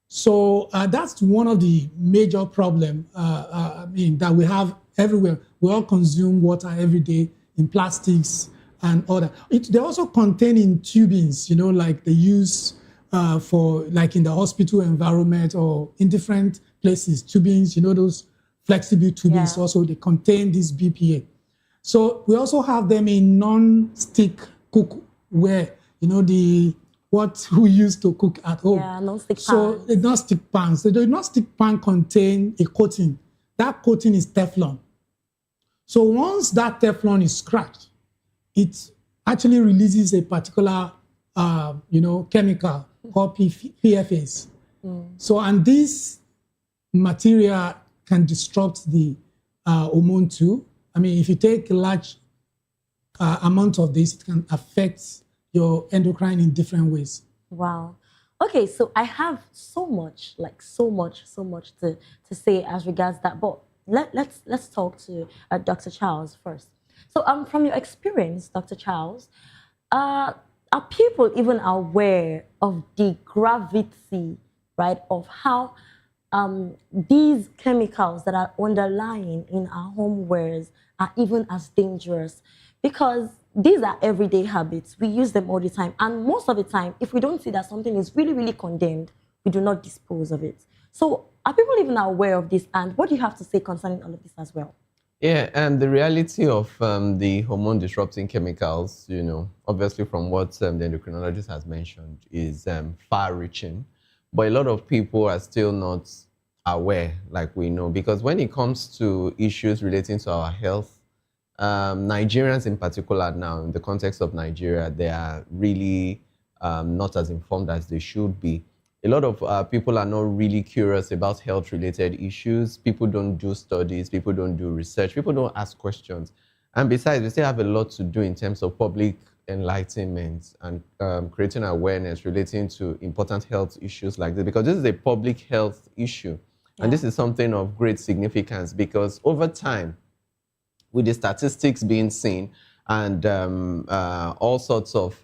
So that's one of the major problems that we have everywhere. We all consume water every day in plastics and all that. They also contain in tubings, like they use for like in the hospital environment or in different places, tubings, those flexible tubings also, they contain this BPA. So we also have them in non-stick cookware, what we use to cook at home. Yeah, non-stick pans. So the non-stick pans. So the non-stick pan contain a coating. That coating is Teflon. So once that Teflon is scratched, it actually releases a particular, chemical called PFAS. So, and this material can disrupt the hormone too. I mean, if you take a large amount of this, it can affect your endocrine in different ways. Wow. Okay, so I have so much to say as regards that, but let's talk to Dr. Charles first. So from your experience, Dr. Charles, are people even aware of the gravity, right, of how these chemicals that are underlying in our homewares are even as dangerous? Because these are everyday habits. We use them all the time. And most of the time, if we don't see that something is really, really condemned, we do not dispose of it. So are people even aware of this? And what do you have to say concerning all of this as well? Yeah, and the reality of the hormone-disrupting chemicals, obviously from what the endocrinologist has mentioned, is far-reaching. But a lot of people are still not aware, like we know, because when it comes to issues relating to our health, Nigerians in particular now, in the context of Nigeria, they are really not as informed as they should be. A lot of people are not really curious about health-related issues. People don't do studies. People don't do research. People don't ask questions. And besides, we still have a lot to do in terms of public enlightenment and creating awareness relating to important health issues like this, because this is a public health issue. Yeah. And this is something of great significance because over time, with the statistics being seen and all sorts of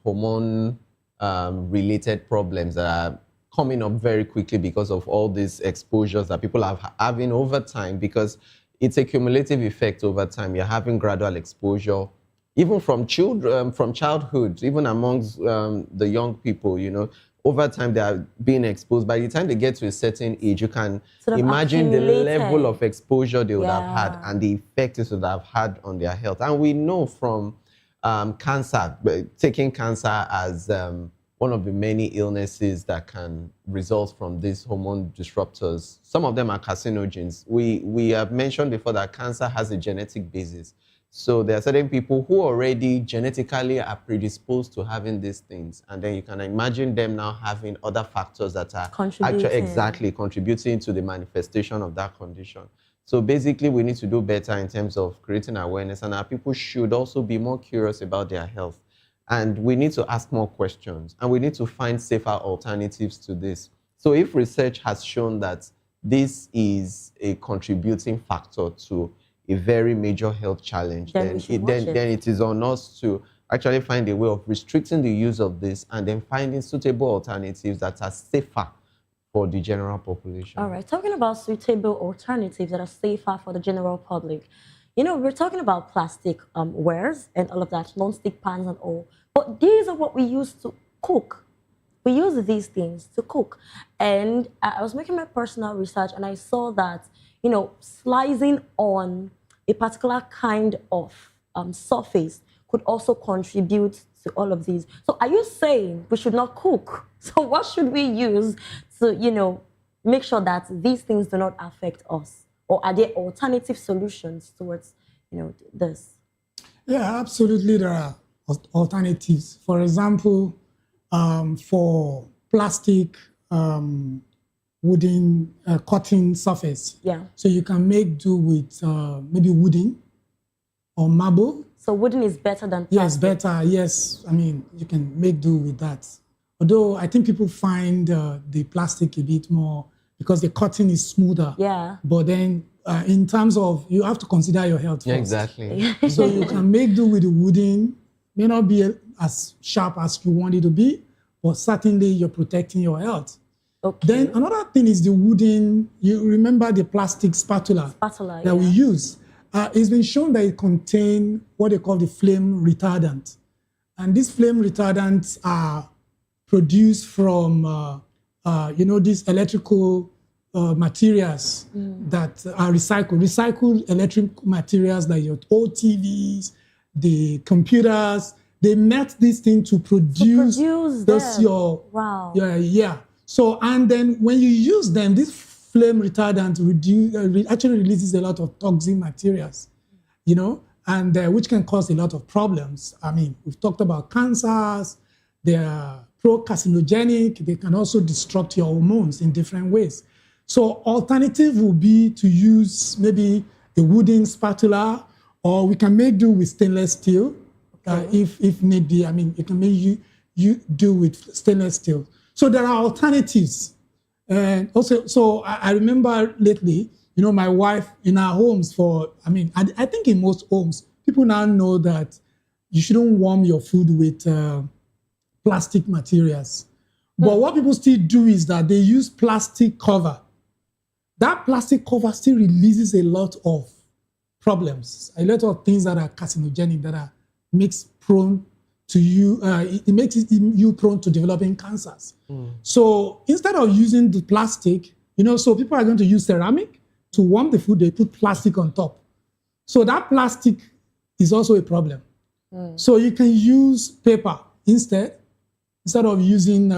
hormone-related problems that are coming up very quickly because of all these exposures that people are having over time, because it's a cumulative effect over time. You're having gradual exposure, even from children, from childhood, even amongst the young people, over time they are being exposed. By the time they get to a certain age, you can imagine the level of exposure they would have had and the effect it would have had on their health. And we know from cancer, taking cancer as one of the many illnesses that can result from these hormone disruptors. Some of them are carcinogens. We have mentioned before that cancer has a genetic basis. So there are certain people who already genetically are predisposed to having these things. And then you can imagine them now having other factors that are actually contributing to the manifestation of that condition. So basically, we need to do better in terms of creating awareness. And our people should also be more curious about their health. And we need to ask more questions. And we need to find safer alternatives to this. So if research has shown that this is a contributing factor to a very major health challenge, then it is on us to actually find a way of restricting the use of this and then finding suitable alternatives that are safer for the general population. All right, talking about suitable alternatives that are safer for the general public. We're talking about plastic wares and all of that, non-stick pans and all. But these are what we use to cook. We use these things to cook. And I was making my personal research and I saw that slicing on a particular kind of surface could also contribute to all of these. So are you saying we should not cook? So what should we use to, make sure that these things do not affect us? Or are there alternative solutions towards, this? Yeah, absolutely there are alternatives. For example, for plastic, wooden cotton surface. Yeah. So you can make do with maybe wooden or marble. So wooden is better than plastic? Yes, better. Yes. I mean, you can make do with that. Although I think people find the plastic a bit more because the cotton is smoother. Yeah. But then in terms of, you have to consider your health first. Yeah, exactly. So you can make do with the wooden. May not be as sharp as you want it to be, but certainly you're protecting your health. Okay. Then another thing is the wooden, you remember the plastic spatula that we use. It's been shown that it contains what they call the flame retardant. And these flame retardants are produced from, these electrical materials that are recycled. Recycled electric materials like your old TVs, the computers, they melt this thing to produce those Wow. Yeah. So, and then when you use them, this flame retardant actually releases a lot of toxic materials, and which can cause a lot of problems. I mean, we've talked about cancers. They are pro-carcinogenic. They can also disrupt your hormones in different ways. So alternative would be to use maybe a wooden spatula, or we can make do with stainless steel, if need be. I mean, you can make you do with stainless steel. So there are alternatives. And also, so I remember lately, my wife in our homes I think in most homes, people now know that you shouldn't warm your food with plastic materials. But what people still do is that they use plastic cover. That plastic cover still releases a lot of problems, a lot of things that are carcinogenic, that makes prone to you, it makes you prone to developing cancers. So instead of using the plastic, so people are going to use ceramic to warm the food, they put plastic on top. So that plastic is also a problem. So you can use paper instead of using,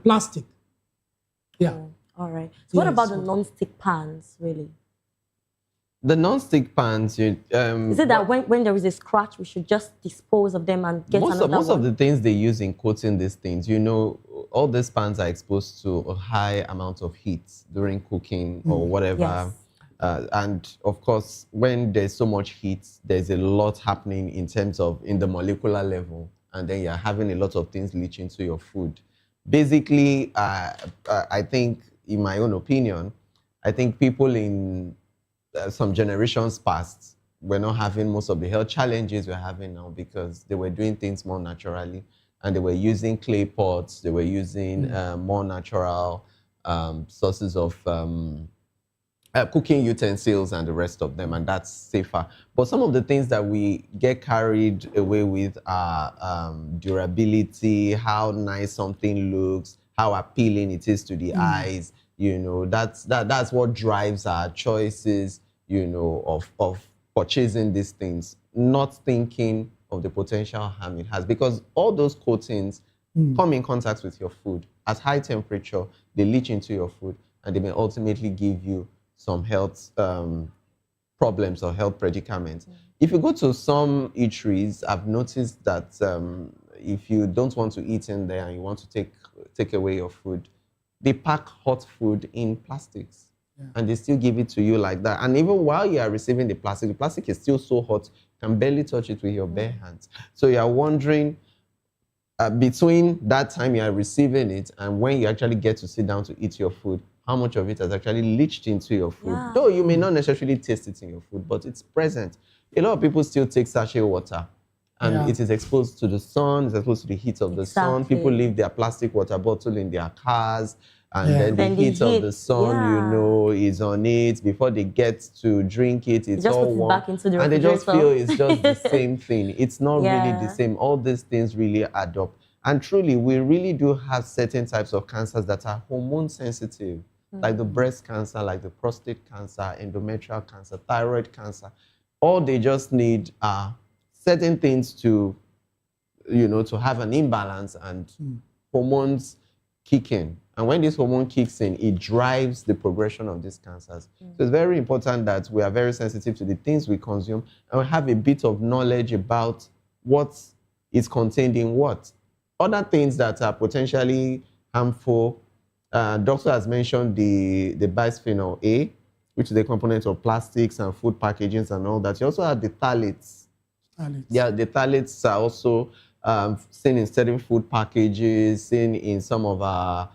plastic. Yeah. All right. So what about the non-stick pans, really? The non-stick pans, Is it that when there is a scratch, we should just dispose of them and get another one? Most of the things they use in coating these things, all these pans are exposed to a high amount of heat during cooking or whatever. Yes. And of course, when there's so much heat, there's a lot happening in terms of in the molecular level, and then you're having a lot of things leach into your food. Basically, I think, in my own opinion, I think people in some generations past were not having most of the health challenges we're having now because they were doing things more naturally, and they were using clay pots, they were using more natural sources of cooking utensils and the rest of them, and that's safer. But some of the things that we get carried away with are durability, how nice something looks, how appealing it is to the eyes. That's what drives our choices, of purchasing these things, not thinking of the potential harm it has, because all those coatings come in contact with your food at high temperature. They leach into your food, and they may ultimately give you some health problems or health predicaments. If you go to some eateries, I've noticed that if you don't want to eat in there and you want to take away your food, they pack hot food in plastics, and they still give it to you like that. And even while you are receiving the plastic is still so hot, you can barely touch it with your bare hands. So you are wondering, between that time you are receiving it and when you actually get to sit down to eat your food, how much of it has actually leached into your food? Yeah. Though you may not necessarily taste it in your food, but it's present. A lot of people still take sachet water, and it is exposed to the sun, it's exposed to the heat of the sun. People leave their plastic water bottle in their cars, and then the heat of the sun, is on it. Before they get to drink it, it's all warm. Back into the and they just feel it's just the same thing. It's not really the Yeah. same. All these things really add up. And truly, we really do have certain types of cancers that are hormone sensitive, like the breast cancer, like the prostate cancer, endometrial cancer, thyroid cancer. All they just need are certain things to have an imbalance, and hormones kick in. And when this hormone kicks in, it drives the progression of these cancers. So it's very important that we are very sensitive to the things we consume, and we have a bit of knowledge about what is contained in what. Other things that are potentially harmful, doctor has mentioned the bisphenol A, which is a component of plastics and food packagings and all that. You also have the phthalates. Yeah, the phthalates are also seen in certain food packages, seen in some of our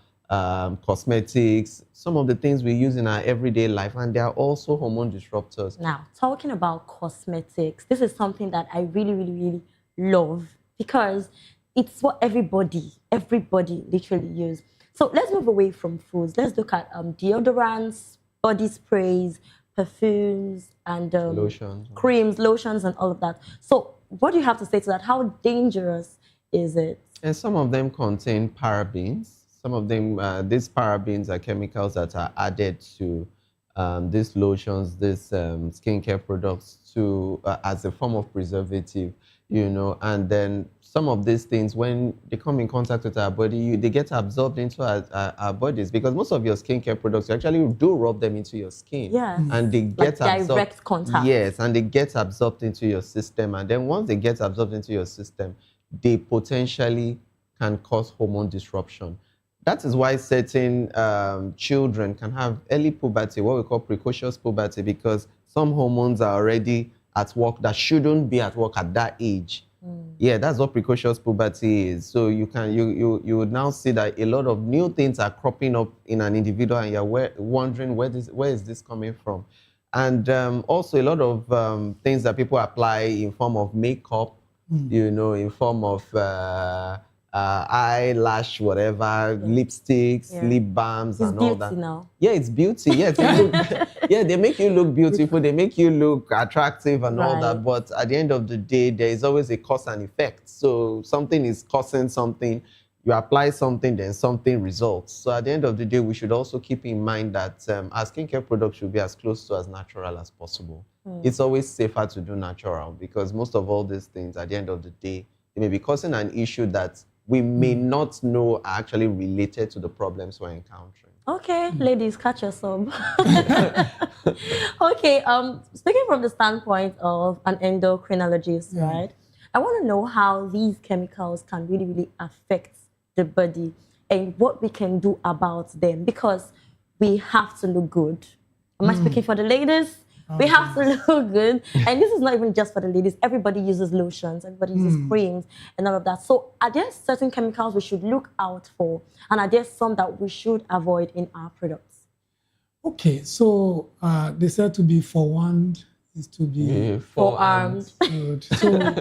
cosmetics, some of the things we use in our everyday life, and they are also hormone disruptors. Now, talking about cosmetics, this is something that I really, really, really love, because it's what everybody literally use. So let's move away from foods. Let's look at deodorants, body sprays, perfumes, and Lotions. creams, lotions, and all of that. So what do you have to say to that? How dangerous is it? And some of them contain parabens. Some of them, these parabens are chemicals that are added to these lotions, these skincare products to as a form of preservative, you know. And then some of these things, when they come in contact with our body, they get absorbed into our bodies, because most of your skincare products, you actually do rub them into your skin. Yes. And they get Like absorbed. direct contact. Yes, and they get absorbed into your system. And then once they get absorbed into your system, they potentially can cause hormone disruption. That is why certain children can have early puberty, what we call precocious puberty, because some hormones are already at work that shouldn't be at work at that age. Yeah, that's what precocious puberty is. So you would now see that a lot of new things are cropping up in an individual, and you're wondering where is this coming from. And also a lot of things that people apply in form of makeup, you know, in form of eyelash, whatever, lipsticks, lip balms, It's and all beauty that. now. Yeah, it's beauty. Yes, yeah, they make you look beautiful. They make you look attractive and all that. But at the end of the day, there is always a cause and effect. So something is causing something. You apply something, then something results. So at the end of the day, we should also keep in mind that our skincare products should be as close to as natural as possible. It's always safer to do natural, because most of all these things, at the end of the day, they may be causing an issue that we may not know are actually related to the problems we're encountering. Okay, ladies, catch your sub. Okay, speaking from the standpoint of an endocrinologist, right? I want to know how these chemicals can really, really affect the body and what we can do about them, because we have to look good. Am I speaking for the ladies? We have to look good. And this is not even just for the ladies. Everybody uses lotions, everybody uses creams and all of that. So are there certain chemicals we should look out for? And are there some that we should avoid in our products? Okay, so they said to be forewarned is to be forearmed. Good. So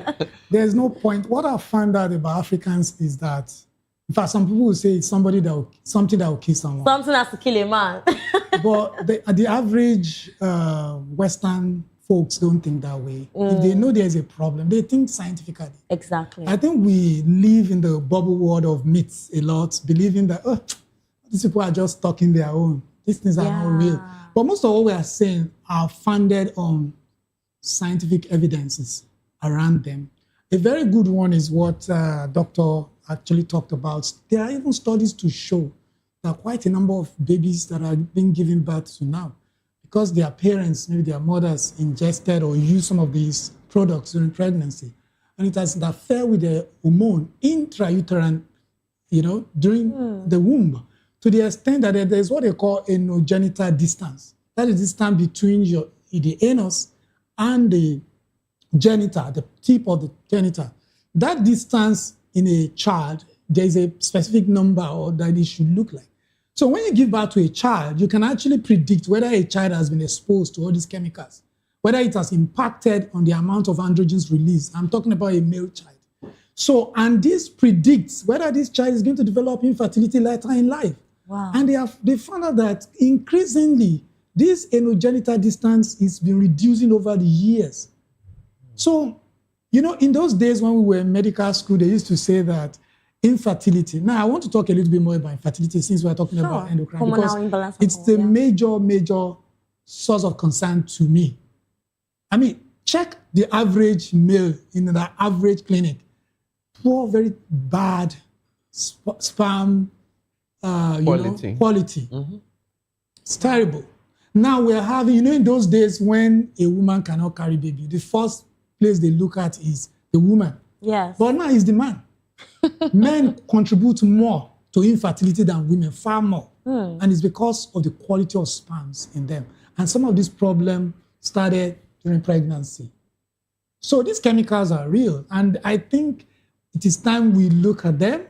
there's no point. What I found out about Africans is that, in fact, some people will say it's something that will kill someone. Something has to kill a man. But the average Western folks don't think that way. If they know there's a problem, they think scientifically. Exactly. I think we live in the bubble world of myths a lot, believing that these people are just talking their own. These things are not real. But most of what we are saying are founded on scientific evidences around them. A very good one is what Dr. actually talked about. There are even studies to show that quite a number of babies that are being given birth to now, because their parents, maybe their mothers, ingested or used some of these products during pregnancy, and it has interfered with the hormone intrauterine, you know, during the womb, to the extent that there's what they call anogenital distance. That is distance between the anus and the genital, the tip of the genital. That distance in a child, there's a specific number or that it should look like. So when you give birth to a child, you can actually predict whether a child has been exposed to all these chemicals, whether it has impacted on the amount of androgens released. I'm talking about a male child. So, and this predicts whether this child is going to develop infertility later in life. Wow. And they found out that increasingly, this anogenital distance has been reducing over the years. So, you know, in those days when we were in medical school, they used to say that infertility. Now, I want to talk a little bit more about infertility since we're talking about endocrine, because it's the major source of concern to me. I mean, check the average male in the average clinic. Poor, very bad sperm quality. It's terrible. Now we're having, you know, in those days when a woman cannot carry baby, the first place they look at is the woman. Yes. But now it's the man. Men contribute more to infertility than women, far more. And it's because of the quality of sperms in them. And some of these problems started during pregnancy. So these chemicals are real. And I think it is time we look at them.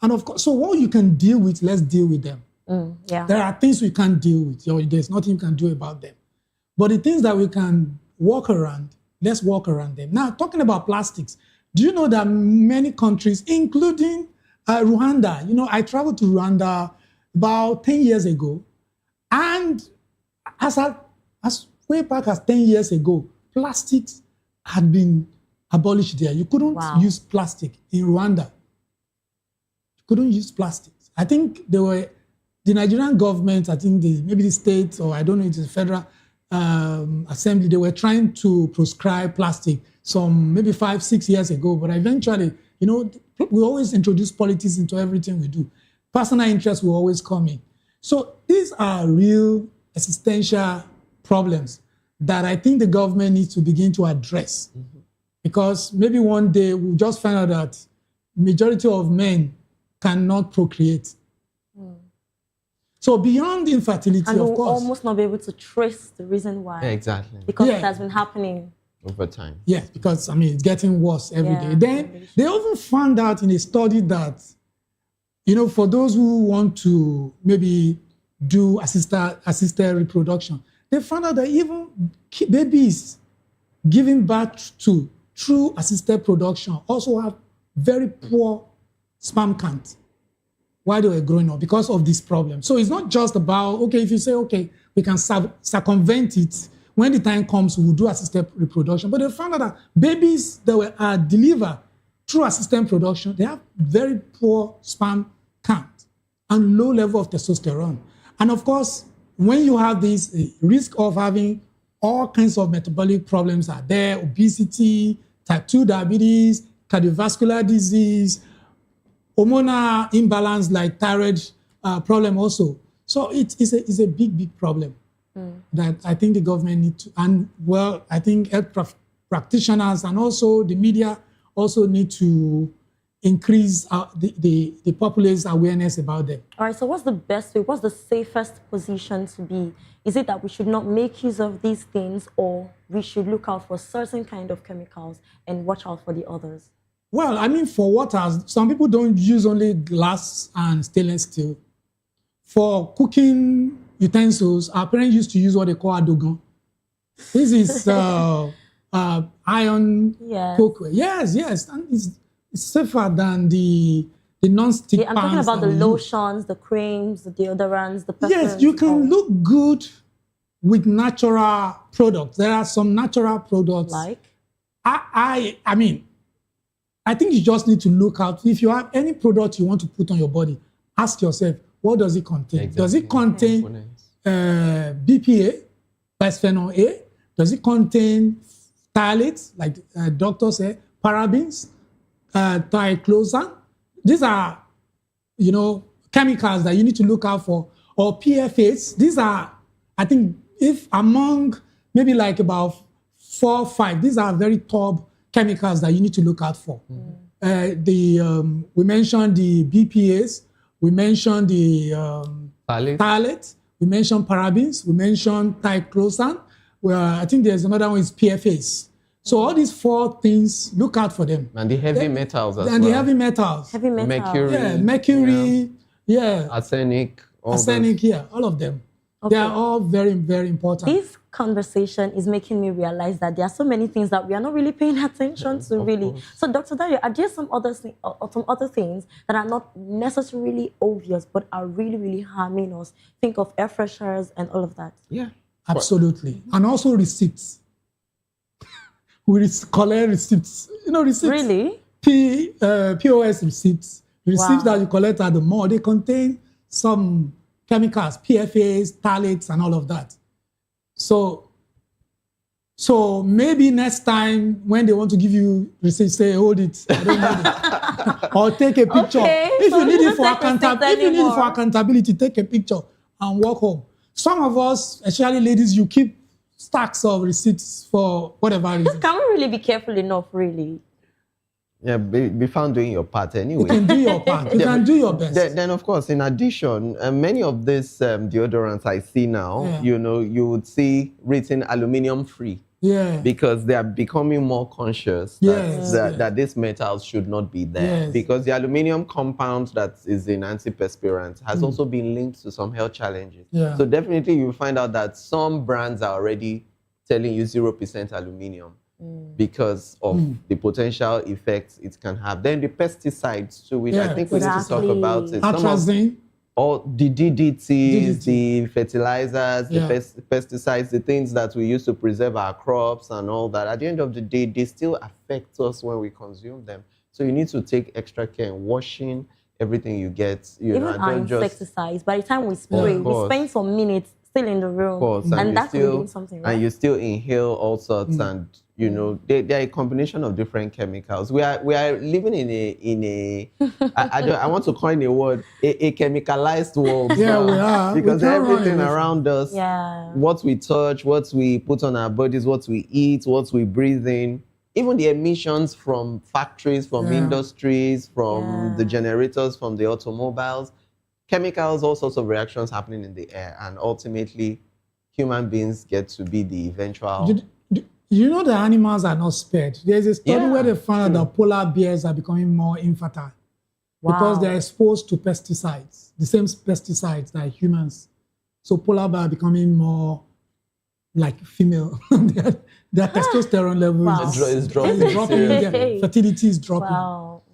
And of course, so what you can deal with, let's deal with them. There are things we can't deal with. There's nothing you can do about them. But the things that we can walk around, let's walk around them. Now, talking about plastics, do you know that many countries, including Rwanda, you know, I traveled to Rwanda about 10 years ago, and as way back as 10 years ago, plastics had been abolished there. You couldn't use plastic in Rwanda. couldn't use plastics. I think the Nigerian government, I think maybe the state, or I don't know if it's the federal assembly, they were trying to proscribe plastic maybe 5-6 years ago, but eventually, we always introduce politics into everything we do. Personal interest will always come in. So these are real existential problems that I think the government needs to begin to address. Because maybe one day we'll just find out that majority of men cannot procreate. So beyond infertility, and of we'll course. almost not be able to trace the reason why. Yeah, exactly. Because it has been happening. Over time. Yes, because it's getting worse every day. Then they also found out in a study that, for those who want to maybe do assisted reproduction, they found out that even babies giving birth to through assisted production also have very poor sperm count while they were growing up because of this problem. So it's not just about, if you say, we can circumvent it, when the time comes, we'll do assisted reproduction. But they found out that babies that are delivered through assisted production, they have very poor sperm count and low level of testosterone. And of course, when you have this risk of having all kinds of metabolic problems are there, obesity, type 2 diabetes, cardiovascular disease, hormonal imbalance like thyroid problem also. So it's a big problem that I think the government need to, and I think health practitioners and also the media also need to increase the populace's awareness about them. All right, so what's the best way, what's the safest position to be? Is it that we should not make use of these things, or we should look out for certain kind of chemicals and watch out for the others? Well, for water, some people don't use only glass and stainless steel. For cooking utensils, our parents used to use what they call adogon. This is iron cookware. Yes, and it's safer than the non-stick pans. I'm talking about the lotions, the creams, the deodorants, the perfumes. Yes, you can look good with natural products. There are some natural products. Like? I think you just need to look out. If you have any product you want to put on your body, ask yourself, what does it contain? Exactly. Does it contain BPA, bisphenol A? Does it contain phthalates, like doctors say, parabens, triclosan? These are, chemicals that you need to look out for. Or PFAs. These are, I think, if among maybe like about 4 or 5, these are very top chemicals that you need to look out for. We mentioned the BPAs, we mentioned the phthalates, we mentioned parabens, we mentioned triclosan. I think there's another one is PFAs. So all these 4 things, look out for them. And the heavy metals as well. And the heavy metals. Heavy metals. Mercury. Yeah, mercury. Yeah. Arsenic. All of them. Okay. They are all very, very important. This conversation is making me realize that there are so many things that we are not really paying attention to, really. So, Dr. Dario, are there some other things that are not necessarily obvious, but are really, really harming us? Think of air fresheners and all of that. Yeah, absolutely. And also receipts. We collect receipts. Receipts. Really? POS receipts. Receipts that you collect at the mall, they contain some chemicals, PFAs, phthalates, and all of that. So maybe next time when they want to give you receipts, say, hold it, I don't need it. Or take a picture. Okay, if you need it for accountability, take a picture and walk home. Some of us, especially ladies, you keep stacks of receipts for whatever reason. Can we really be careful enough, really? Yeah, be found doing your part anyway. You can do your part. You can do your best. Then, of course, in addition, many of these deodorants I see now, you would see written aluminum free. Yeah. Because they are becoming more conscious that these metals should not be there. Yes. Because the aluminum compound that is in antiperspirant has also been linked to some health challenges. Yeah. So definitely you'll find out that some brands are already telling you 0% aluminum. Because of the potential effects it can have. Then the pesticides too, which I think we need to talk about it. Atrazine. All the DDTs, the fertilizers, the pesticides, the things that we use to preserve our crops and all that. At the end of the day, they still affect us when we consume them. So you need to take extra care in washing, everything you get. Even know, our don't just insecticides, by the time we spray, we spend some minutes still in the room, of course, and you that could be still doing something, right? and you still inhale all sorts, and you know they're a combination of different chemicals. We are living in a I want to coin a word, a chemicalized world. Yeah, we are. Because We can't run everything away from around us, what we touch, what we put on our bodies, what we eat, what we breathe in, even the emissions from factories, from industries, from the generators, from the automobiles, chemicals, all sorts of reactions happening in the air, and ultimately human beings get to be the eventual. You know the animals are not spared. There's a study where they found that polar bears are becoming more infertile because they're exposed to pesticides, the same pesticides that humans. So polar bears are becoming more like female. their testosterone levels is dropping. Their fertility is dropping.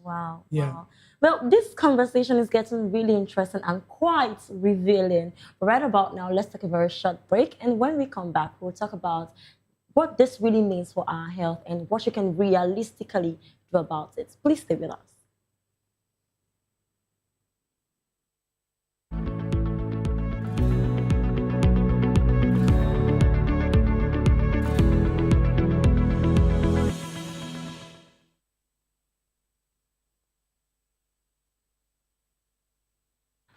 Wow. Yeah. Well, this conversation is getting really interesting and quite revealing. But right about now, let's take a very short break. And when we come back, we'll talk about what this really means for our health and what you can realistically do about it. Please stay with us.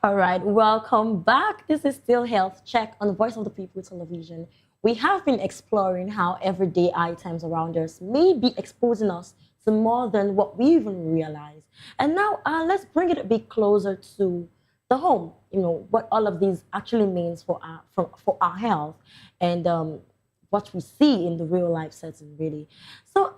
All right, welcome back. This is still Health Check on the Voice of the People television. We have been exploring how everyday items around us may be exposing us to more than what we even realize. And now let's bring it a bit closer to the home, you know, what all of these actually means for our health and what we see in the real life setting, really. So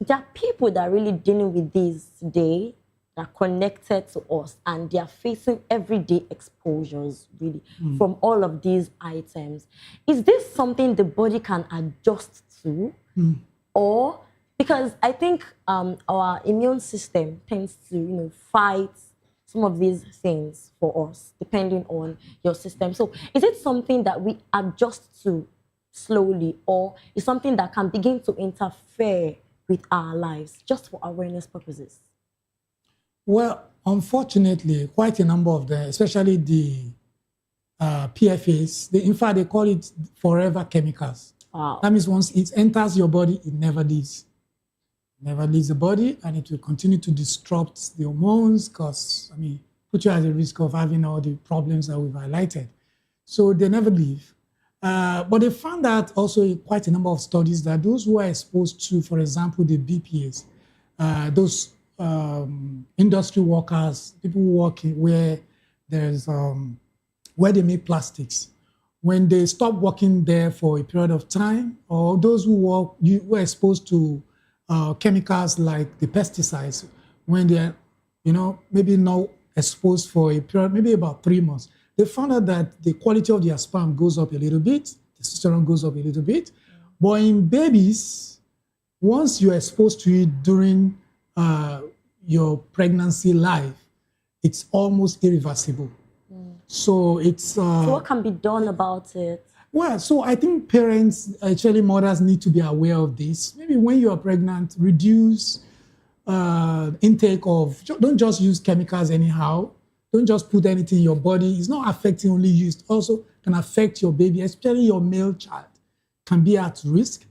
there are people that are really dealing with this today, are connected to us, and they are facing everyday exposures, really, from all of these items. Is this something the body can adjust to? Or, because I think our immune system tends to, you know, fight some of these things for us, depending on your system. So is it something that we adjust to slowly, or is something that can begin to interfere with our lives, just for awareness purposes? Well, unfortunately, quite a number of them, especially the PFAs, in fact, they call it forever chemicals. Wow. That means once it enters your body, it never leaves. It never leaves the body, and it will continue to disrupt the hormones, because, I mean, put you at the risk of having all the problems that we've highlighted. So they never leave. But they found out also in quite a number of studies that those who are exposed to, for example, the BPAs, those industry workers, people who work where there's where they make plastics, when they stop working there for a period of time, or those who were exposed to chemicals like the pesticides, when they're, you know, maybe not exposed for a period, maybe about 3 months, they found out that the quality of their sperm goes up a little bit, testosterone goes up a little bit. But in babies, once you're exposed to it during your pregnancy life, it's almost irreversible. So it's... so what can be done about it? Well, so I think parents, actually mothers, need to be aware of this. Maybe when you are pregnant, reduce intake of... Don't just use chemicals anyhow. Don't just put anything in your body. It's not affecting only you. It also can affect your baby, especially your male child, can be at risk.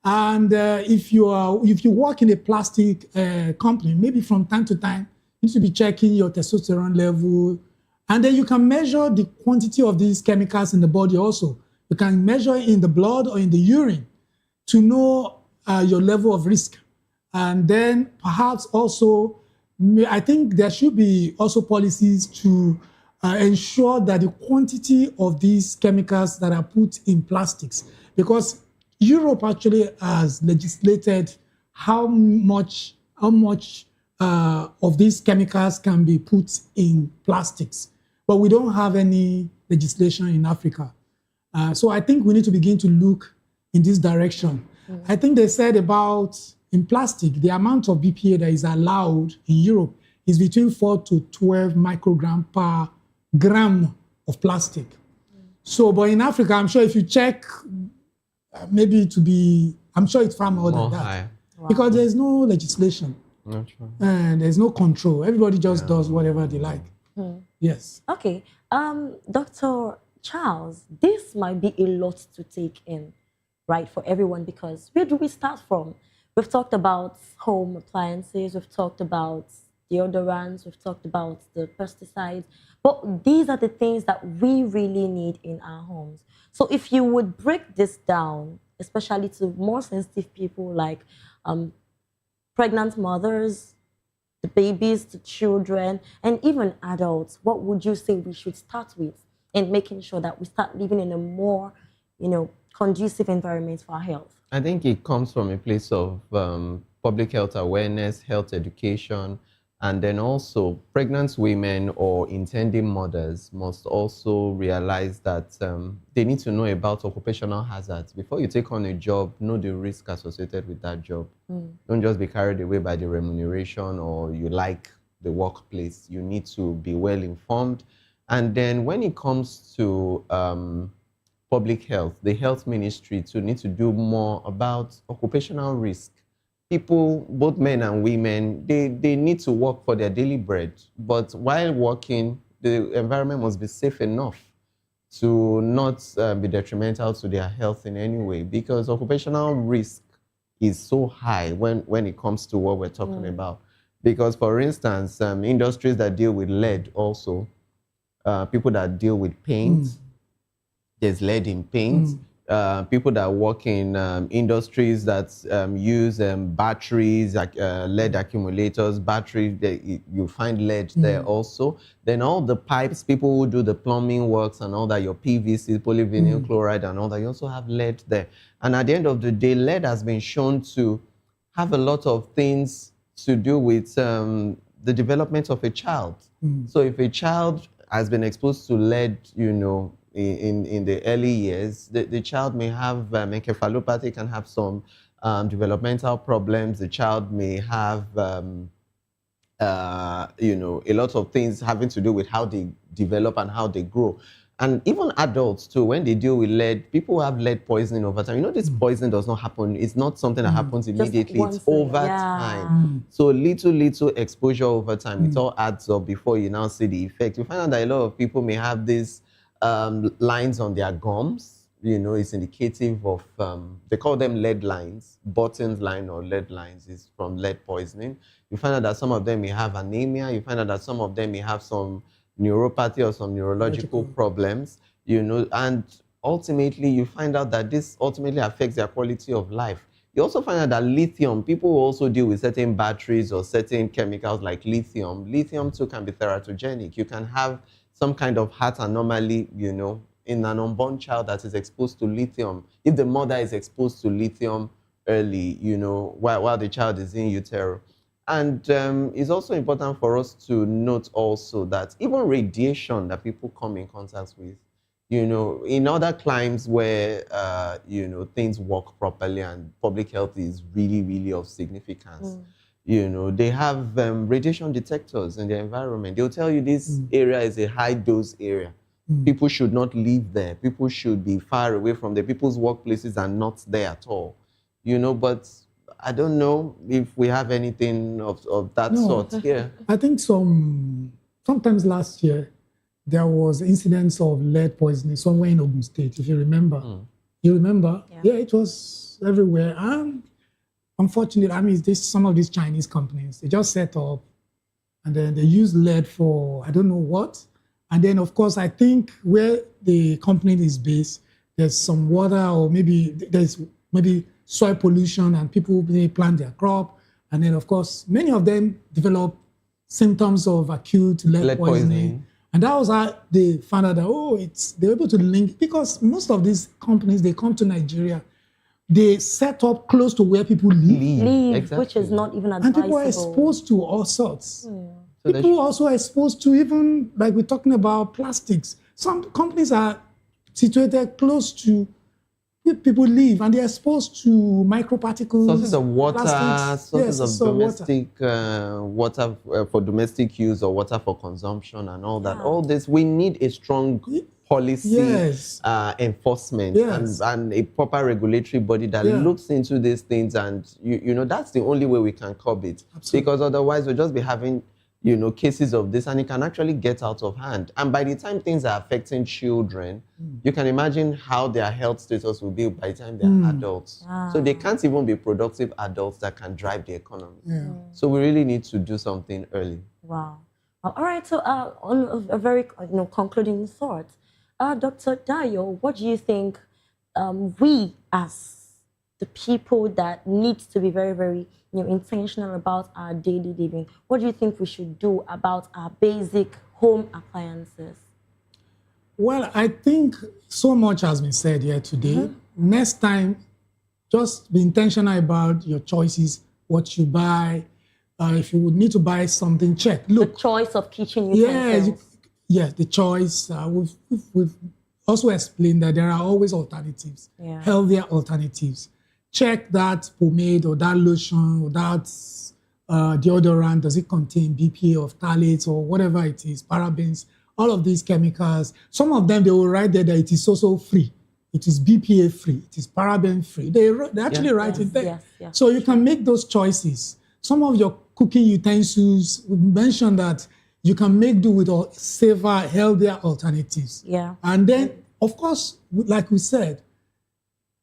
And if you work in a plastic company, maybe from time to time, you need to be checking your testosterone level. And then you can measure the quantity of these chemicals in the body also. You can measure in the blood or in the urine to know your level of risk. And then perhaps also, I think there should be also policies to ensure that the quantity of these chemicals that are put in plastics, because Europe actually has legislated how much of these chemicals can be put in plastics, but we don't have any legislation in Africa. So I think we need to begin to look in this direction. I think they said about, in plastic, the amount of BPA that is allowed in Europe is between 4 to 12 microgram per gram of plastic. So, but in Africa, I'm sure if you check, maybe I'm sure it's far more than that. High. Because there's no legislation. And there's no control. Everybody just does whatever they like. Yes. Okay. Dr. Charles, this might be a lot to take in, right, for everyone, because where do we start from? We've talked about home appliances, we've talked about deodorants, we've talked about the pesticides, but these are the things that we really need in our homes. So if you would break this down, especially to more sensitive people like pregnant mothers, the babies, the children, and even adults, what would you say we should start with in making sure that we start living in a more, conducive environment for our health? I think it comes from a place of public health awareness, health education, and then also pregnant women or intending mothers must also realize that they need to know about occupational hazards. Before you take on a job, know the risk associated with that job. Don't just be carried away by the remuneration or you like the workplace. You need to be well informed. And then when it comes to public health, the health ministry too need to do more about occupational risk. People, both men and women, they need to work for their daily bread. But while working, the environment must be safe enough to not be detrimental to their health in any way, because occupational risk is so high when it comes to what we're talking about. Because, for instance, industries that deal with lead also, people that deal with paint, there's lead in paint. People that work in industries that use batteries, like lead accumulators, batteries, you find lead there also. Then all the pipes, people who do the plumbing works and all that, your PVC, polyvinyl chloride and all that, you also have lead there. And at the end of the day, lead has been shown to have a lot of things to do with the development of a child. So if a child has been exposed to lead, in the early years, the child may have encephalopathy, can have some developmental problems. The child may have, a lot of things having to do with how they develop and how they grow. And even adults too, when they deal with lead, people who have lead poisoning over time. This poisoning does not happen. It's not something that happens immediately. It's over time. So little exposure over time, it all adds up before you now see the effect. You find out that a lot of people may have these lines on their gums. It's indicative of, they call them lead lines. Button's line or lead lines is from lead poisoning. You find out that some of them may have anemia. You find out that some of them may have some neuropathy or some neurological problems, and ultimately you find out that this ultimately affects their quality of life. You also find out that lithium, people who also deal with certain batteries or certain chemicals like lithium too can be teratogenic. You can have some kind of heart anomaly, in an unborn child that is exposed to lithium. If the mother is exposed to lithium early, while the child is in utero. And it's also important for us to note also that even radiation that people come in contact with, in other climes where, things work properly and public health is really, really of significance, they have radiation detectors in their environment. They'll tell you this area is a high dose area. People should not live there. People should be far away from there. People's workplaces are not there at all, but I don't know if we have anything of that sort here. I think sometimes last year, there was incidents of lead poisoning somewhere in Ogun State, if you remember. You remember? Yeah, it was everywhere. And unfortunately, some of these Chinese companies, they just set up and then they use lead for I don't know what. And then, of course, I think where the company is based, there's some water or maybe soil pollution and people they plant their crop. And then, of course, many of them develop symptoms of acute lead poisoning. And that was how they found out that, they're able to link, because most of these companies, they come to Nigeria, they set up close to where people live. Exactly. Which is not even advisable. And people are exposed to all sorts. People are also exposed to even, like we're talking about plastics. Some companies are situated close to where people live and they're exposed to microparticles. Sources of water, plastics. sources of domestic water for domestic use or water for consumption and all that. All this, we need a strong policy Yes. enforcement Yes. and a proper regulatory body that looks into these things, and you know that's the only way we can curb it. Absolutely. Because otherwise we'll just be having cases of this, and it can actually get out of hand. And by the time things are affecting children, you can imagine how their health status will be by the time they're adults. So they can't even be productive adults that can drive the economy. Yeah. So we really need to do something early. Wow. All right. So on a very concluding thought, Dr. Dayo, what do you think we as the people that need to be very, very intentional about our daily living, what do you think we should do about our basic home appliances? Well, I think so much has been said here today. Next time, just be intentional about your choices, what you buy. If you would need to buy something, check. Look, the choice of kitchen utensils. Yes, the choice. We've also explained that there are always alternatives, healthier alternatives. Check that pomade or that lotion or that deodorant. Does it contain BPA or phthalates or whatever it is, parabens, all of these chemicals. Some of them, they will write there that it is also free. It is BPA free. It is paraben free. They actually write it there. Yes. So you can make those choices. Some of your cooking utensils, we mentioned that you can make do with safer, healthier alternatives. Yeah. And then, of course, like we said,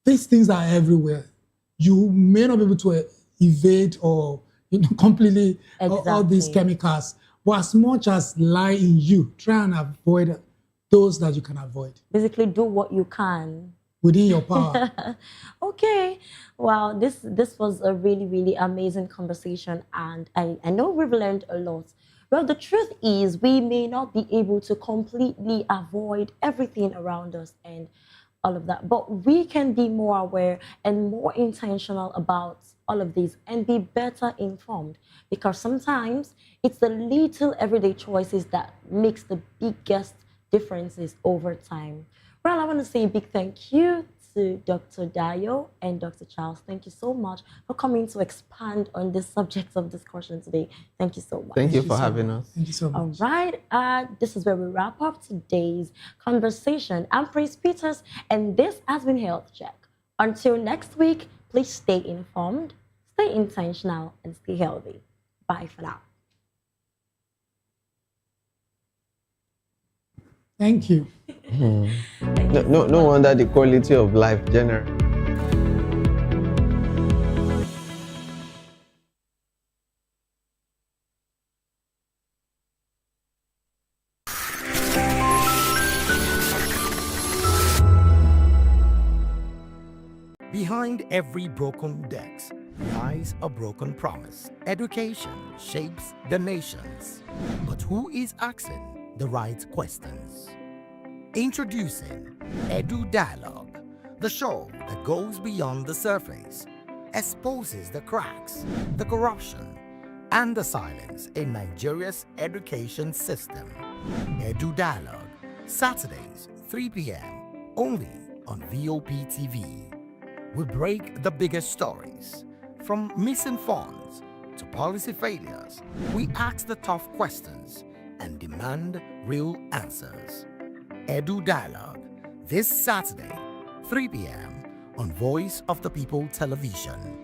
these things are everywhere. You may not be able to evade or completely all these chemicals. But as much as lie in you, try and avoid those that you can avoid. Basically, do what you can. Within your power. Okay. Wow, this was a really, really amazing conversation, and I know we've learned a lot. Well, the truth is we may not be able to completely avoid everything around us and all of that, but we can be more aware and more intentional about all of these and be better informed, because sometimes it's the little everyday choices that makes the biggest differences over time. Well, I want to say a big thank you to Dr. Dayo and Dr. Charles. Thank you so much for coming to expand on this subject of discussion today. Thank you so much. Thank you for having us. Thank you so much. All right, this is where we wrap up today's conversation. I'm Praise Peters, and this has been Health Check. Until next week, please stay informed, stay intentional, and stay healthy. Bye for now. Thank you. No wonder the quality of life generally. Behind every broken desk lies a broken promise. Education shapes the nations. But who is asking the right questions? Introducing Edu Dialogue, the show that goes beyond the surface, exposes the cracks, the corruption, and the silence in Nigeria's education system. Edu Dialogue, Saturdays, 3 p.m., only on VOP TV. We break the biggest stories, from missing funds to policy failures. We ask the tough questions and demand real answers. Edu Dialogue, this Saturday, 3 p.m. on Voice of the People Television.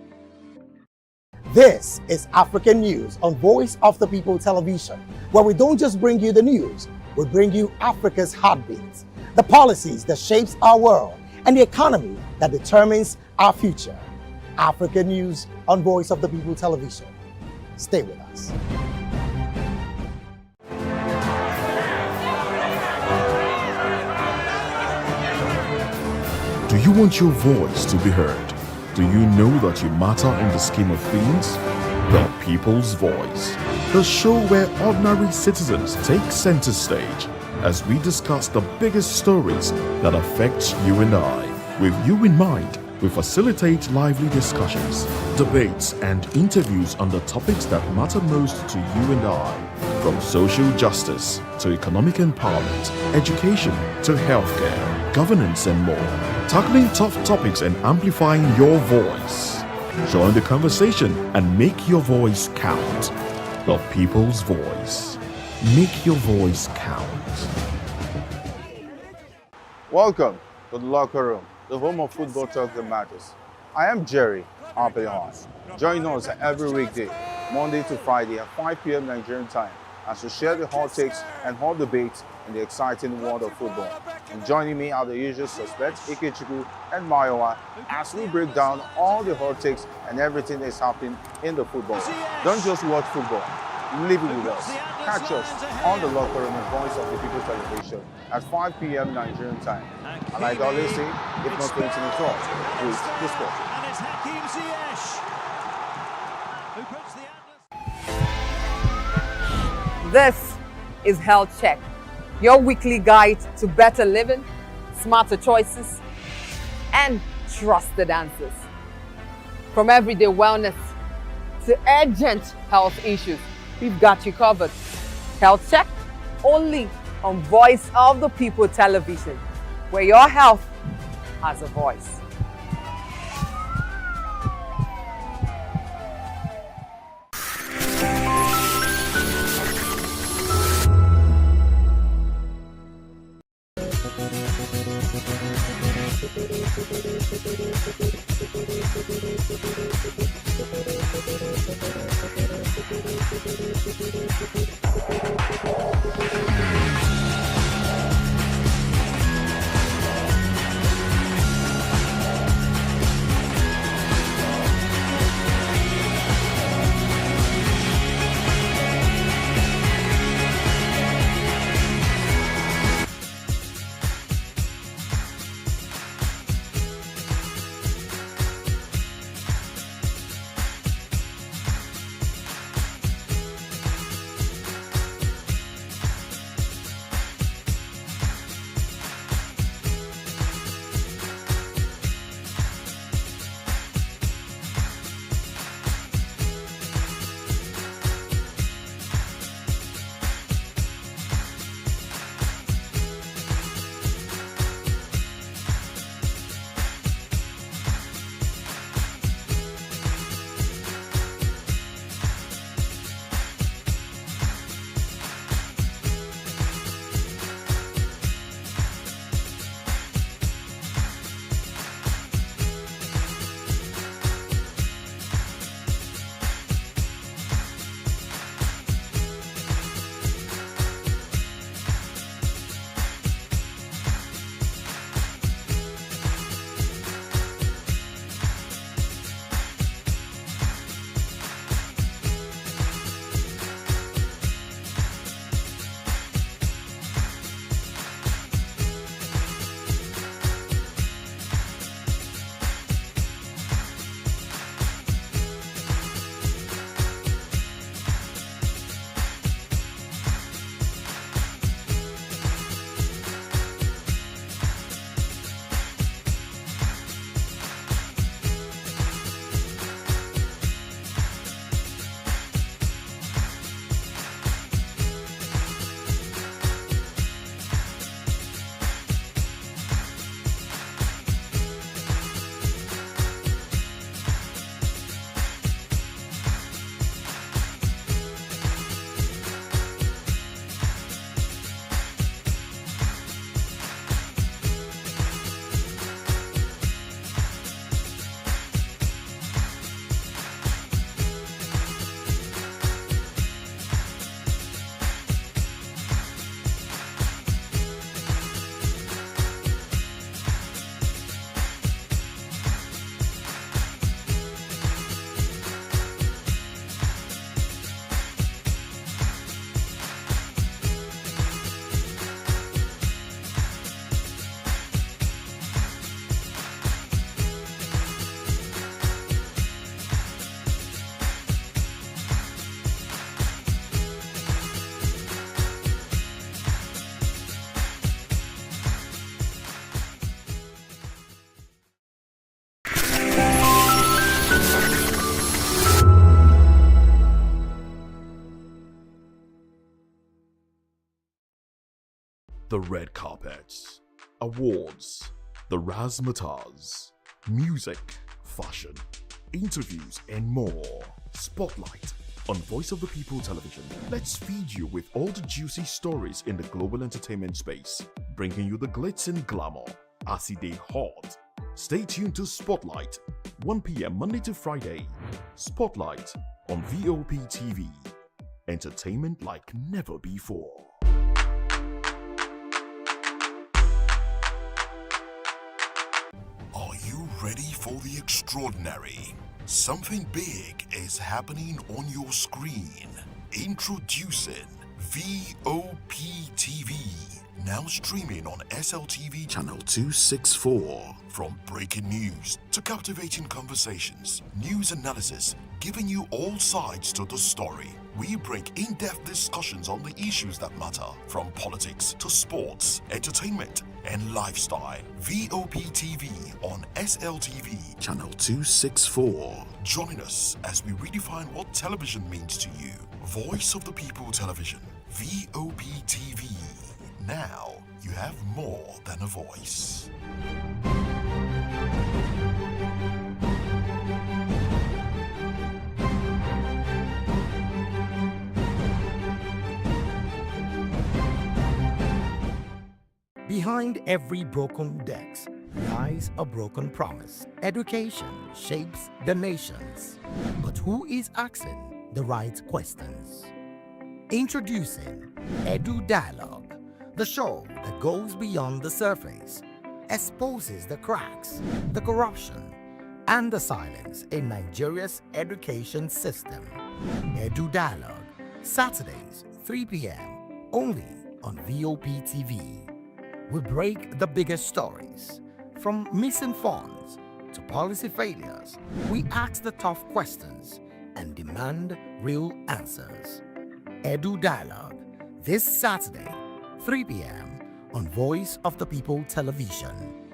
This is African News on Voice of the People Television, where we don't just bring you the news, we bring you Africa's heartbeats, the policies that shapes our world, and the economy that determines our future. African News on Voice of the People Television. Stay with us. Do you want your voice to be heard? Do you know that you matter in the scheme of things? The People's Voice, the show where ordinary citizens take center stage as we discuss the biggest stories that affect you and I. With you in mind, we facilitate lively discussions, debates, and interviews on the topics that matter most to you and I, from social justice to economic empowerment, education to healthcare, governance, and more, tackling tough topics and amplifying your voice. Join the conversation and make your voice count. The People's Voice. Make your voice count. Welcome to the locker room, the home of football talk that matters. I am Jerry Ampelhon. Join us every weekday, Monday to Friday at 5 p.m. Nigerian time, as we share the hot takes and hot debates in the exciting world of football. And joining me are the usual suspects, Ikechukwu and Mayowa, as we break down all the hot takes and everything that's happening in the football. Don't just watch football, live it with us. Catch us on the locker room and Voice of the People television at 5 p.m. Nigerian time. And like I always say, if not 20 minutes off, please discuss. And it's Hakim Ziyech who puts the This is Health Check, your weekly guide to better living, smarter choices, and trusted answers. From everyday wellness to urgent health issues, we've got you covered. Health Check, only on Voice of the People television, where your health has a voice. The red carpets, awards, the razzmatazz, music, fashion, interviews, and more. Spotlight On Voice of the People Television, let's feed you with all the juicy stories in the global entertainment space, bringing you the glitz and glamour as it is hot. Stay tuned to Spotlight, 1 p.m. Monday to Friday. Spotlight on VOP TV. Entertainment like never before. Are you ready for the extraordinary? Something big is happening on your screen. Introducing VOP TV. Now streaming on SLTV channel 264. From breaking news to captivating conversations, news analysis, giving you all sides to the story. We bring in-depth discussions on the issues that matter, from politics to sports, entertainment, and lifestyle. VOP TV on SLTV channel 264. Join us as we redefine what television means to you. Voice of the People Television, VOP TV. Now you have more than a voice. Behind every broken desk lies a broken promise. Education shapes the nations. But who is asking the right questions? Introducing Edu Dialogue, the show that goes beyond the surface, exposes the cracks, the corruption, and the silence in Nigeria's education system. Edu Dialogue, Saturdays, 3 p.m., only on VOP TV. We break the biggest stories, from missing funds to policy failures. We ask the tough questions and demand real answers. Edu Dialogue, this Saturday, 3 p.m. on Voice of the People Television.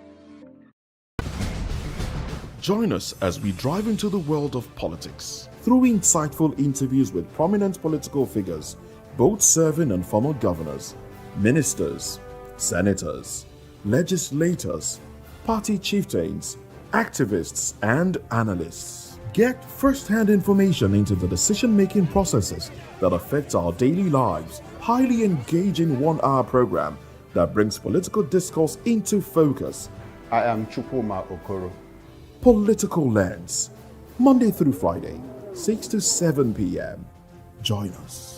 Join us as we drive into the world of politics through insightful interviews with prominent political figures, both serving and former governors, ministers, senators, legislators, party chieftains, activists, and analysts. Get first-hand information into the decision-making processes that affect our daily lives. Highly engaging one-hour program that brings political discourse into focus. I am Chukwuma Okoro. Political Lens, Monday through Friday, 6 to 7 p.m. Join us.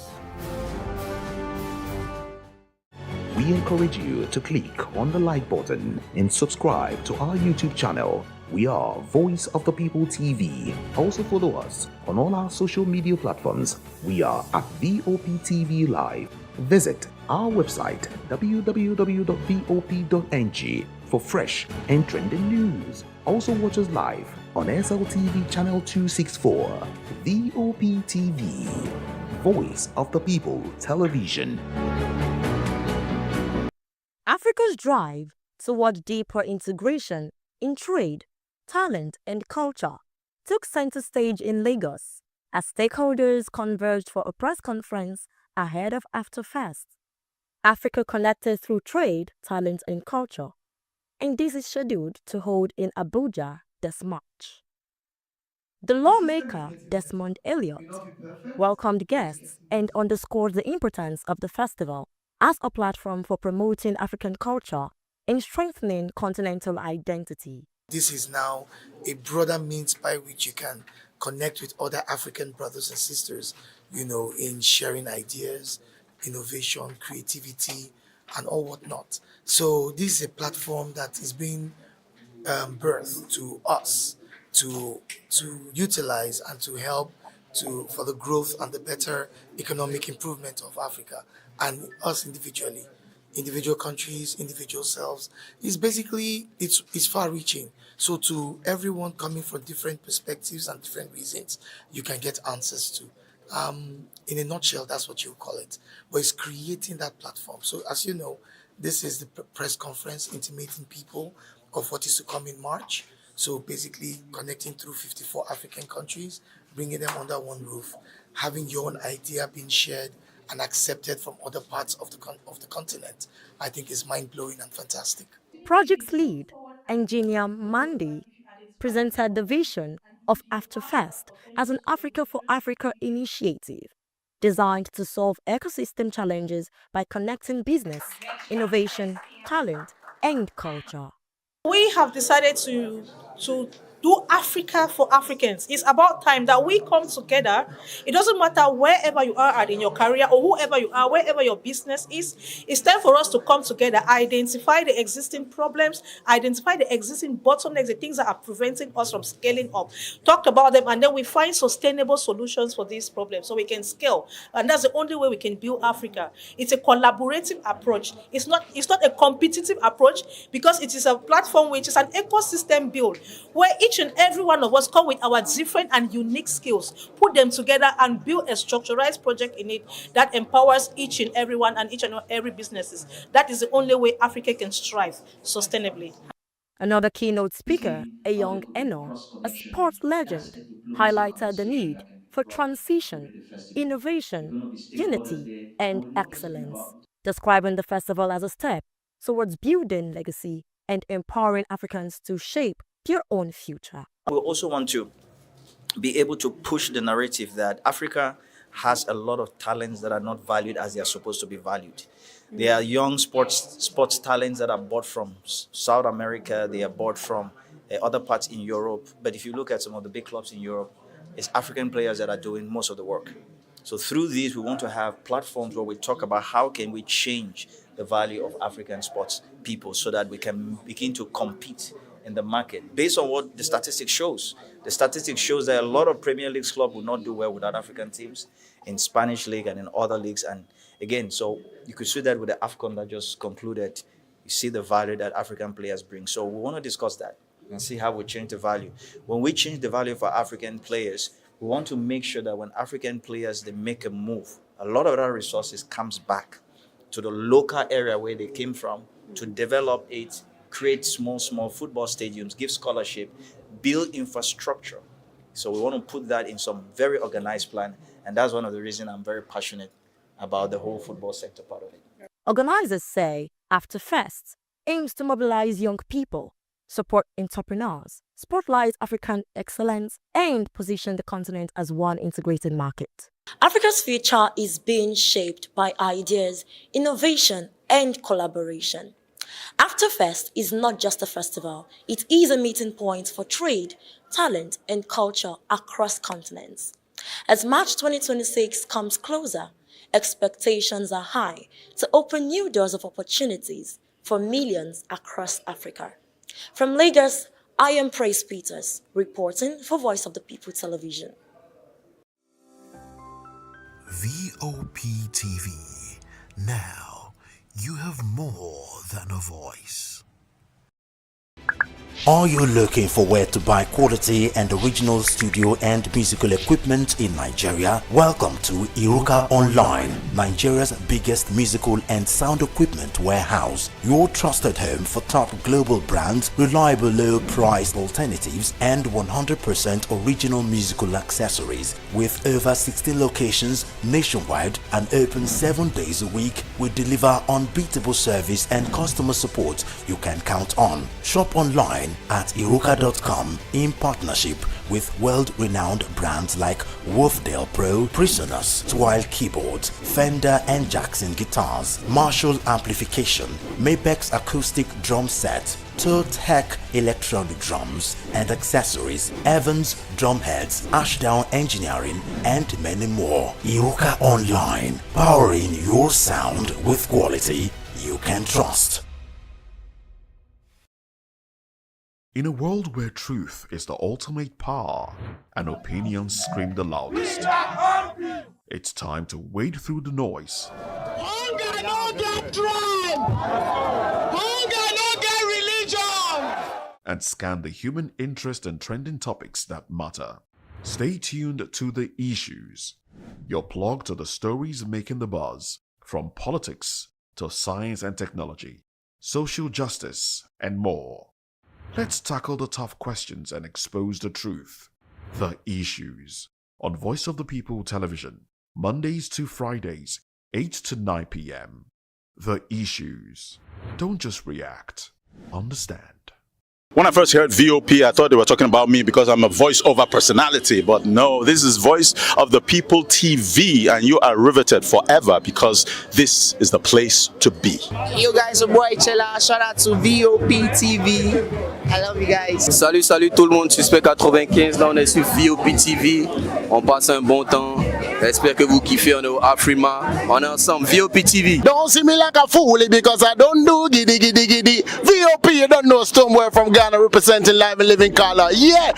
We encourage you to click on the like button and subscribe to our YouTube channel. We are Voice of the People TV. Also follow us on all our social media platforms. We are at VOP TV Live. Visit our website www.vop.ng for fresh and trending news. Also watch us live on SLTV channel 264. VOP TV, Voice of the People Television. Africa's drive toward deeper integration in trade, talent, and culture took center stage in Lagos as stakeholders converged for a press conference ahead of AfterFest. Africa Connected Through Trade, Talent, and Culture, and this is scheduled to hold in Abuja this March. The lawmaker, Desmond Elliott, welcomed guests and underscored the importance of the festival as a platform for promoting African culture and strengthening continental identity. This is now a broader means by which you can connect with other African brothers and sisters, in sharing ideas, innovation, creativity, and all whatnot. So this is a platform that is being birthed to us to utilize and to help for the growth and the better economic improvement of Africa and us individually, individual countries, individual selves. It's far-reaching. So to everyone coming from different perspectives and different reasons, you can get answers to. In a nutshell, that's what you call it. But it's creating that platform. So as you know, this is the press conference intimating people of what is to come in March. So basically connecting through 54 African countries, bringing them under one roof, having your own idea being shared and accepted from other parts of the continent, I think is mind-blowing and fantastic. Project's lead, engineer Mandy, presented the vision of AfterFest as an Africa for Africa initiative designed to solve ecosystem challenges by connecting business, innovation, talent, and culture. We have decided to do Africa for Africans. It's about time that we come together. It doesn't matter wherever you are at in your career or whoever you are, wherever your business is. It's time for us to come together, identify the existing problems, identify the existing bottlenecks, the things that are preventing us from scaling up. Talk about them, and then we find sustainable solutions for these problems so we can scale. And that's the only way we can build Africa. It's a collaborative approach. It's not a competitive approach, because it is a platform which is an ecosystem build where each and every one of us come with our different and unique skills, put them together and build a structurized project in it that empowers each and every one and each and every businesses. That is the only way Africa can strive sustainably. Another keynote speaker, a young Eno, a sports legend, highlighted the need for transition, innovation, unity, and excellence, describing the festival as a step towards building legacy and empowering Africans to shape their own future. We also want to be able to push the narrative that Africa has a lot of talents that are not valued as they are supposed to be valued. There are young sports talents that are bought from South America, they are bought from other parts in Europe. But if you look at some of the big clubs in Europe, it's African players that are doing most of the work. So through these, we want to have platforms where we talk about how can we change the value of African sports people so that we can begin to compete in the market based on what the statistics shows. The statistics shows that a lot of Premier League clubs will not do well without African teams in Spanish league and in other leagues. And again, so you could see that with the AFCON that just concluded. You see the value that African players bring. So we want to discuss that and see how we change the value. When we change the value for African players, we want to make sure that when African players, they make a move, a lot of that resources comes back to the local area where they came from to develop it, create small football stadiums, give scholarship, build infrastructure. So we want to put that in some very organized plan. And that's one of the reasons I'm very passionate about the whole football sector part of it. Organizers say AfterFest aims to mobilize young people, support entrepreneurs, spotlight African excellence, and position the continent as one integrated market. Africa's future is being shaped by ideas, innovation, and collaboration. AfterFest is not just a festival, it is a meeting point for trade, talent, and culture across continents. As March 2026 comes closer, expectations are high to open new doors of opportunities for millions across Africa. From Lagos, I am Praise Peters, reporting for Voice of the People Television. VOP TV. Now, you have more than a voice. Are you looking for where to buy quality and original studio and musical equipment in Nigeria? Welcome to Iruka Online, Nigeria's biggest musical and sound equipment warehouse. Your trusted home for top global brands, reliable low-priced alternatives, and 100% original musical accessories. With over 60 locations nationwide and open 7 days a week, we deliver unbeatable service and customer support you can count on. Shop online at iruka.com in partnership with world-renowned brands like Wolfdale Pro, Prisoners, Twile Keyboards, Fender and Jackson Guitars, Marshall Amplification, Mapex Acoustic Drum Set, Tech Electronic Drums and Accessories, Evans Drumheads, Ashdown Engineering, and many more. Iruka Online, powering your sound with quality you can trust. In a world where truth is the ultimate power and opinions scream the loudest, it's time to wade through the noise. Hunger no get drum! Hunger no get religion! And scan the human interest and trending topics that matter. Stay tuned to The Issues, your plug to the stories making the buzz, from politics to science and technology, social justice, and more. Let's tackle the tough questions and expose the truth. The Issues on Voice of the People Television, Mondays to Fridays, 8 to 9 p.m. The Issues. Don't just react, understand. When I first heard VOP, I thought they were talking about me because I'm a voiceover personality. But no, this is Voice of the People TV, and you are riveted forever because this is the place to be. Yo guys, your boy Chela. Shout out to VOP TV. I love you guys. Salut, salut tout le monde. Suspect 95. Là, on est sur VOP TV. On passe un bon temps. J'espère que vous kiffez. On est au Afrima. On est ensemble. VOP TV. Don't see me like a fool because I don't do giddy giddy giddy. VOP, you don't know somewhere from Ghana representing live and living color. Yeah,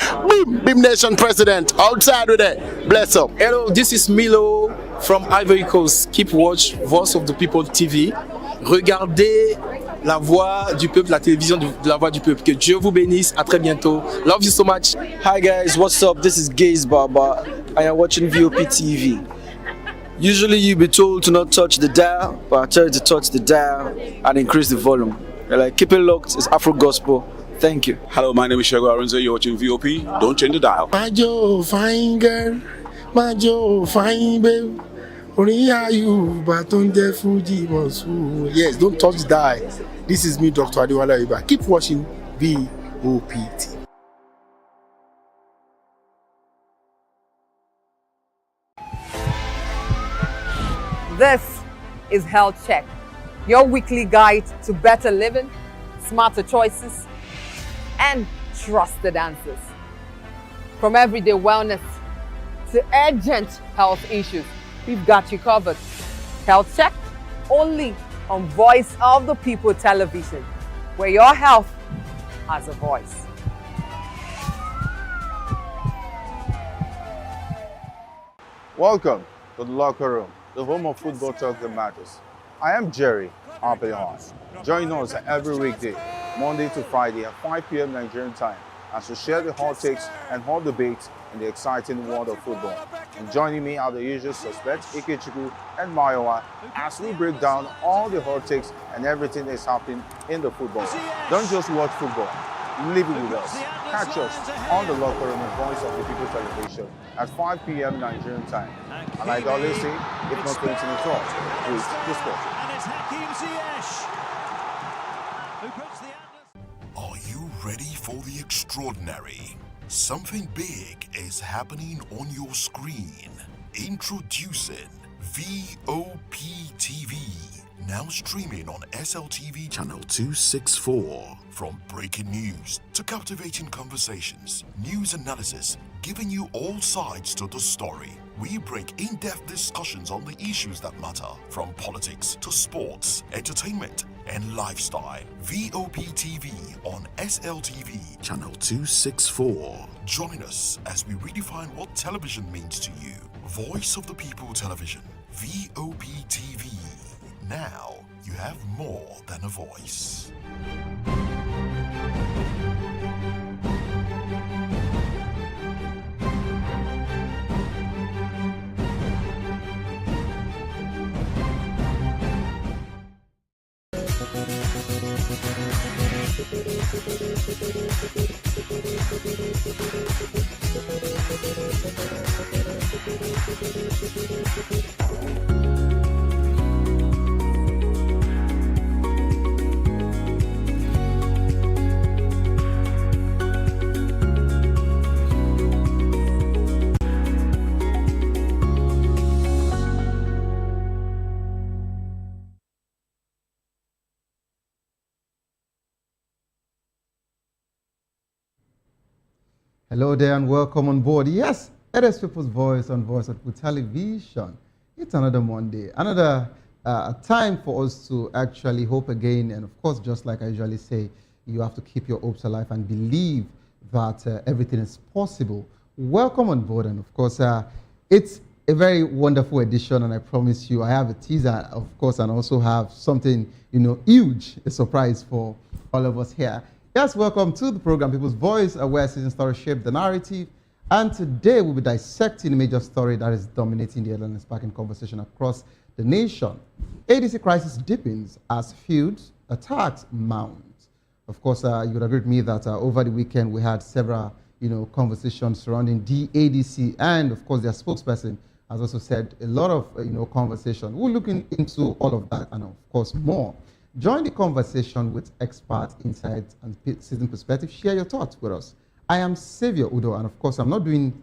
Beam Nation president. Outside with it. Bless up. Hello, this is Milo from Ivory Coast. Keep watch Voice of the People TV. Regardez la voix du peuple, la télévision de la voix du peuple. Que Dieu vous bénisse. À très bientôt. Love you so much. Hi guys, what's up? This is Gaze Baba. I am watching VOP TV. Usually you be told to not touch the dial, but I tell you to touch the dial and increase the volume. You're like, keep it locked. It's Afro Gospel. Thank you. Hello, my name is Shego Aronzo. You're watching VOP. Don't change the dial. My Joe, fine girl. My Joe, fine babe. Only are you, but on the Fuji was. Yes, don't touch the dial. This is me, Dr. Adiwala Iba. Keep watching VOP TV. This is Health Check, your weekly guide to better living, smarter choices, and trusted answers. From everyday wellness to urgent health issues, we've got you covered. Health Check, only on Voice of the People television, where your health has a voice. Welcome to the locker room, the home of football talk that matters. I am Jerry Arpillon. Join us every weekday, Monday to Friday at 5 p.m. Nigerian time, as we share the hot takes and hot debates in the exciting world of football. And joining me are the usual suspects, Ikechukwu and Mayowa, as we break down all the hot takes and everything that's happening in the football. Don't just watch football, live it with us. Catch us on the locker room and Voice of the People television at 5 p.m. Nigerian time. And like I always say, if not 20 minutes off, please just go. Are you ready for the extraordinary? Something big is happening on your screen. Introducing VOP TV. Now streaming on SLTV channel 264. From breaking news to captivating conversations, news analysis, giving you all sides to the story. We break in-depth discussions on the issues that matter, from politics to sports, entertainment, and lifestyle. VOP TV on SLTV channel 264. Join us as we redefine what television means to you. Voice of the People Television, VOP TV. Now you have more than a voice. Hello there and welcome on board. Yes, it is People's Voice on Voice of People Television. It's another Monday, another time for us to actually hope again. And of course, just like I usually say, you have to keep your hopes alive and believe that everything is possible. Welcome on board. And of course, it's a very wonderful edition. And I promise you, I have a teaser, of course, and also have something, huge, a surprise for all of us here. Yes, welcome to the program People's Voice, where season stories shape the narrative. And today we'll be dissecting a major story that is dominating the headline and sparking conversation across the nation. ADC crisis deepens as feuds, attacks mount. Of course, you would agree with me that over the weekend we had several, conversations surrounding the ADC, and of course their spokesperson has also said a lot of, conversation. We're looking into all of that and of course more. Join the conversation with expert insights and citizen perspective. Share your thoughts with us. I am Xavier Udo, and of course, I'm not doing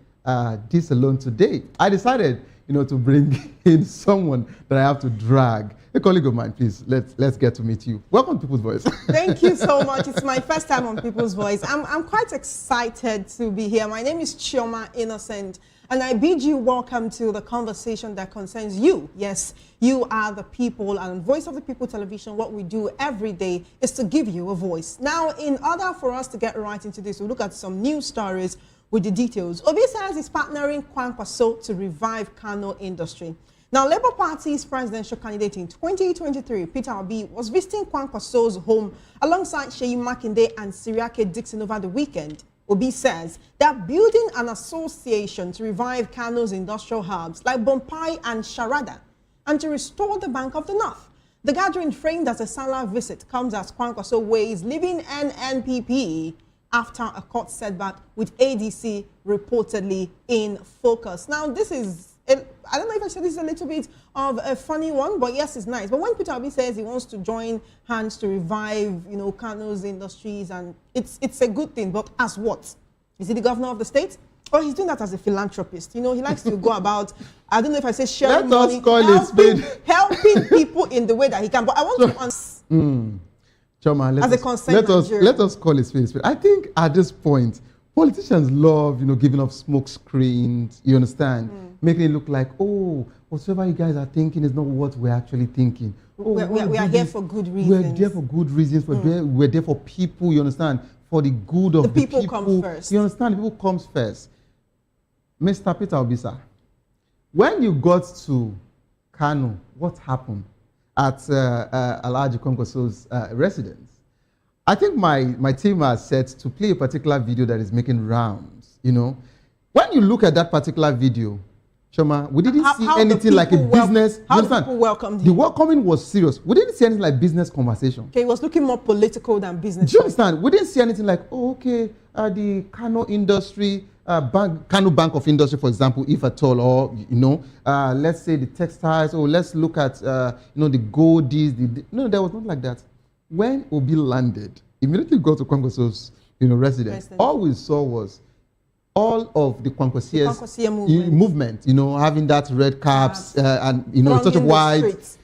this alone today. I decided, to bring in someone that I have to drag. A colleague of mine, please, let's get to meet you. Welcome to People's Voice. Thank you so much. It's my first time on People's Voice. I'm quite excited to be here. My name is Chioma Innocent, and I bid you welcome to the conversation that concerns you. Yes, you are the people, and Voice of the People Television, what we do every day is to give you a voice. Now, in order for us to get right into this, we'll look at some news stories with the details. Obi says he's partnering Kwankwaso to revive Kano industry. Now, Labour Party's presidential candidate in 2023, Peter Obi, was visiting Kwankwaso's home alongside Seyi Makinde and Siriake Dixon over the weekend. Obi says they're building an association to revive Kano's industrial hubs like Bompai and Sharada and to restore the Bank of the North. The gathering, framed as a Salah visit, comes as Kwankwaso weighs leaving NNPP after a court setback with ADC reportedly in focus. Now, this is, I don't know if I said this is a little bit of a funny one, but yes, it's nice. But when Peter Obi says he wants to join hands to revive, Kano's industries, and it's a good thing, but as what? Is he the governor of the state? Or he's doing that as a philanthropist? He likes to go about, I don't know if I say sharing money, helping people in the way that he can. But I want to Choma, as a concerned Nigerian. let us call it spade. I think at this point, politicians love, giving off smoke screens, you understand? Making it look like, oh, whatever you guys are thinking is not what we're actually thinking. Oh, we are here for good reasons. We're there for good reasons. We're there for people, you understand? For the good of the people. The people come first. You understand? The people comes first. Mr. Peter Obisa, when you got to Kano, what happened at Alhaji Kwankwaso's residence? I think my team has set to play a particular video that is making rounds, When you look at that particular video, Choma, we didn't see anything like a business. How the people welcomed him? The welcoming was serious. We didn't see anything like business conversation. Okay, it was looking more political than business. Do you understand? We didn't see anything like, the Kano industry, Kano Bank of Industry, for example, if at all, or, let's say the textiles, or let's look at, the goldies. No, there was not like that. When Obi landed, immediately go to Kwankwaso's, residence. All we saw was all of the Kwankwasia movement, having that red caps and, a touch of white,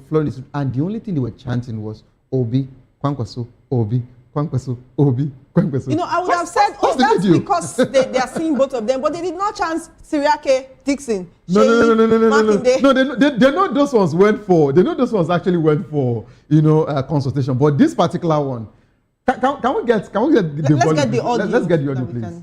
flowing. And the only thing they were chanting was Obi, Kwankwaso, Obi, Kwankwaso, Obi, Kwankwaso. I would have said, that's because they are seeing both of them, but they did not chant Siriake Dixon. No. They know those ones went for, they know those ones actually went for, consultation. But this particular one, can we get the Let's get the audio. Let's get the audio, please.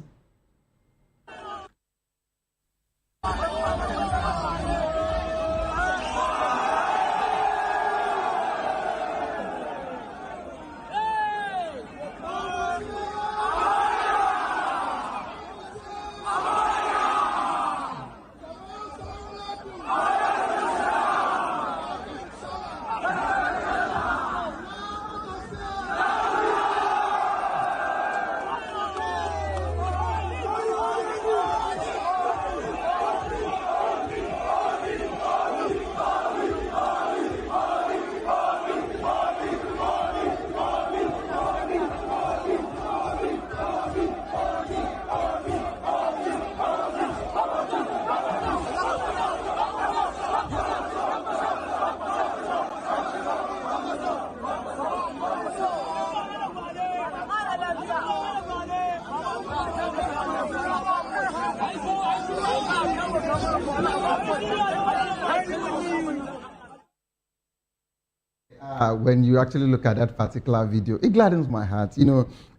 When you actually look at that particular video, it gladdens my heart.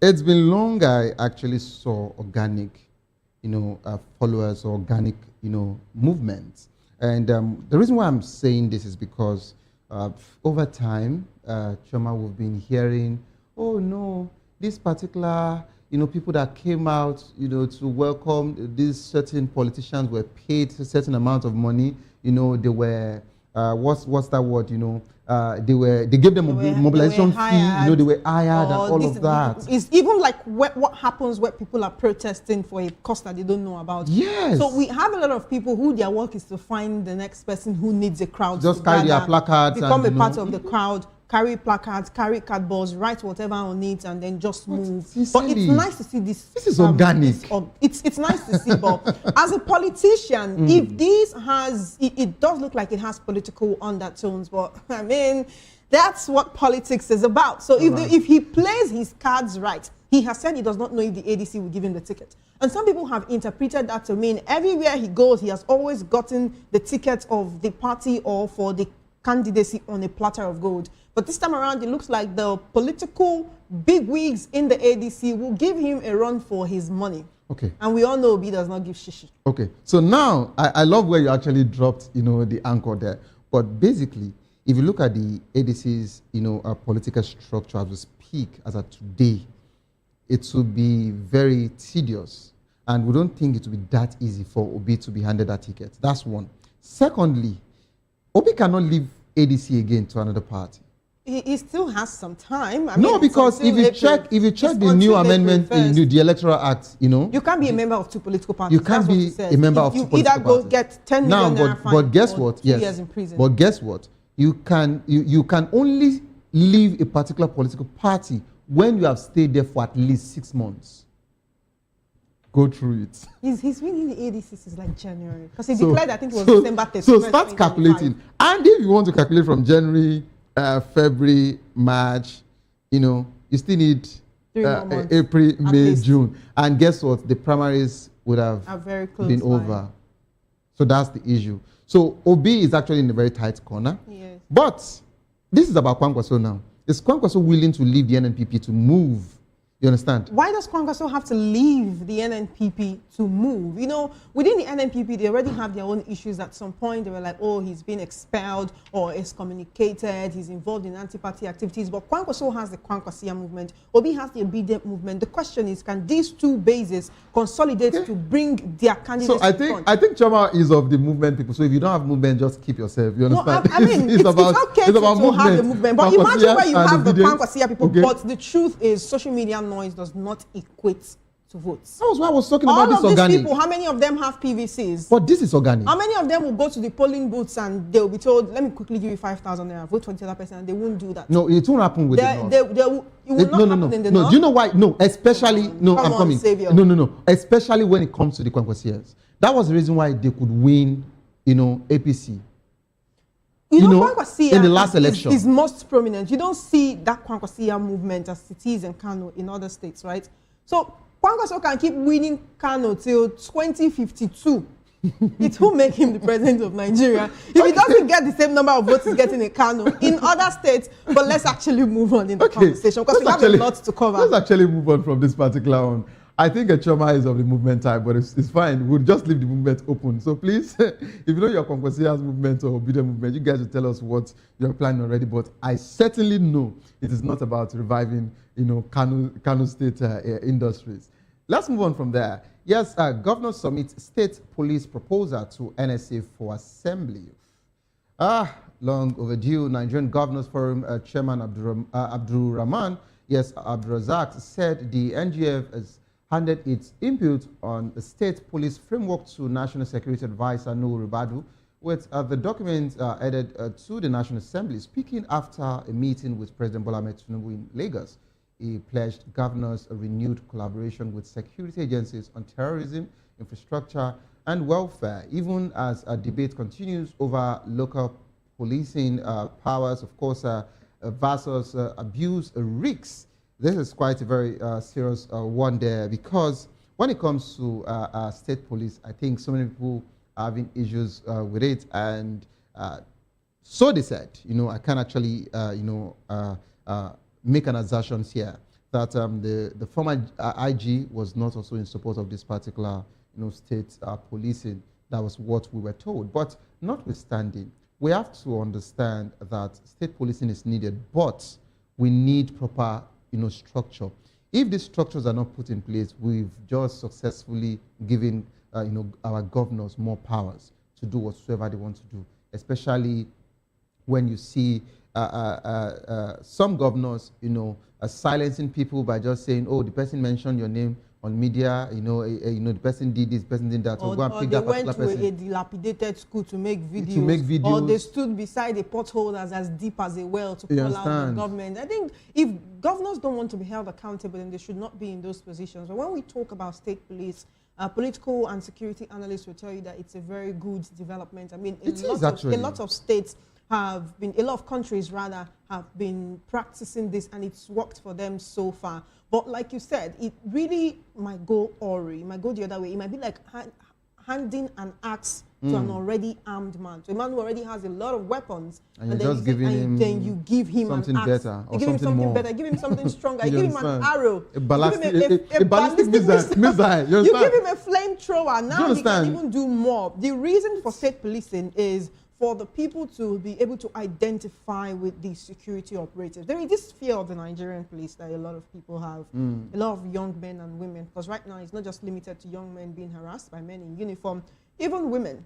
It's been long I actually saw organic, followers, organic, movements. And the reason why I'm saying this is because over time, Choma, we've been hearing, oh no, this particular, people that came out, to welcome these certain politicians were paid a certain amount of money. They were, what's that word, they gave them a mobilization fee, they were hired and all of that. It's even like what happens when people are protesting for a cause that they don't know about. Yes. So we have a lot of people who their work is to find the next person who needs a crowd. Just carry their placards. Become a part of the crowd carry placards, carry cardboards, write whatever on it, and then just move. But it's Sincerely, nice to see this. This is organic. It's nice to see, but as a politician, if this has, it does look like it has political undertones, but I mean, that's what politics is about. So if he plays his cards right, he has said he does not know if the ADC will give him the ticket. And some people have interpreted that to mean everywhere he goes, he has always gotten the ticket of the party or for the candidacy on a platter of gold. But this time around, it looks like the political bigwigs in the ADC will give him a run for his money. Okay. And we all know Obi does not give shishi. Okay. So now, I love where you actually dropped, the anchor there. But basically, if you look at the ADC's, political structure as we speak, as of today, it will be very tedious. And we don't think it will be that easy for Obi to be handed that ticket. That's one. Secondly, Obi cannot leave ADC again to another party. He still has some time. No, because if you check the new amendment in the Electoral Act, you can't be a member of two political parties. You can't be a member of two political parties. You either go get 10 million naira fine but guess or what? 2 years in prison. But guess what? You can only leave a particular political party when you have stayed there for at least 6 months. Go through it. He's been in the ADC since like January. Because he declared, I think it was December 31st. So start calculating. And if you want to calculate from January, February, March, you still need 3 more months, April, May, June. And guess what? The primaries would have been over. So that's the issue. So Obi is actually in a very tight corner. Yes. But this is about Kwankwaso now. Is Kwankwaso willing to leave the NNPP to move? You understand? Why does Kwankwaso have to leave the NNPP to move? Within the NNPP, they already have their own issues. At some point, they were like, oh, he's been expelled or excommunicated. He's involved in anti-party activities. But Kwankwaso has the Kwankwasia movement. Obi has the obedient movement. The question is, can these two bases consolidate to bring their candidates to front? I think Choma is of the movement people. So if you don't have movement, just keep yourself. You understand? No, I mean, it's okay to have the movement. But imagine where you have the Kwankwasia people. Okay. But the truth is, social media noise does not equate to votes. That was why I was talking about this organic. All of these people, how many of them have PVCs? But this is organic. How many of them will go to the polling booths and they'll be told, let me quickly give you 5,000 naira, vote for the other person, and they won't do that. No, it won't happen with the North. It will not happen in the North. Do you know why? No, especially, I'm coming. Savior. No. Especially when it comes to the Kwankwasians. That was the reason why they could win, APC. In the last election. Is most prominent. You don't see that Kwankwasia movement as it is in Kano in other states, right? So Kwankwaso can keep winning Kano till 2052. It will make him the president of Nigeria. If he doesn't get the same number of votes he's getting in Kano, in other states, but let's actually move on in the conversation because we have a lot to cover. Let's actually move on from this particular one. I think a Choma is of the movement type, but it's fine. We'll just leave the movement open. So please, if you know your Kwankwasia's movement or obedient movement, you guys will tell us what you're planning already. But I certainly know it is not about reviving, Kano State industries. Let's move on from there. Yes, Governor submits state police proposal to NSA for assembly. Long overdue. Nigerian Governors Forum Chairman Abdul Rahman, Abdulrazak, said the NGF has handed its input on the state police framework to National Security Advisor Nuhu Ribadu, with the document added to the National Assembly. Speaking after a meeting with President Bola Ahmed Tinubu in Lagos, he pledged governors a renewed collaboration with security agencies on terrorism, infrastructure, and welfare, even as a debate continues over local policing powers, of course, versus abuse risks. This is quite a very serious one there, because when it comes to state police, I think so many people are having issues with it, and so they said, I can actually, make an assertion here that the former IG was not also in support of this particular, state policing. That was what we were told. But notwithstanding, we have to understand that state policing is needed, but we need proper, structure. If these structures are not put in place, we've just successfully given, our governors more powers to do whatsoever they want to do, especially when you see some governors, silencing people by just saying, oh, the person mentioned your name on media, the person did this, person did that, so go and pick that particular person. Or they went to a dilapidated school to make videos. Or they stood beside a pothole that's as deep as a well to call out the government. I think if governors don't want to be held accountable, then they should not be in those positions. But when we talk about state police, political and security analysts will tell you that it's a very good development. I mean, a lot of states have been, a lot of countries rather, have been practicing this, and it's worked for them so far. But like you said, it really might go awry. It might go the other way. It might be like handing an axe to an already armed man, to a man who already has a lot of weapons, and then you give him something better, or give him something more. better, give him something stronger, you give him an arrow, a ballistic missile. You give him a flamethrower. Now he can even do more. The reason for state policing is for the people to be able to identify with the security operatives. There is this fear of the Nigerian police that a lot of people have, a lot of young men and women, because right now it's not just limited to young men being harassed by men in uniform, even women.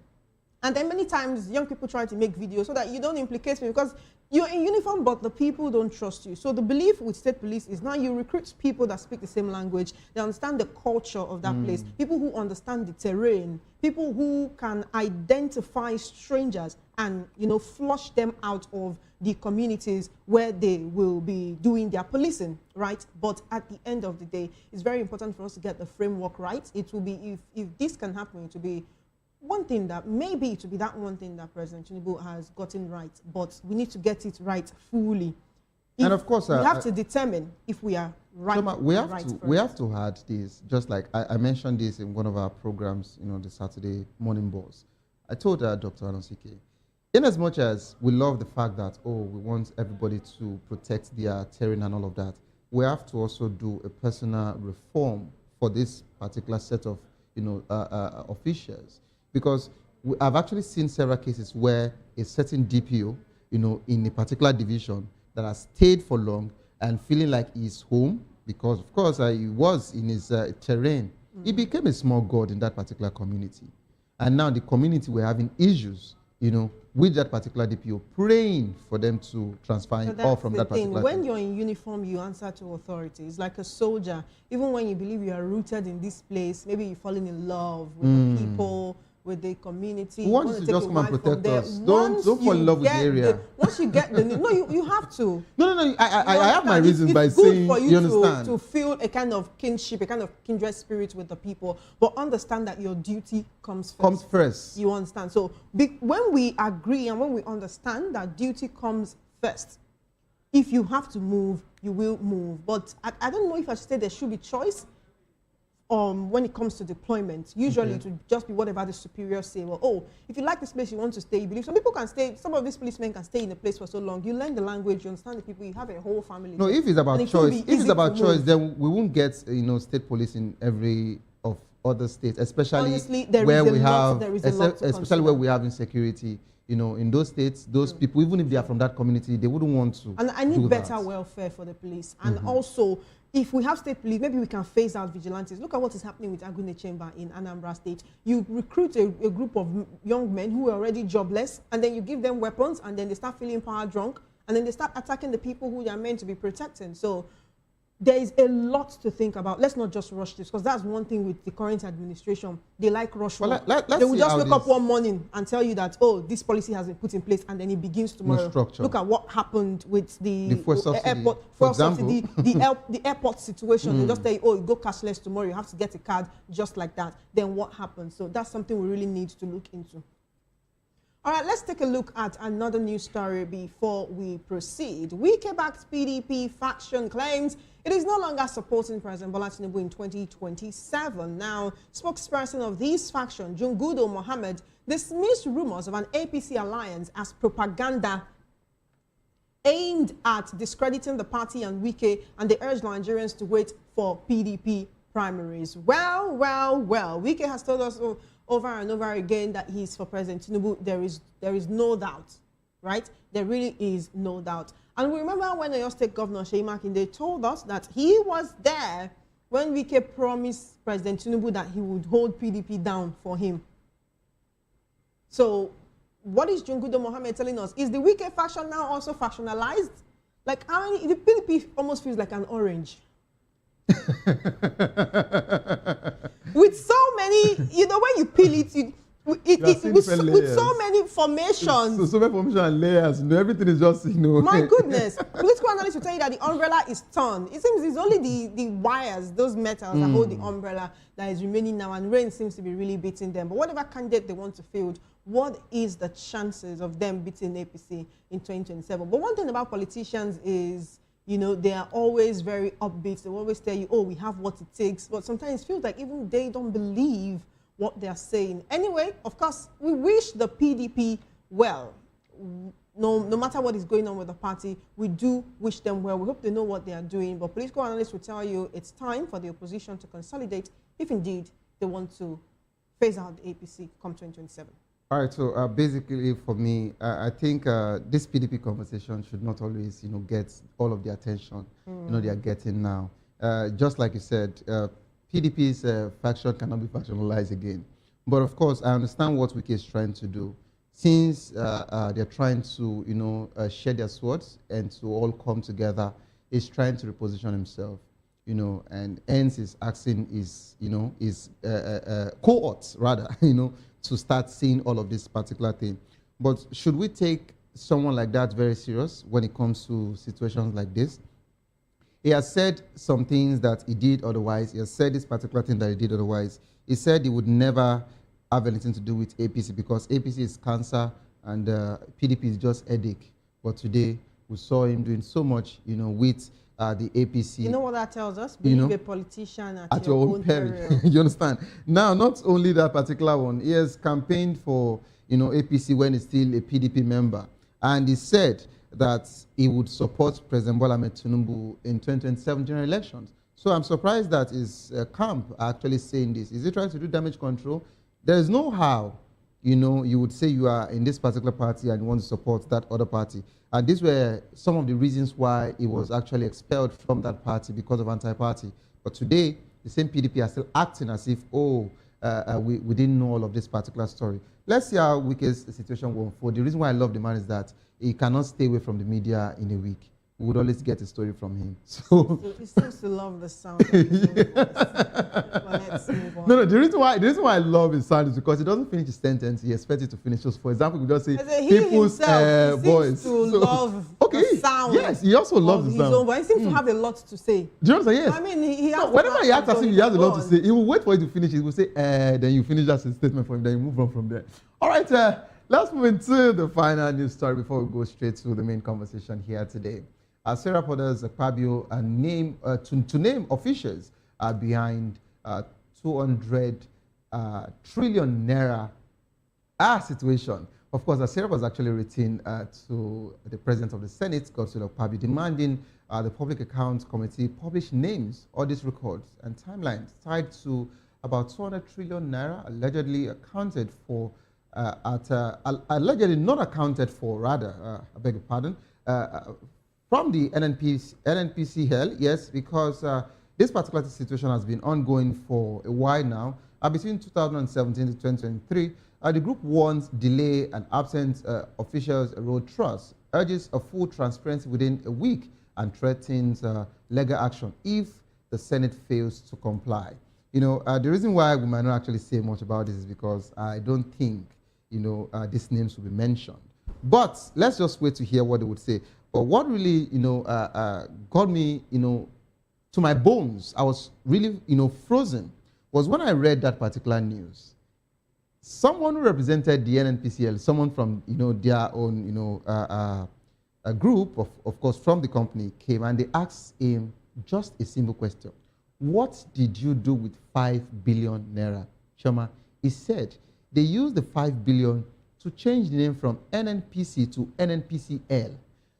And then many times young people try to make videos so that you don't implicate me, because you're in uniform, but the people don't trust you. So the belief with state police is now you recruit people that speak the same language, they understand the culture of that place, people who understand the terrain, people who can identify strangers and, flush them out of the communities where they will be doing their policing, right? But at the end of the day, it's very important for us to get the framework right. It will be, if this can happen, it will be one thing that maybe it will be that one thing that President Tinubu has gotten right, but we need to get it right fully. And of course, we have to determine if we are right. Shoma, we have to add this. Just like I mentioned this in one of our programs, the Saturday morning boss. I told Dr. Anosike, in as much as we love the fact that we want everybody to protect their terrain and all of that, we have to also do a personal reform for this particular set of officials. Because I've actually seen several cases where a certain DPO, in a particular division that has stayed for long and feeling like he's home, because of course he was in his terrain. He became a small god in that particular community. And now the community were having issues, with that particular DPO, praying for them to transfer him off from that particular When you're in uniform, you answer to authority. It's like a soldier. Even when you believe you are rooted in this place, maybe you're falling in love with the people, with the community. Who wants to just come and protect us? Don't fall in love with the area. Once you get the no, you have to. No. I have my reasons by saying, for you understand, to feel a kind of kinship, a kind of kindred spirit with the people, but understand that your duty comes first. You understand? So when we agree and when we understand that duty comes first, if you have to move, you will move. But I don't know if I should say there should be choice. When it comes to deployment, usually it would just be whatever the superiors say. Well, if you like this place, you want to stay. You believe some people can stay. Some of these policemen can stay in a place for so long. You learn the language, you understand the people. You have a whole family. No, if it's about choice, then we won't get state police in every of other states, especially where we have insecurity. In those states, those people, even if they are from that community, they wouldn't want to. And I need better welfare for the police, and also, if we have state police, maybe we can phase out vigilantes. Look at what is happening with Agune Chamber in Anambra State. You recruit a group of young men who are already jobless, and then you give them weapons, and then they start feeling power drunk, and then they start attacking the people who they are meant to be protecting. So there is a lot to think about. Let's not just rush this, because that's one thing with the current administration. They like rush work. They will just wake up one morning and tell you that, this policy has been put in place, and then it begins tomorrow. Look at what happened with the airport, fuel subsidy, the airport situation. They just tell you, you go cashless tomorrow, you have to get a card, just like that. Then what happens? So that's something we really need to look into. All right, let's take a look at another news story before we proceed. Wike-backed PDP faction claims it is no longer supporting President Bola Tinubu in 2027. Now, spokesperson of this faction, Jungudo Mohammed, dismissed rumors of an APC alliance as propaganda aimed at discrediting the party and Wike, and they urged Nigerians to wait for PDP primaries. Well, Wike has told us over and over again that he's for President Tinubu. There is no doubt, right? There really is no doubt. And we remember when Oyo State Governor Seyi Makinde told us that he was there when Wike promised President Tinubu that he would hold PDP down for him. So what is Jungudo Mohammed telling us? Is the Wike faction now also factionalized? Like, the PDP almost feels like an orange. With so many, you know, when you peel it, with so many formations. So many formations and layers. You know, everything is just, you know. My goodness. Political analysts will tell you that the umbrella is torn. It seems it's only the wires, those metals that hold the umbrella that is remaining now, and rain seems to be really beating them. But whatever candidate they want to field, what is the chances of them beating APC in 2027? But one thing about politicians is, you know, they are always very upbeat. They always tell you, oh, we have what it takes. But sometimes it feels like even they don't believe what they are saying. Anyway, of course, we wish the PDP well. No matter what is going on with the party, we do wish them well. We hope they know what they are doing. But political analysts will tell you it's time for the opposition to consolidate if indeed they want to phase out the APC come 2027. All right, so basically for me, I think this PDP conversation should not always, you know, get all of the attention, you know, they are getting now. Just like you said, PDP's faction cannot be factionalized again. But of course, I understand what Wike is trying to do. Since they're trying to, you know, share their swords and to all come together, he's trying to reposition himself, you know, and hence is asking his, you know, his cohorts rather, you know, to start seeing all of this particular thing. But should we take someone like that very serious when it comes to situations like this? He has said some things that he did otherwise. He has said this particular thing that he did otherwise. He said he would never have anything to do with APC because APC is cancer and PDP is just headache. But today, we saw him doing so much, you know, with the APC. You know what that tells us? Believe, you know, a politician at your own peril. You understand? Now, not only that particular one, he has campaigned for, you know, APC when he's still a PDP member. And he said that he would support President Bola Ahmed Tinubu in 2027 general elections. So I'm surprised that his camp are actually saying this. Is he trying to do damage control? There is no how, you know, you would say you are in this particular party and you want to support that other party. And these were some of the reasons why he was actually expelled from that party because of anti-party. But today, the same PDP are still acting as if, oh, we didn't know all of this particular story. Let's see how Wike's situation will unfold. The reason why I love the man is that he cannot stay away from the media in a week. We would always get a story from him. So he seems to love the sound of his own voice. Well, let's move on. No, the reason why I love his sound is because he doesn't finish his sentence. He expects it to finish. So, for example, we just say people's voice. To love the sound. Yes, he also loves the sound. His own voice. He seems to have a lot to say. Do you understand? Yes. I mean, he has. Whenever he acts as if he has a lot to say, he will wait for you to finish. He will say, then you finish that statement for him. Then you move on from there. All right. Let's move into the final news story before we go straight to the main conversation here today. Sarah Porter's Fabio name officials behind 200 trillion naira situation. Of course, Sarah was actually written to the President of the Senate, Godswill Akpabio, demanding the Public Accounts Committee publish names, audit records, and timelines tied to about 200 trillion naira allegedly accounted for, allegedly not accounted for, rather, I beg your pardon, from the NNPCL, yes, because this particular situation has been ongoing for a while now. Between 2017 to 2023, the group warns delay and absent officials erode trust, urges a full transparency within a week, and threatens legal action if the Senate fails to comply. You know, the reason why we might not actually say much about this is because I don't think, you know, these names will be mentioned. But let's just wait to hear what they would say. But what really, you know, got me, you know, to my bones, I was really, you know, frozen, was when I read that particular news. Someone who represented the NNPCL, someone from, you know, their own, you know, a group, of course, from the company came and they asked him just a simple question. What did you do with 5 billion naira? Choma, he said they used the 5 billion to change the name from NNPC to NNPCL.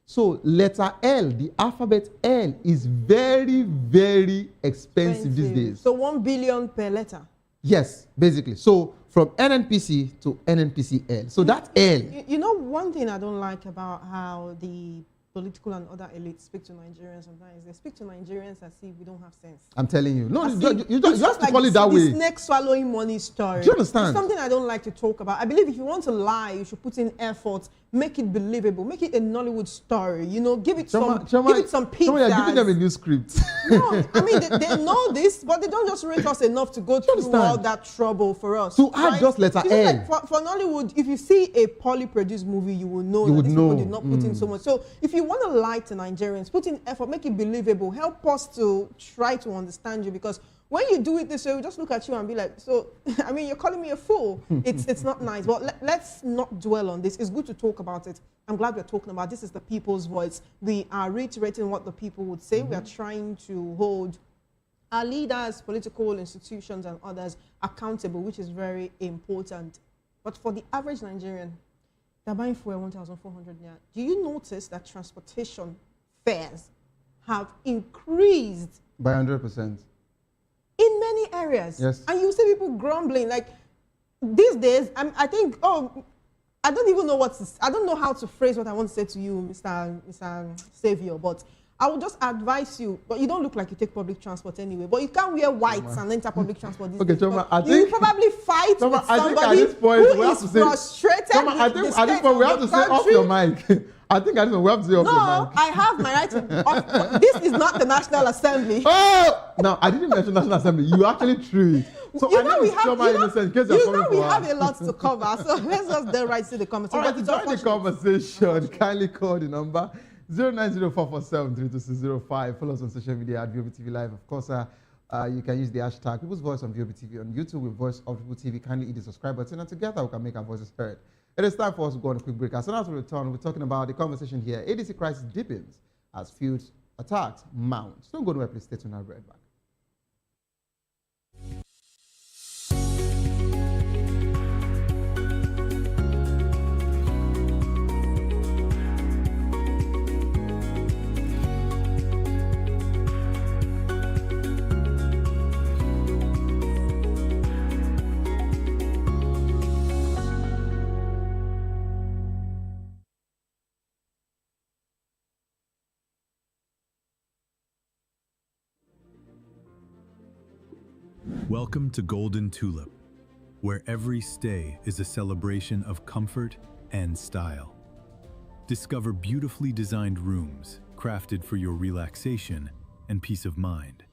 So letter L, the alphabet L, is very, very expensive these days. So 1 billion per letter? Yes, basically. So from NNPC to NNPCL. So that L. You know, one thing I don't like about how the political and other elites speak to Nigerians sometimes, they speak to Nigerians as if we don't have sense. I'm telling you. No, you have to call it that way. It's snake swallowing money story. Do you understand? It's something I don't like to talk about. I believe if you want to lie, you should put in effort make it believable, make it a Nollywood story. You know, give it Choma, give it some pizzas. You're giving them a new script. No, I mean they know this, but they don't just rate us enough to go through all that trouble for us. So I just letter N. Like for Nollywood, if you see a poorly produced movie, you will know that these people did not put in so much. So if you want to lie to Nigerians, put in effort, make it believable, help us to try to understand you, because when you do it this way, we just look at you and be like, so, I mean, you're calling me a fool. It's not nice. But let's not dwell on this. It's good to talk about it. I'm glad we're talking about this. Is the people's voice. We are reiterating what the people would say. We are trying to hold our leaders, political institutions, and others accountable, which is very important. But for the average Nigerian, they're buying fuel 1,400 naira. Do you notice that transportation fares have increased by 100%? In many areas. Yes. And you see people grumbling. Like, these days, I think, I don't even know I don't know how to phrase what I want to say to you, Mr. Savior, but I would just advise you, but you don't look like you take public transport anyway, but you can't wear whites and enter public transport these days. Choma, I you think, probably fight Choma, with somebody who is frustrated Choma, I think at this point we have to say off your mic. I think at this point we have to say off your mic. No, I have my right to. This is not the National Assembly. Oh! No, I didn't mention National Assembly. You actually threw it. So you know we have, have a lot to cover, so let's just delve right to the conversation. All right, to join the conversation, kindly call the number 09044732605. Follow us on social media at VOB TV Live. Of course, you can use the hashtag People's Voice on VOB TV. On YouTube, with Voice of People TV. Kindly hit the subscribe button, and together we can make our voices heard. It is time for us to go on a quick break. As soon as we return, we're talking about the conversation here. ADC crisis deepens as field attacks mount. Don't go nowhere, please stay tuned. I'll be right back. Welcome to Golden Tulip, where every stay is a celebration of comfort and style. Discover beautifully designed rooms crafted for your relaxation and peace of mind.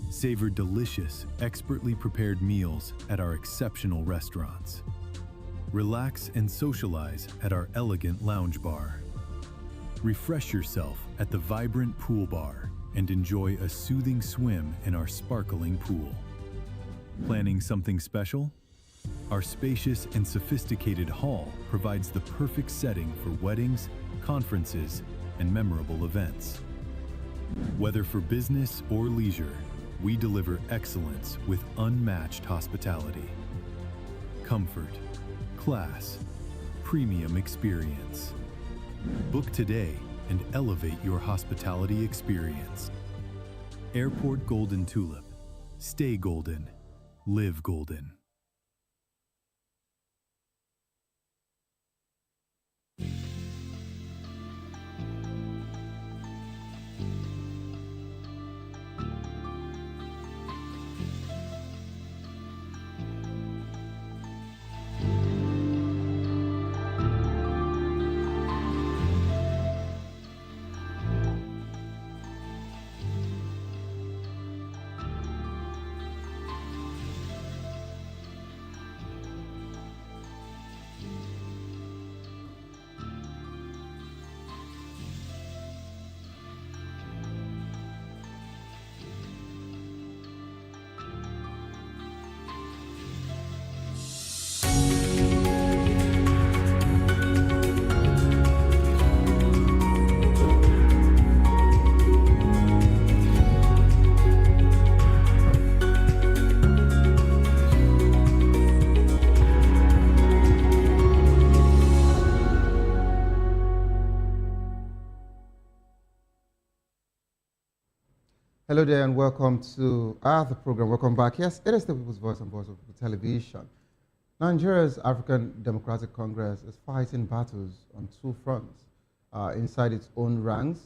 Savor delicious, expertly prepared meals at our exceptional restaurants. Relax and socialize at our elegant lounge bar. Refresh yourself at the vibrant pool bar and enjoy a soothing swim in our sparkling pool. Planning something special? Our spacious and sophisticated hall provides the perfect setting for weddings, conferences, and memorable events. Whether for business or leisure, we deliver excellence with unmatched hospitality. Comfort, class, premium experience. Book today and elevate your hospitality experience. Airport Golden Tulip. Stay golden. Live golden. Hello there and welcome to the program. Welcome back. Yes, it is the People's Voice on Voice of People Television. Nigeria's African Democratic Congress is fighting battles on two fronts, inside its own ranks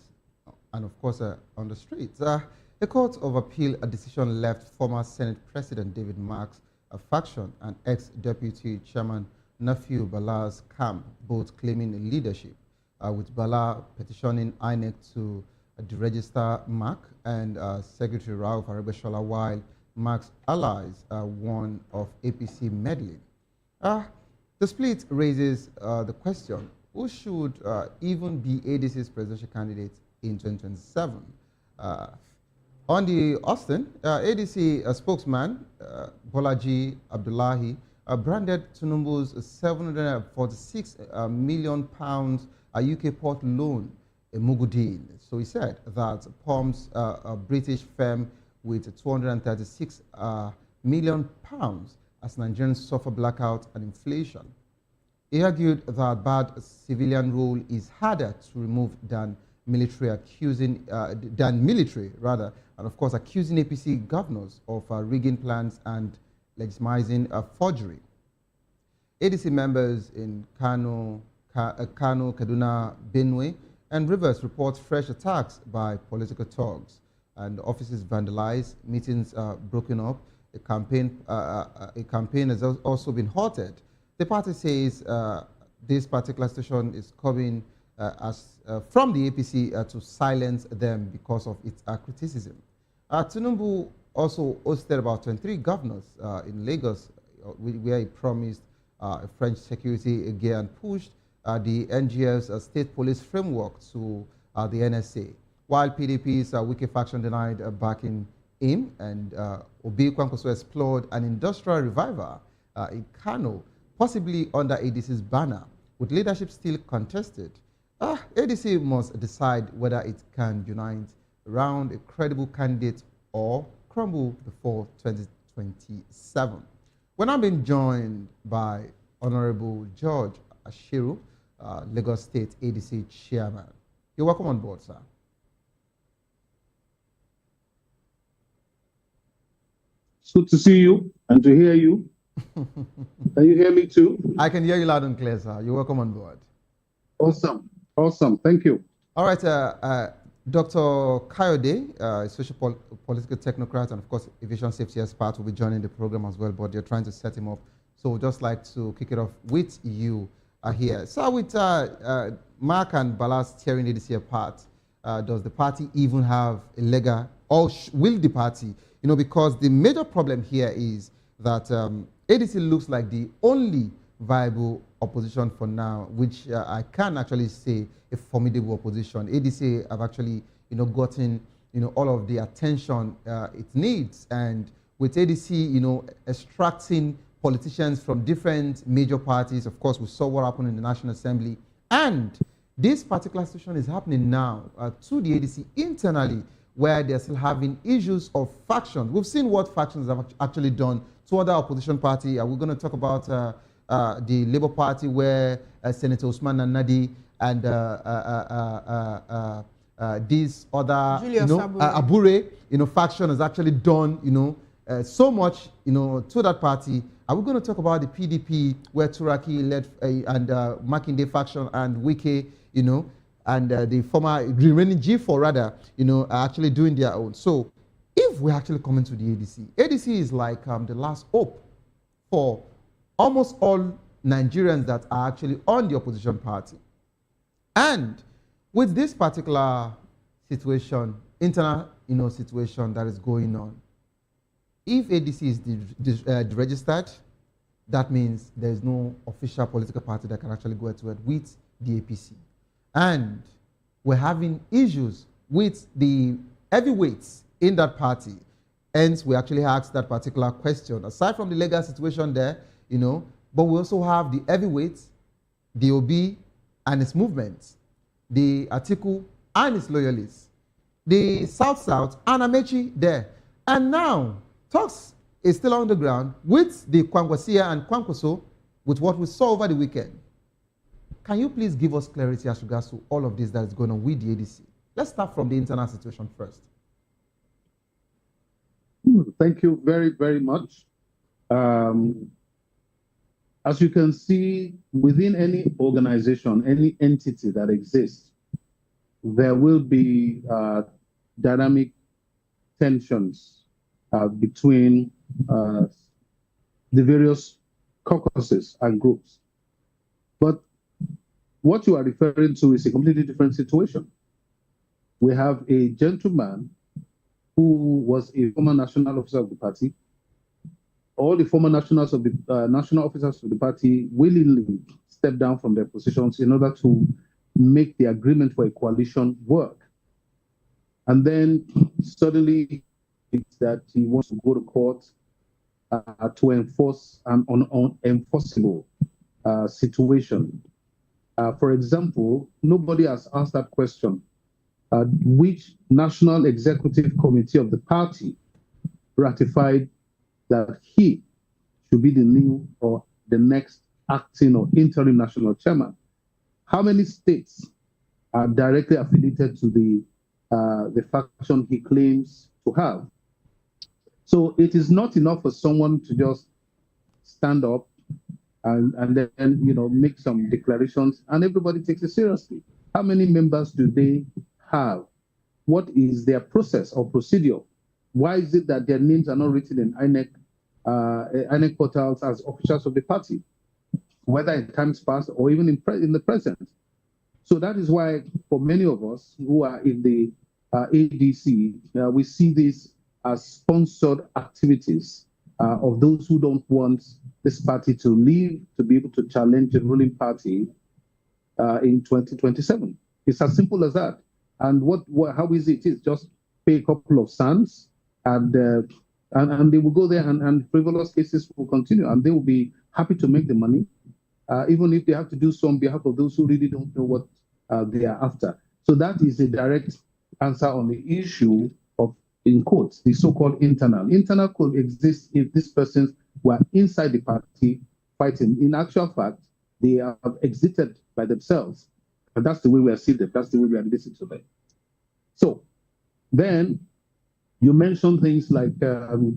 and of course on the streets. The Court of Appeal, a decision left former Senate President David Marks, a faction and ex-deputy chairman nephew Bala's camp, both claiming leadership, with Bala petitioning INEC to deregister Mark and Secretary Rauf Aregbesola, while Mark's allies warn of APC meddling. The split raises the question, who should even be ADC's presidential candidate in 2027? On the Austin, ADC spokesman Bolaji Abdullahi branded Tinubu's £746 million UK port loan a Mugu deal. So he said that pumps a British firm with £236 million as Nigerians suffer blackout and inflation. He argued that bad civilian rule is harder to remove than military, and of course accusing APC governors of rigging plans and legitimizing forgery. ADC members in Kano, Kaduna, Benue, and Rivers report fresh attacks by political thugs and offices vandalized, meetings broken up. A campaign has also been halted. The party says this particular situation is coming from the APC to silence them because of its criticism. Tinubu also hosted about 23 governors in Lagos, where he promised French security gear and pushed the NGF's state police framework to the NSA, while PDP's Wike faction denied backing him, and Obi Kwankwaso explored an industrial revival in Kano, possibly under ADC's banner, with leadership still contested. ADC must decide whether it can unite around a credible candidate or crumble before 2027. We're now being joined by Honorable George Ashiru, Lagos State ADC Chairman. You're welcome on board, sir. It's good to see you and to hear you. Can you hear me too? I can hear you loud and clear, sir. You're welcome on board. Awesome. Awesome. Thank you. All right, Dr. Kayode, social political technocrat and, of course, aviation safety expert, will be joining the program as well, but you're trying to set him up. So we'd just like to kick it off with you here. So with Mark and Bala's tearing ADC apart, does the party even have a legal, or will the party? You know, because the major problem here is that ADC looks like the only viable opposition for now, which I can actually say a formidable opposition. ADC have actually, gotten, all of the attention it needs, and with ADC, extracting politicians from different major parties. Of course, we saw what happened in the National Assembly, and this particular situation is happening now to the ADC internally, where they're still having issues of factions. We've seen what factions have actually done to other opposition party. We're going to talk about the Labour Party, where Senator Usman Nadi and this other Abure, faction has actually done, so much, to that party. Are we going to talk about the PDP, where Turaki led and Makinde faction and Wike, and the former remaining G4 rather, are actually doing their own. So if we're actually coming to the ADC is like the last hope for almost all Nigerians that are actually on the opposition party. And with this particular situation, internal situation that is going on, if ADC is deregistered, that means there is no official political party that can actually go head-to-head with the APC. And we're having issues with the heavyweights in that party. Hence, we actually asked that particular question. Aside from the legal situation there, but we also have the heavyweights, the OB and its movements, the Atiku and its loyalists, the South-South and Amechi there. And now, talks is still on the ground with the Kwankwasia and Kwankwaso, with what we saw over the weekend. Can you please give us clarity as regards to all of this that is going on with the ADC? Let's start from the internal situation first. Thank you very, very much. As you can see, within any organization, any entity that exists, there will be dynamic tensions between the various caucuses and groups. But what you are referring to is a completely different situation. We have a gentleman who was a former national officer of the party. All the former national officers of the party willingly stepped down from their positions in order to make the agreement for a coalition work. And then suddenly it's that he wants to go to court to enforce an unenforceable situation. For example, nobody has asked that question. Which National Executive Committee of the party ratified that he should be the new or the next acting or interim national chairman? How many states are directly affiliated to the faction he claims to have? So it is not enough for someone to just stand up and then make some declarations and everybody takes it seriously. How many members do they have? What is their process or procedure? Why is it that their names are not written in INEC portals as officials of the party, whether in times past or even in the present? So that is why for many of us who are in the ADC, we see this as sponsored activities of those who don't want this party to leave, to be able to challenge the ruling party in 2027. It's as simple as that. And how easy it is, just pay a couple of cents and they will go there and frivolous cases will continue and they will be happy to make the money, even if they have to do so on behalf of those who really don't know what they are after. So that is a direct answer on the issue of, in quotes, the so-called internal. Internal could exist if these persons were inside the party fighting. In actual fact, they have exited by themselves. And that's the way we are seeing them. That's the way we are listening to them. So then you mentioned things like the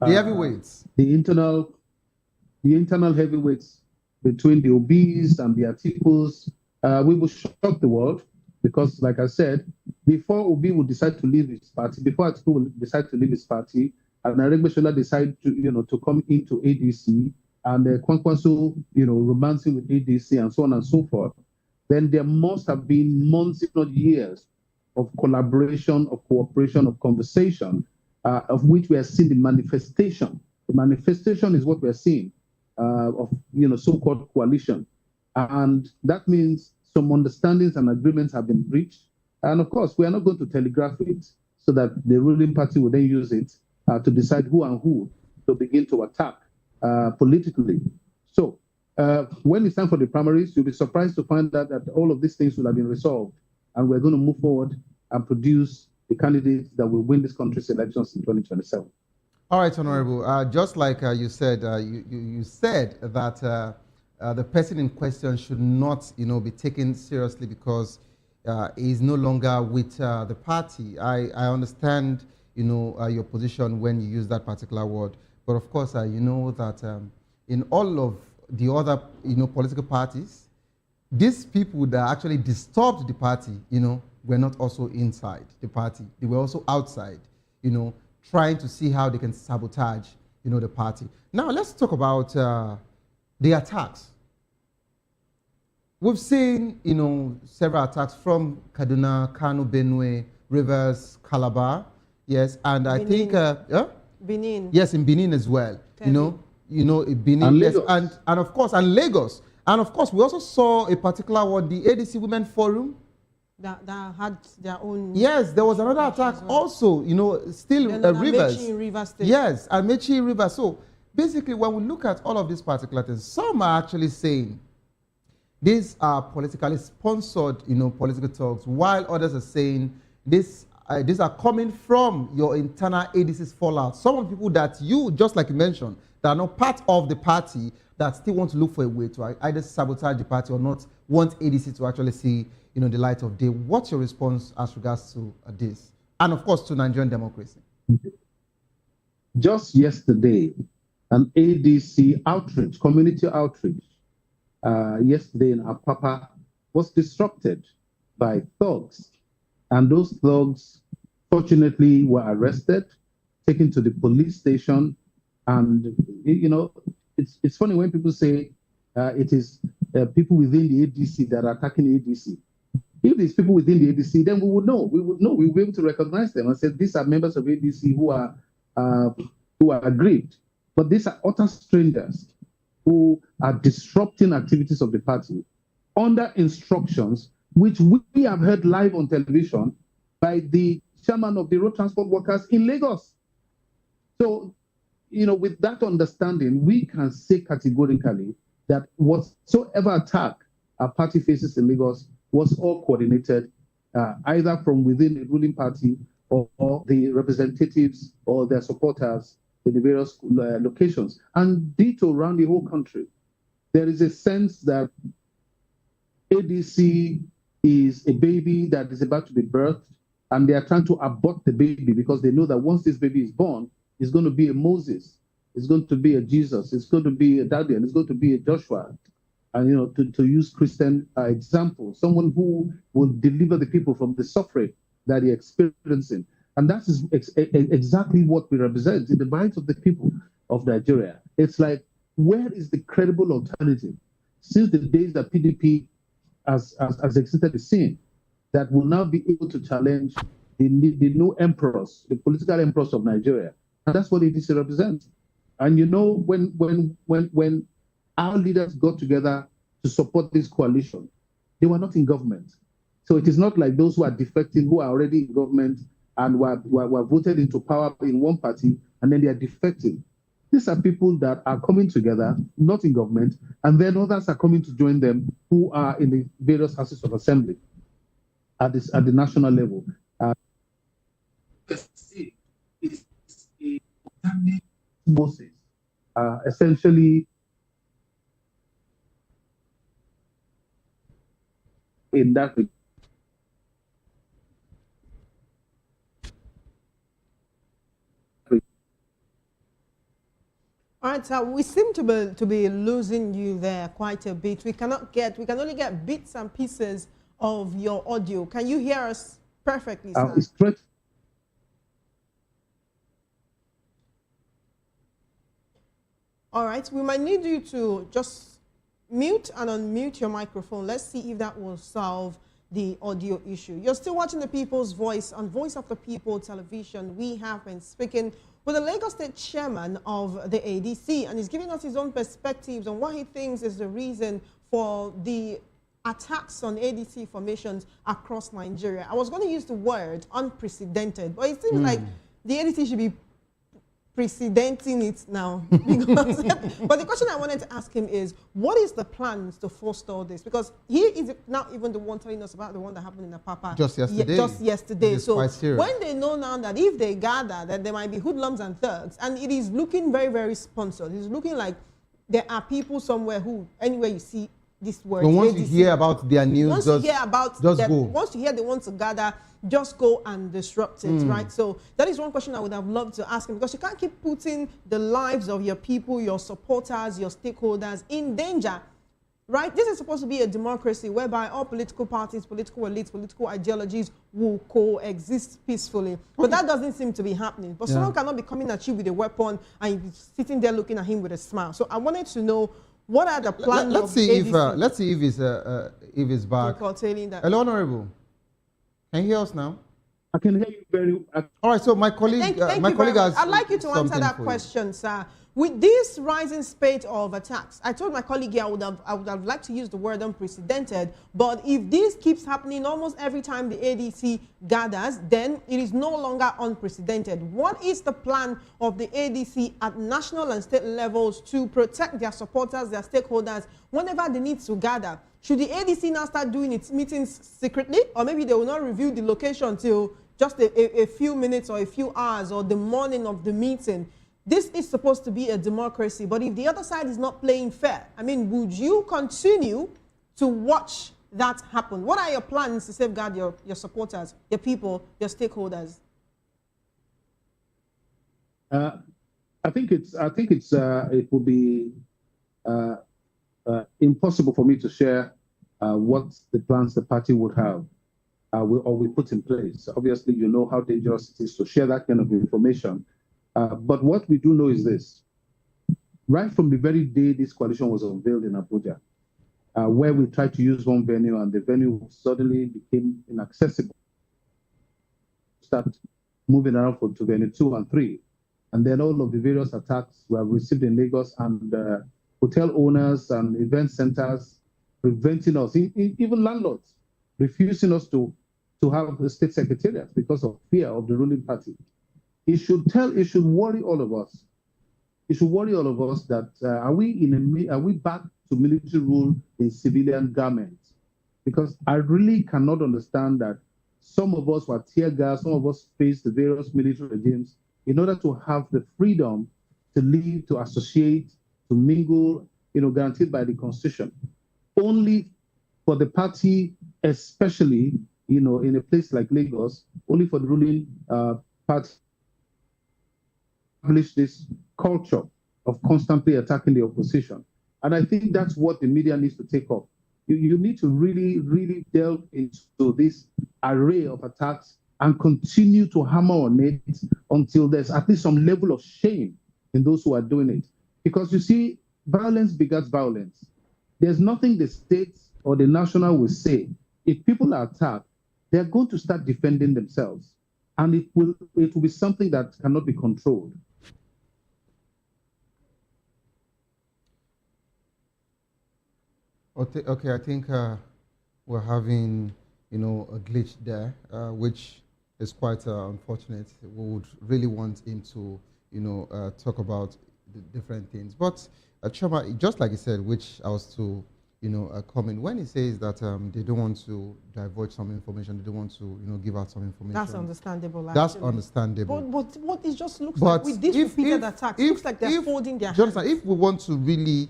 heavyweights. The internal heavyweights between the Obis and the Atikos. We will shock the world because, like I said, before Obi would decide to leave his party, before Atiku will decide to leave his party, and Aregbesola decide to come into ADC, and Kwankwaso, romancing with ADC and so on and so forth, then there must have been months, if not years, of collaboration, of cooperation, of conversation, of which we are seeing the manifestation. The manifestation is what we are seeing of so-called coalition, and that means some understandings and agreements have been reached. And of course, we are not going to telegraph it so that the ruling party will then use it to decide who and who to begin to attack politically. So when it's time for the primaries, you'll be surprised to find out that all of these things will have been resolved. And we're going to move forward and produce the candidates that will win this country's elections in 2027. All right, Honorable. Just like you said, you said that the person in question should not, be taken seriously because he is no longer with the party. I understand, your position when you use that particular word. But of course, you know that in all of the other, political parties, these people that actually disturbed the party, were not also inside the party. They were also outside, trying to see how they can sabotage, the party. Now, let's talk about the attacks. We've seen, several attacks from Kaduna, Kano, Benue, Rivers, Calabar, yes, and I think, Benin. Yes, in Benin as well. Benin, and yes, Lagos. and of course, and Lagos. And of course, we also saw a particular one, the ADC Women Forum. That had their own. Yes, there was another attack also, still Rivers. Amechi in Rivers State. Yes, Amechi in Rivers. So basically, when we look at all of these particular things, some are actually saying these are politically sponsored, political talks, while others are saying these are coming from your internal ADC's fallout. Some of the people that you, just like you mentioned, that are not part of the party, that still want to look for a way to either sabotage the party or not want ADC to actually see, the light of day. What's your response as regards to this? And of course, to Nigerian democracy. Just yesterday, an ADC outreach, community outreach, yesterday in Apapa was disrupted by thugs. And those thugs, fortunately, were arrested, taken to the police station. And, it's funny when people say it is people within the ADC that are attacking the ADC. If there's people within the ADC, then we would know. We would know. We will be able to recognize them and say these are members of ADC who are aggrieved. But these are utter strangers who are disrupting activities of the party under instructions which we have heard live on television by the chairman of the road transport workers in Lagos. So, with that understanding, we can say categorically that whatsoever attack our party faces in Lagos was all coordinated, either from within the ruling party or the representatives or their supporters in the various locations. And ditto around the whole country. There is a sense that ADC is a baby that is about to be birthed, and they are trying to abort the baby because they know that once this baby is born, it's going to be a Moses, it's going to be a Jesus, it's going to be a Daniel, it's going to be a Joshua. And, to use Christian example, someone who will deliver the people from the suffering that they're experiencing. And that is exactly what we represent in the minds of the people of Nigeria. It's like, where is the credible alternative? Since the days that PDP has exited the scene, that will now be able to challenge the new emperors, the political emperors of Nigeria. And that's what ADC represents. And when our leaders got together to support this coalition, they were not in government. So it is not like those who are defecting, who are already in government and were voted into power in one party, and then they are defecting. These are people that are coming together, not in government, and then others are coming to join them who are in the various houses of assembly at the national level. Moses, essentially in that regard. All right, so we seem to be losing you there quite a bit. We can only get bits and pieces of your audio. Can you hear us perfectly, sir? All right, we might need you to just mute and unmute your microphone. Let's see if that will solve the audio issue. You're still watching The People's Voice on Voice of the People television. We have been speaking with the Lagos State Chairman of the ADC, and he's giving us his own perspectives on what he thinks is the reason for the attacks on ADC formations across Nigeria. I was going to use the word unprecedented, but it seems like the ADC should be precedenting it now. Because, but the question I wanted to ask him is, what is the plans to forestall this? Because he is not even the one telling us about the one that happened in Apapa. Just yesterday. Just yesterday. So when they know now that if they gather, that there might be hoodlums and thugs, and it is looking very, very sponsored. It's looking like there are people somewhere who, anywhere you see this word. So once you hear about their news, once you hear about just them, go. Once you hear they want to gather, just go and disrupt it, right? So that is one question I would have loved to ask him, because you can't keep putting the lives of your people, your supporters, your stakeholders in danger, right? This is supposed to be a democracy whereby all political parties, political elites, political ideologies will coexist peacefully. But that doesn't seem to be happening. But someone cannot be coming at you with a weapon and you're sitting there looking at him with a smile. So I wanted to know, what are the plans? Let's see if he's back. Hello, Honorable. Can you hear us now? I can hear you very well. All right, so my colleague, I'd like you to answer that question, sir. With this rising spate of attacks, I told my colleague here I would have liked to use the word unprecedented, but if this keeps happening almost every time the ADC gathers, then it is no longer unprecedented. What is the plan of the ADC at national and state levels to protect their supporters, their stakeholders, whenever they need to gather? Should the ADC now start doing its meetings secretly, or maybe they will not reveal the location till just a few minutes or a few hours or the morning of the meeting? This is supposed to be a democracy, but if the other side is not playing fair, I mean, would you continue to watch that happen? What are your plans to safeguard your supporters, your people, your stakeholders? I think it would be impossible for me to share what the plans the party would have or we put in place. Obviously, you know how dangerous it is to share that kind of information. But what we do know is this. Right from the very day this coalition was unveiled in Abuja, where we tried to use one venue and the venue suddenly became inaccessible. Start moving around to venue 2 and 3. And then all of the various attacks were received in Lagos, and hotel owners and event centers preventing us, even landlords, refusing us to have a state secretariat because of fear of the ruling party. It should worry all of us. It should worry all of us that are we back to military rule in civilian garments? Because I really cannot understand that some of us were tear gas, some of us faced the various military regimes in order to have the freedom to live, to associate, to mingle, guaranteed by the Constitution. Only for the party, especially, in a place like Lagos, only for the ruling party, establish this culture of constantly attacking the opposition. And I think that's what the media needs to take up. You need to really, really delve into this array of attacks and continue to hammer on it until there's at least some level of shame in those who are doing it. Because you see, violence begets violence. There's nothing the state or the national will say. If people are attacked, they're going to start defending themselves. And it will be something that cannot be controlled. Okay, I think we're having, a glitch there, which is quite unfortunate. We would really want him to, talk about the different things. But Choma, just like he said, which I was to, comment, when he says that they don't want to divulge some information, they don't want to, give out some information. That's understandable. That's understandable. But what it just looks like with these repeated attacks, it looks like they're folding their hands. If we want to really,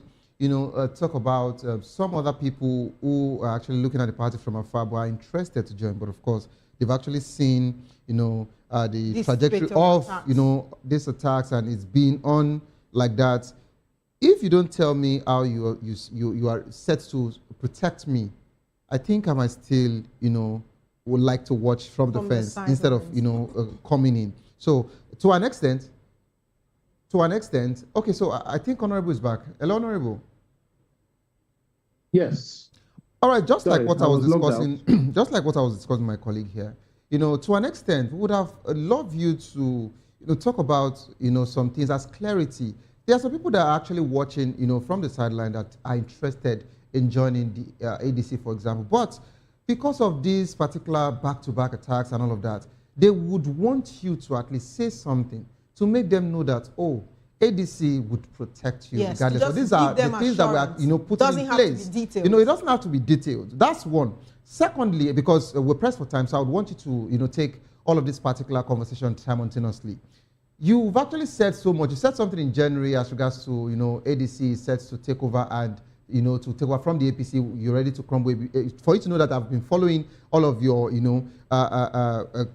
talk about some other people who are actually looking at the party from afar but are interested to join, but of course they've actually seen, the trajectory of these attacks, and it's been on like that. If you don't tell me how you are set to protect me, I think I might still, would like to watch from the fence instead of, coming in. So to an extent, okay, so I think Honorable is back. Hello, Honorable. Yes. All right, just like what I was discussing, just like what I was discussing with my colleague here, to an extent, we would have loved you to, talk about, some things as clarity. There are some people that are actually watching, from the sideline that are interested in joining the ADC, for example. But because of these particular back-to-back attacks and all of that, they would want you to at least say something to make them know that, ADC would protect you regardless. So these are the things that we are, putting in place. It doesn't have to be detailed. That's one. Secondly, because we're pressed for time, so I would want you to, take all of this particular conversation simultaneously. You've actually said so much. You said something in January as regards to, ADC is set to take over and, to take over from the APC. You're ready to crumble. For you to know that I've been following all of your,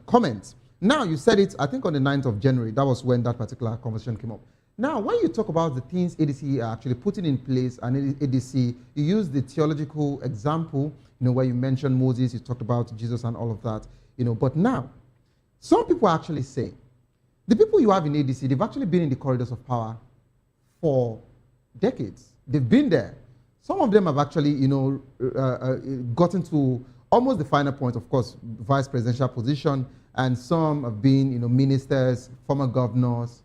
comments. Now, you said it, I think, on the 9th of January. That was when that particular conversation came up. Now, when you talk about the things ADC are actually putting in place, and ADC, you use the theological example, where you mentioned Moses, you talked about Jesus and all of that, But now, some people are actually saying, the people you have in ADC, they've actually been in the corridors of power for decades. They've been there. Some of them have actually, gotten to almost the final point, of course, vice presidential position, and some have been, ministers, former governors.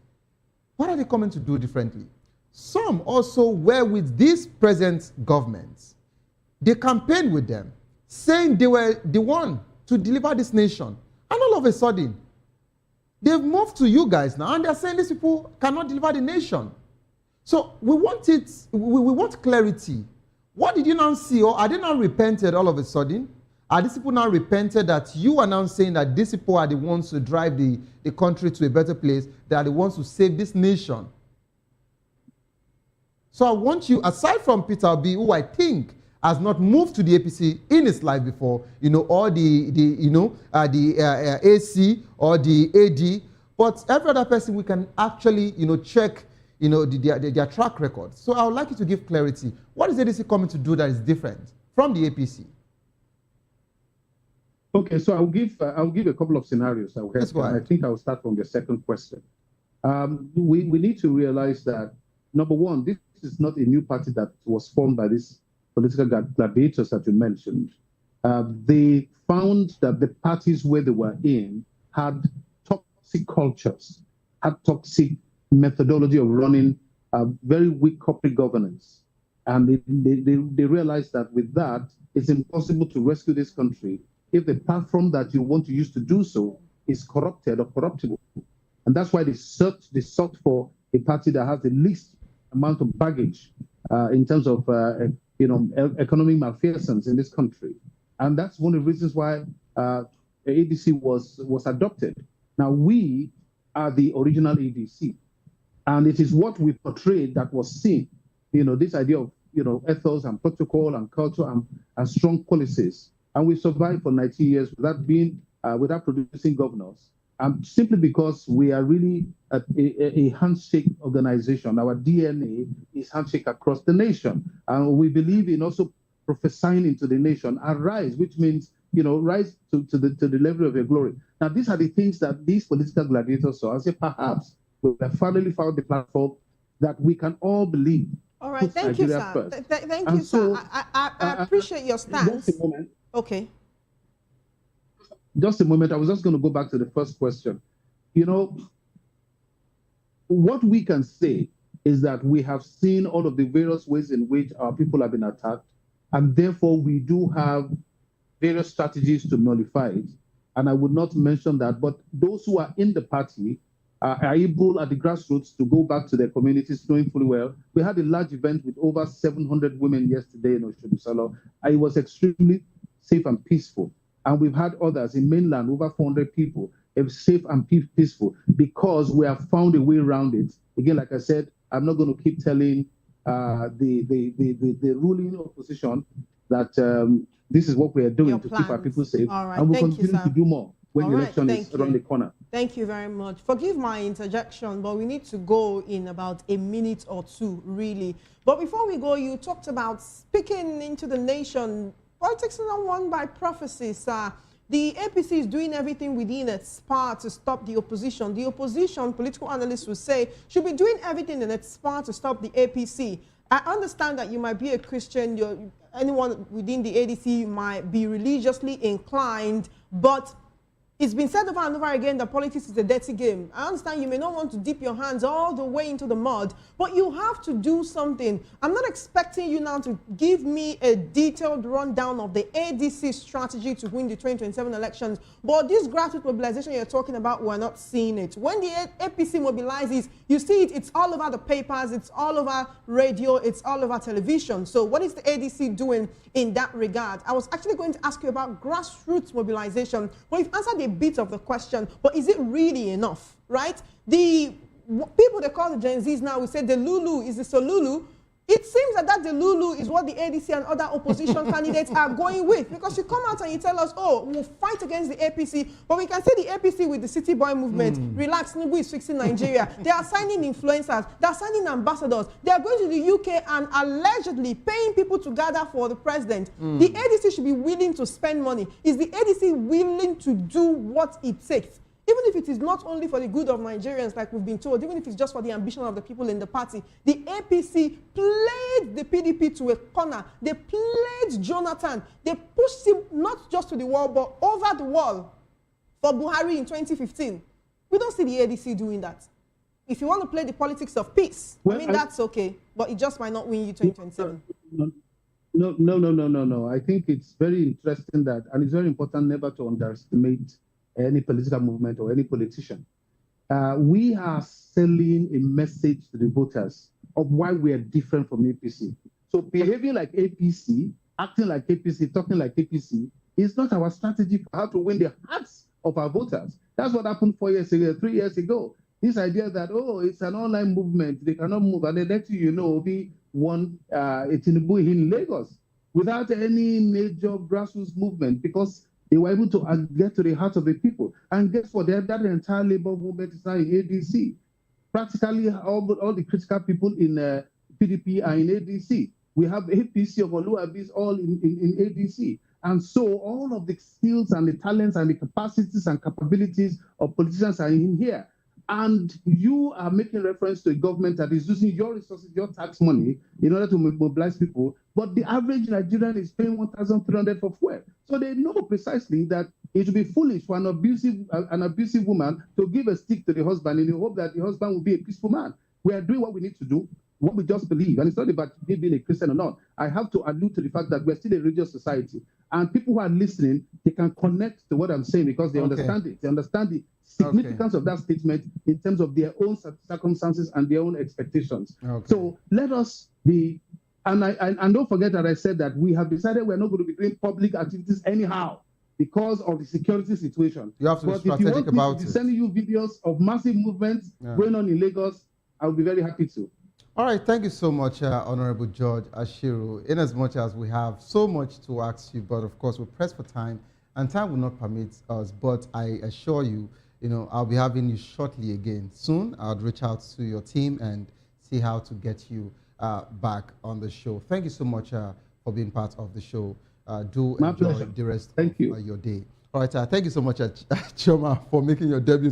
What are they coming to do differently? Some also were with these present governments. They campaigned with them, saying they were the one to deliver this nation. And all of a sudden, they've moved to you guys now, and they're saying these people cannot deliver the nation. So we want clarity. What did you now see? Or are they now repented all of a sudden? Are these people now repented that you are now saying that these people are the ones to drive the country to a better place? They are the ones to save this nation. So I want you, aside from Peter Obi, who I think has not moved to the APC in his life before, or the AC or the AD, but every other person we can actually, check, their track record. So I would like you to give clarity. What is ADC coming to do that is different from the APC? Okay, so I'll give a couple of scenarios. I think I'll start from the second question. We need to realize that, number one, this is not a new party that was formed by this political gladiators that you mentioned, they found that the parties where they were in had toxic cultures, had toxic methodology of running, very weak corporate governance. And they realized that with that, it's impossible to rescue this country if the platform that you want to use to do so is corrupted or corruptible. And that's why they sought for a party that has the least amount of baggage in terms of economic malfeasance in this country. And that's one of the reasons why ADC was adopted. Now, we are the original ADC. And it is what we portrayed that was seen. This idea of, ethos and protocol and culture and strong policies. And we survived for 90 years without producing governors. Simply because we are really a handshake organization. Our DNA is handshake across the nation. And we believe in also prophesying into the nation, arise, which means, rise to the level of your glory. Now, these are the things that these political gladiators saw. I say, perhaps we have finally found the platform that we can all believe. All right, thank you, sir. Thank you, sir. I appreciate your stance. Just a moment. Okay. Just a moment. I was just going to go back to the first question. What we can say is that we have seen all of the various ways in which our people have been attacked, and therefore we do have various strategies to nullify it. And I would not mention that, but those who are in the party are able at the grassroots to go back to their communities knowing fully well. We had a large event with over 700 women yesterday in Oshodusalo. It was extremely safe and peaceful. And we've had others in mainland, over 400 people. It was safe and peaceful because we have found a way around it. Again, like I said, I'm not going to keep telling the ruling opposition that this is what we are doing to keep our people safe. All right. And we'll Thank continue you, to do more when the election is around the corner. Thank you very much. Forgive my interjection, but we need to go in about a minute or two, really. But before we go, you talked about speaking into the nation. Politics is not won by prophecies. The APC is doing everything within its power to stop the opposition. The opposition, political analysts will say, should be doing everything in its power to stop the APC. I understand that you might be a Christian, anyone within the ADC might be religiously inclined, but it's been said over and over again that politics is a dirty game. I understand you may not want to dip your hands all the way into the mud, but you have to do something. I'm not expecting you now to give me a detailed rundown of the ADC strategy to win the 2027 elections, but this grassroots mobilization you're talking about, we're not seeing it. When the APC mobilizes, you see it, it's all over the papers, it's all over radio, it's all over television. So what is the ADC doing in that regard? I was actually going to ask you about grassroots mobilization, but you've answered a bit of the question, but is it really enough, right? The people they call the Gen Zs now, we say the Lulu is the Solulu. It seems that the Lulu is what the ADC and other opposition candidates are going with, because you come out and you tell us, oh, we'll fight against the APC, but we can see the APC with the City Boy movement, relax, Tinubu is fixing Nigeria. They are signing influencers, they are signing ambassadors, they are going to the UK and allegedly paying people to gather for the president. The ADC should be willing to spend money. Is the ADC willing to do what it takes? Even if it is not only for the good of Nigerians, like we've been told, even if it's just for the ambition of the people in the party, the APC played the PDP to a corner. They played Jonathan. They pushed him not just to the wall, but over the wall for Buhari in 2015. We don't see the ADC doing that. If you want to play the politics of peace, well, I mean, that's okay, but it just might not win you 2027. No. I think it's very interesting that, and it's very important never to underestimate any political movement or any politician. We are selling a message to the voters of why we are different from APC. So behaving like APC, acting like APC, talking like APC is not our strategy for how to win the hearts of our voters. That's what happened 4 years ago, 3 years ago. This idea that, oh, it's an online movement, they cannot move, and the next thing you know, we won Tinubu in Lagos without any major grassroots movement, because they were able to get to the heart of the people. And guess what? That entire labor movement is now in ADC. Practically all the critical people in PDP are in ADC. We have APC of Oluwabis all in ADC. And so all of the skills and the talents and the capacities and capabilities of politicians are in here. And you are making reference to a government that is using your resources, your tax money, in order to mobilize people. But the average Nigerian is paying 1,300 for fuel. So they know precisely that it would be foolish for an abusive woman to give a stick to the husband in the hope that the husband will be a peaceful man. We are doing what we need to do, what we just believe. And it's not about me being a Christian or not. I have to allude to the fact that we're still a religious society. And people who are listening, they can connect to what I'm saying because they understand it. They understand the significance of that statement in terms of their own circumstances and their own expectations. So let us be, and don't forget that I said that we have decided we're not going to be doing public activities anyhow because of the security situation. You have to be strategic if you want about me to it. be sending you videos of massive movements going on in Lagos, I'll be very happy to. All right, thank you so much, Honorable George Ashiru. In as much as we have so much to ask you, but of course we're pressed for time, and time will not permit us. But I assure you, I'll be having you shortly again. Soon, I'll reach out to your team and see how to get you back on the show. Thank you so much for being part of the show. Do My enjoy pleasure. the rest of your day. All right, thank you so much, Chioma, for making your debut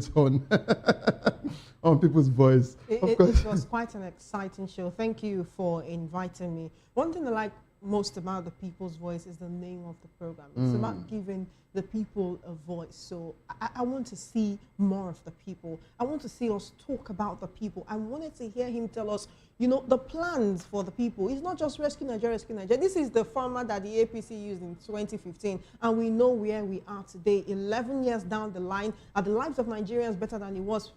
on People's Voice. It was quite an exciting show. Thank you for inviting me. One thing I like most about the People's Voice is the name of the program. It's about giving the people a voice. So I want to see more of the people. I want to see us talk about the people. I wanted to hear him tell us, the plans for the people. It's not just Rescue Nigeria, Rescue Nigeria. This is the format that the APC used in 2015. And we know where we are today. 11 years down the line, are the lives of Nigerians better than it was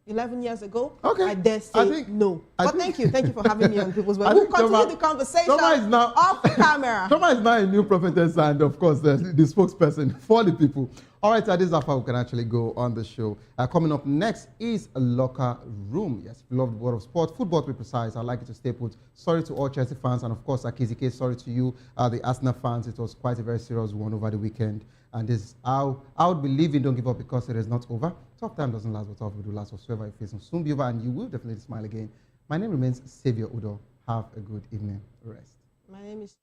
11 years ago? Okay. I dare say no. But thank you for having me on People's Voice. We'll continue the conversation off the camera. Chioma is now a new prophetess and, of course, the spokesperson for the people. All right, this is how far we can actually go on the show. Coming up next is a locker room. Yes, if you love the world of sport, football to be precise, I'd like you to stay put. Sorry to all Chelsea fans, and of course, Akizike, sorry to you, the Arsenal fans. It was quite a very serious one over the weekend. And this is how I would believe in Don't Give Up because it is not over. Tough time doesn't last, but tough will do last whatsoever you face will soon be over, and you will definitely smile again. My name remains Xavier Udo. Have a good evening. Rest. My name is...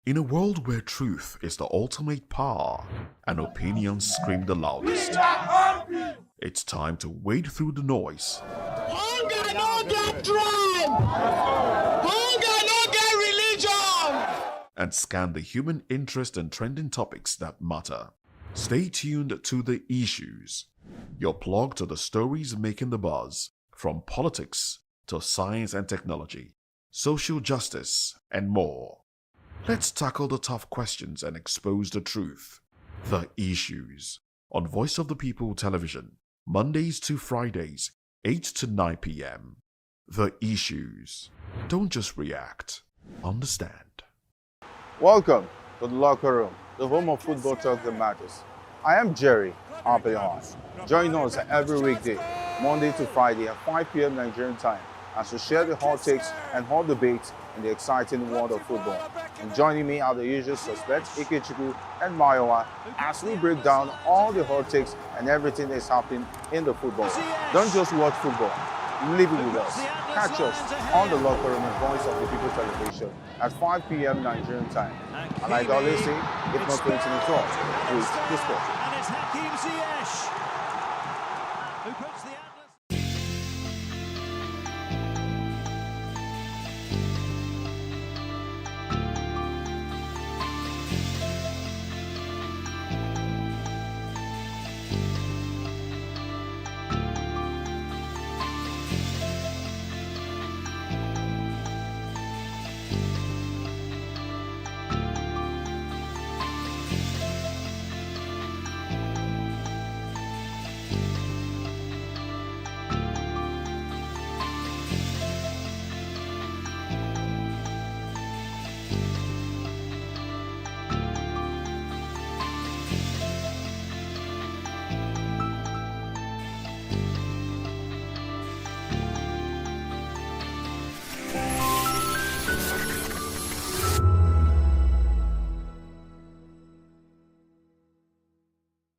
In a world where truth is the ultimate power and opinions scream the loudest, it's time to wade through the noise. Hunger no get tribe! Hunger no get religion! And scan the human interest and trending topics that matter. Stay tuned to The Issues, your plug to the stories making the buzz, from politics to science and technology, social justice, and more. Let's tackle the tough questions and expose the truth. The Issues, on Voice of the People Television, Mondays to Fridays, 8 to 9 p.m. The Issues. Don't just react, understand. Welcome to the locker room, the home of football talk that matters. I am Jerry Arpillon. Join us every weekday, Monday to Friday at 5 p.m. Nigerian time, as we share the hot takes and hot debates in the exciting world of football. And joining me are the usual suspects, Ikechukwu and Mayowa, as we break down all the hot takes and everything that's happening in the football. Don't just watch football, live it with us. Catch us on the locker room and Voice of the People Television at 5 p.m. Nigerian time. And like I always say, if not 20 minutes off, please discuss. And it's Hakim Ziyech who puts the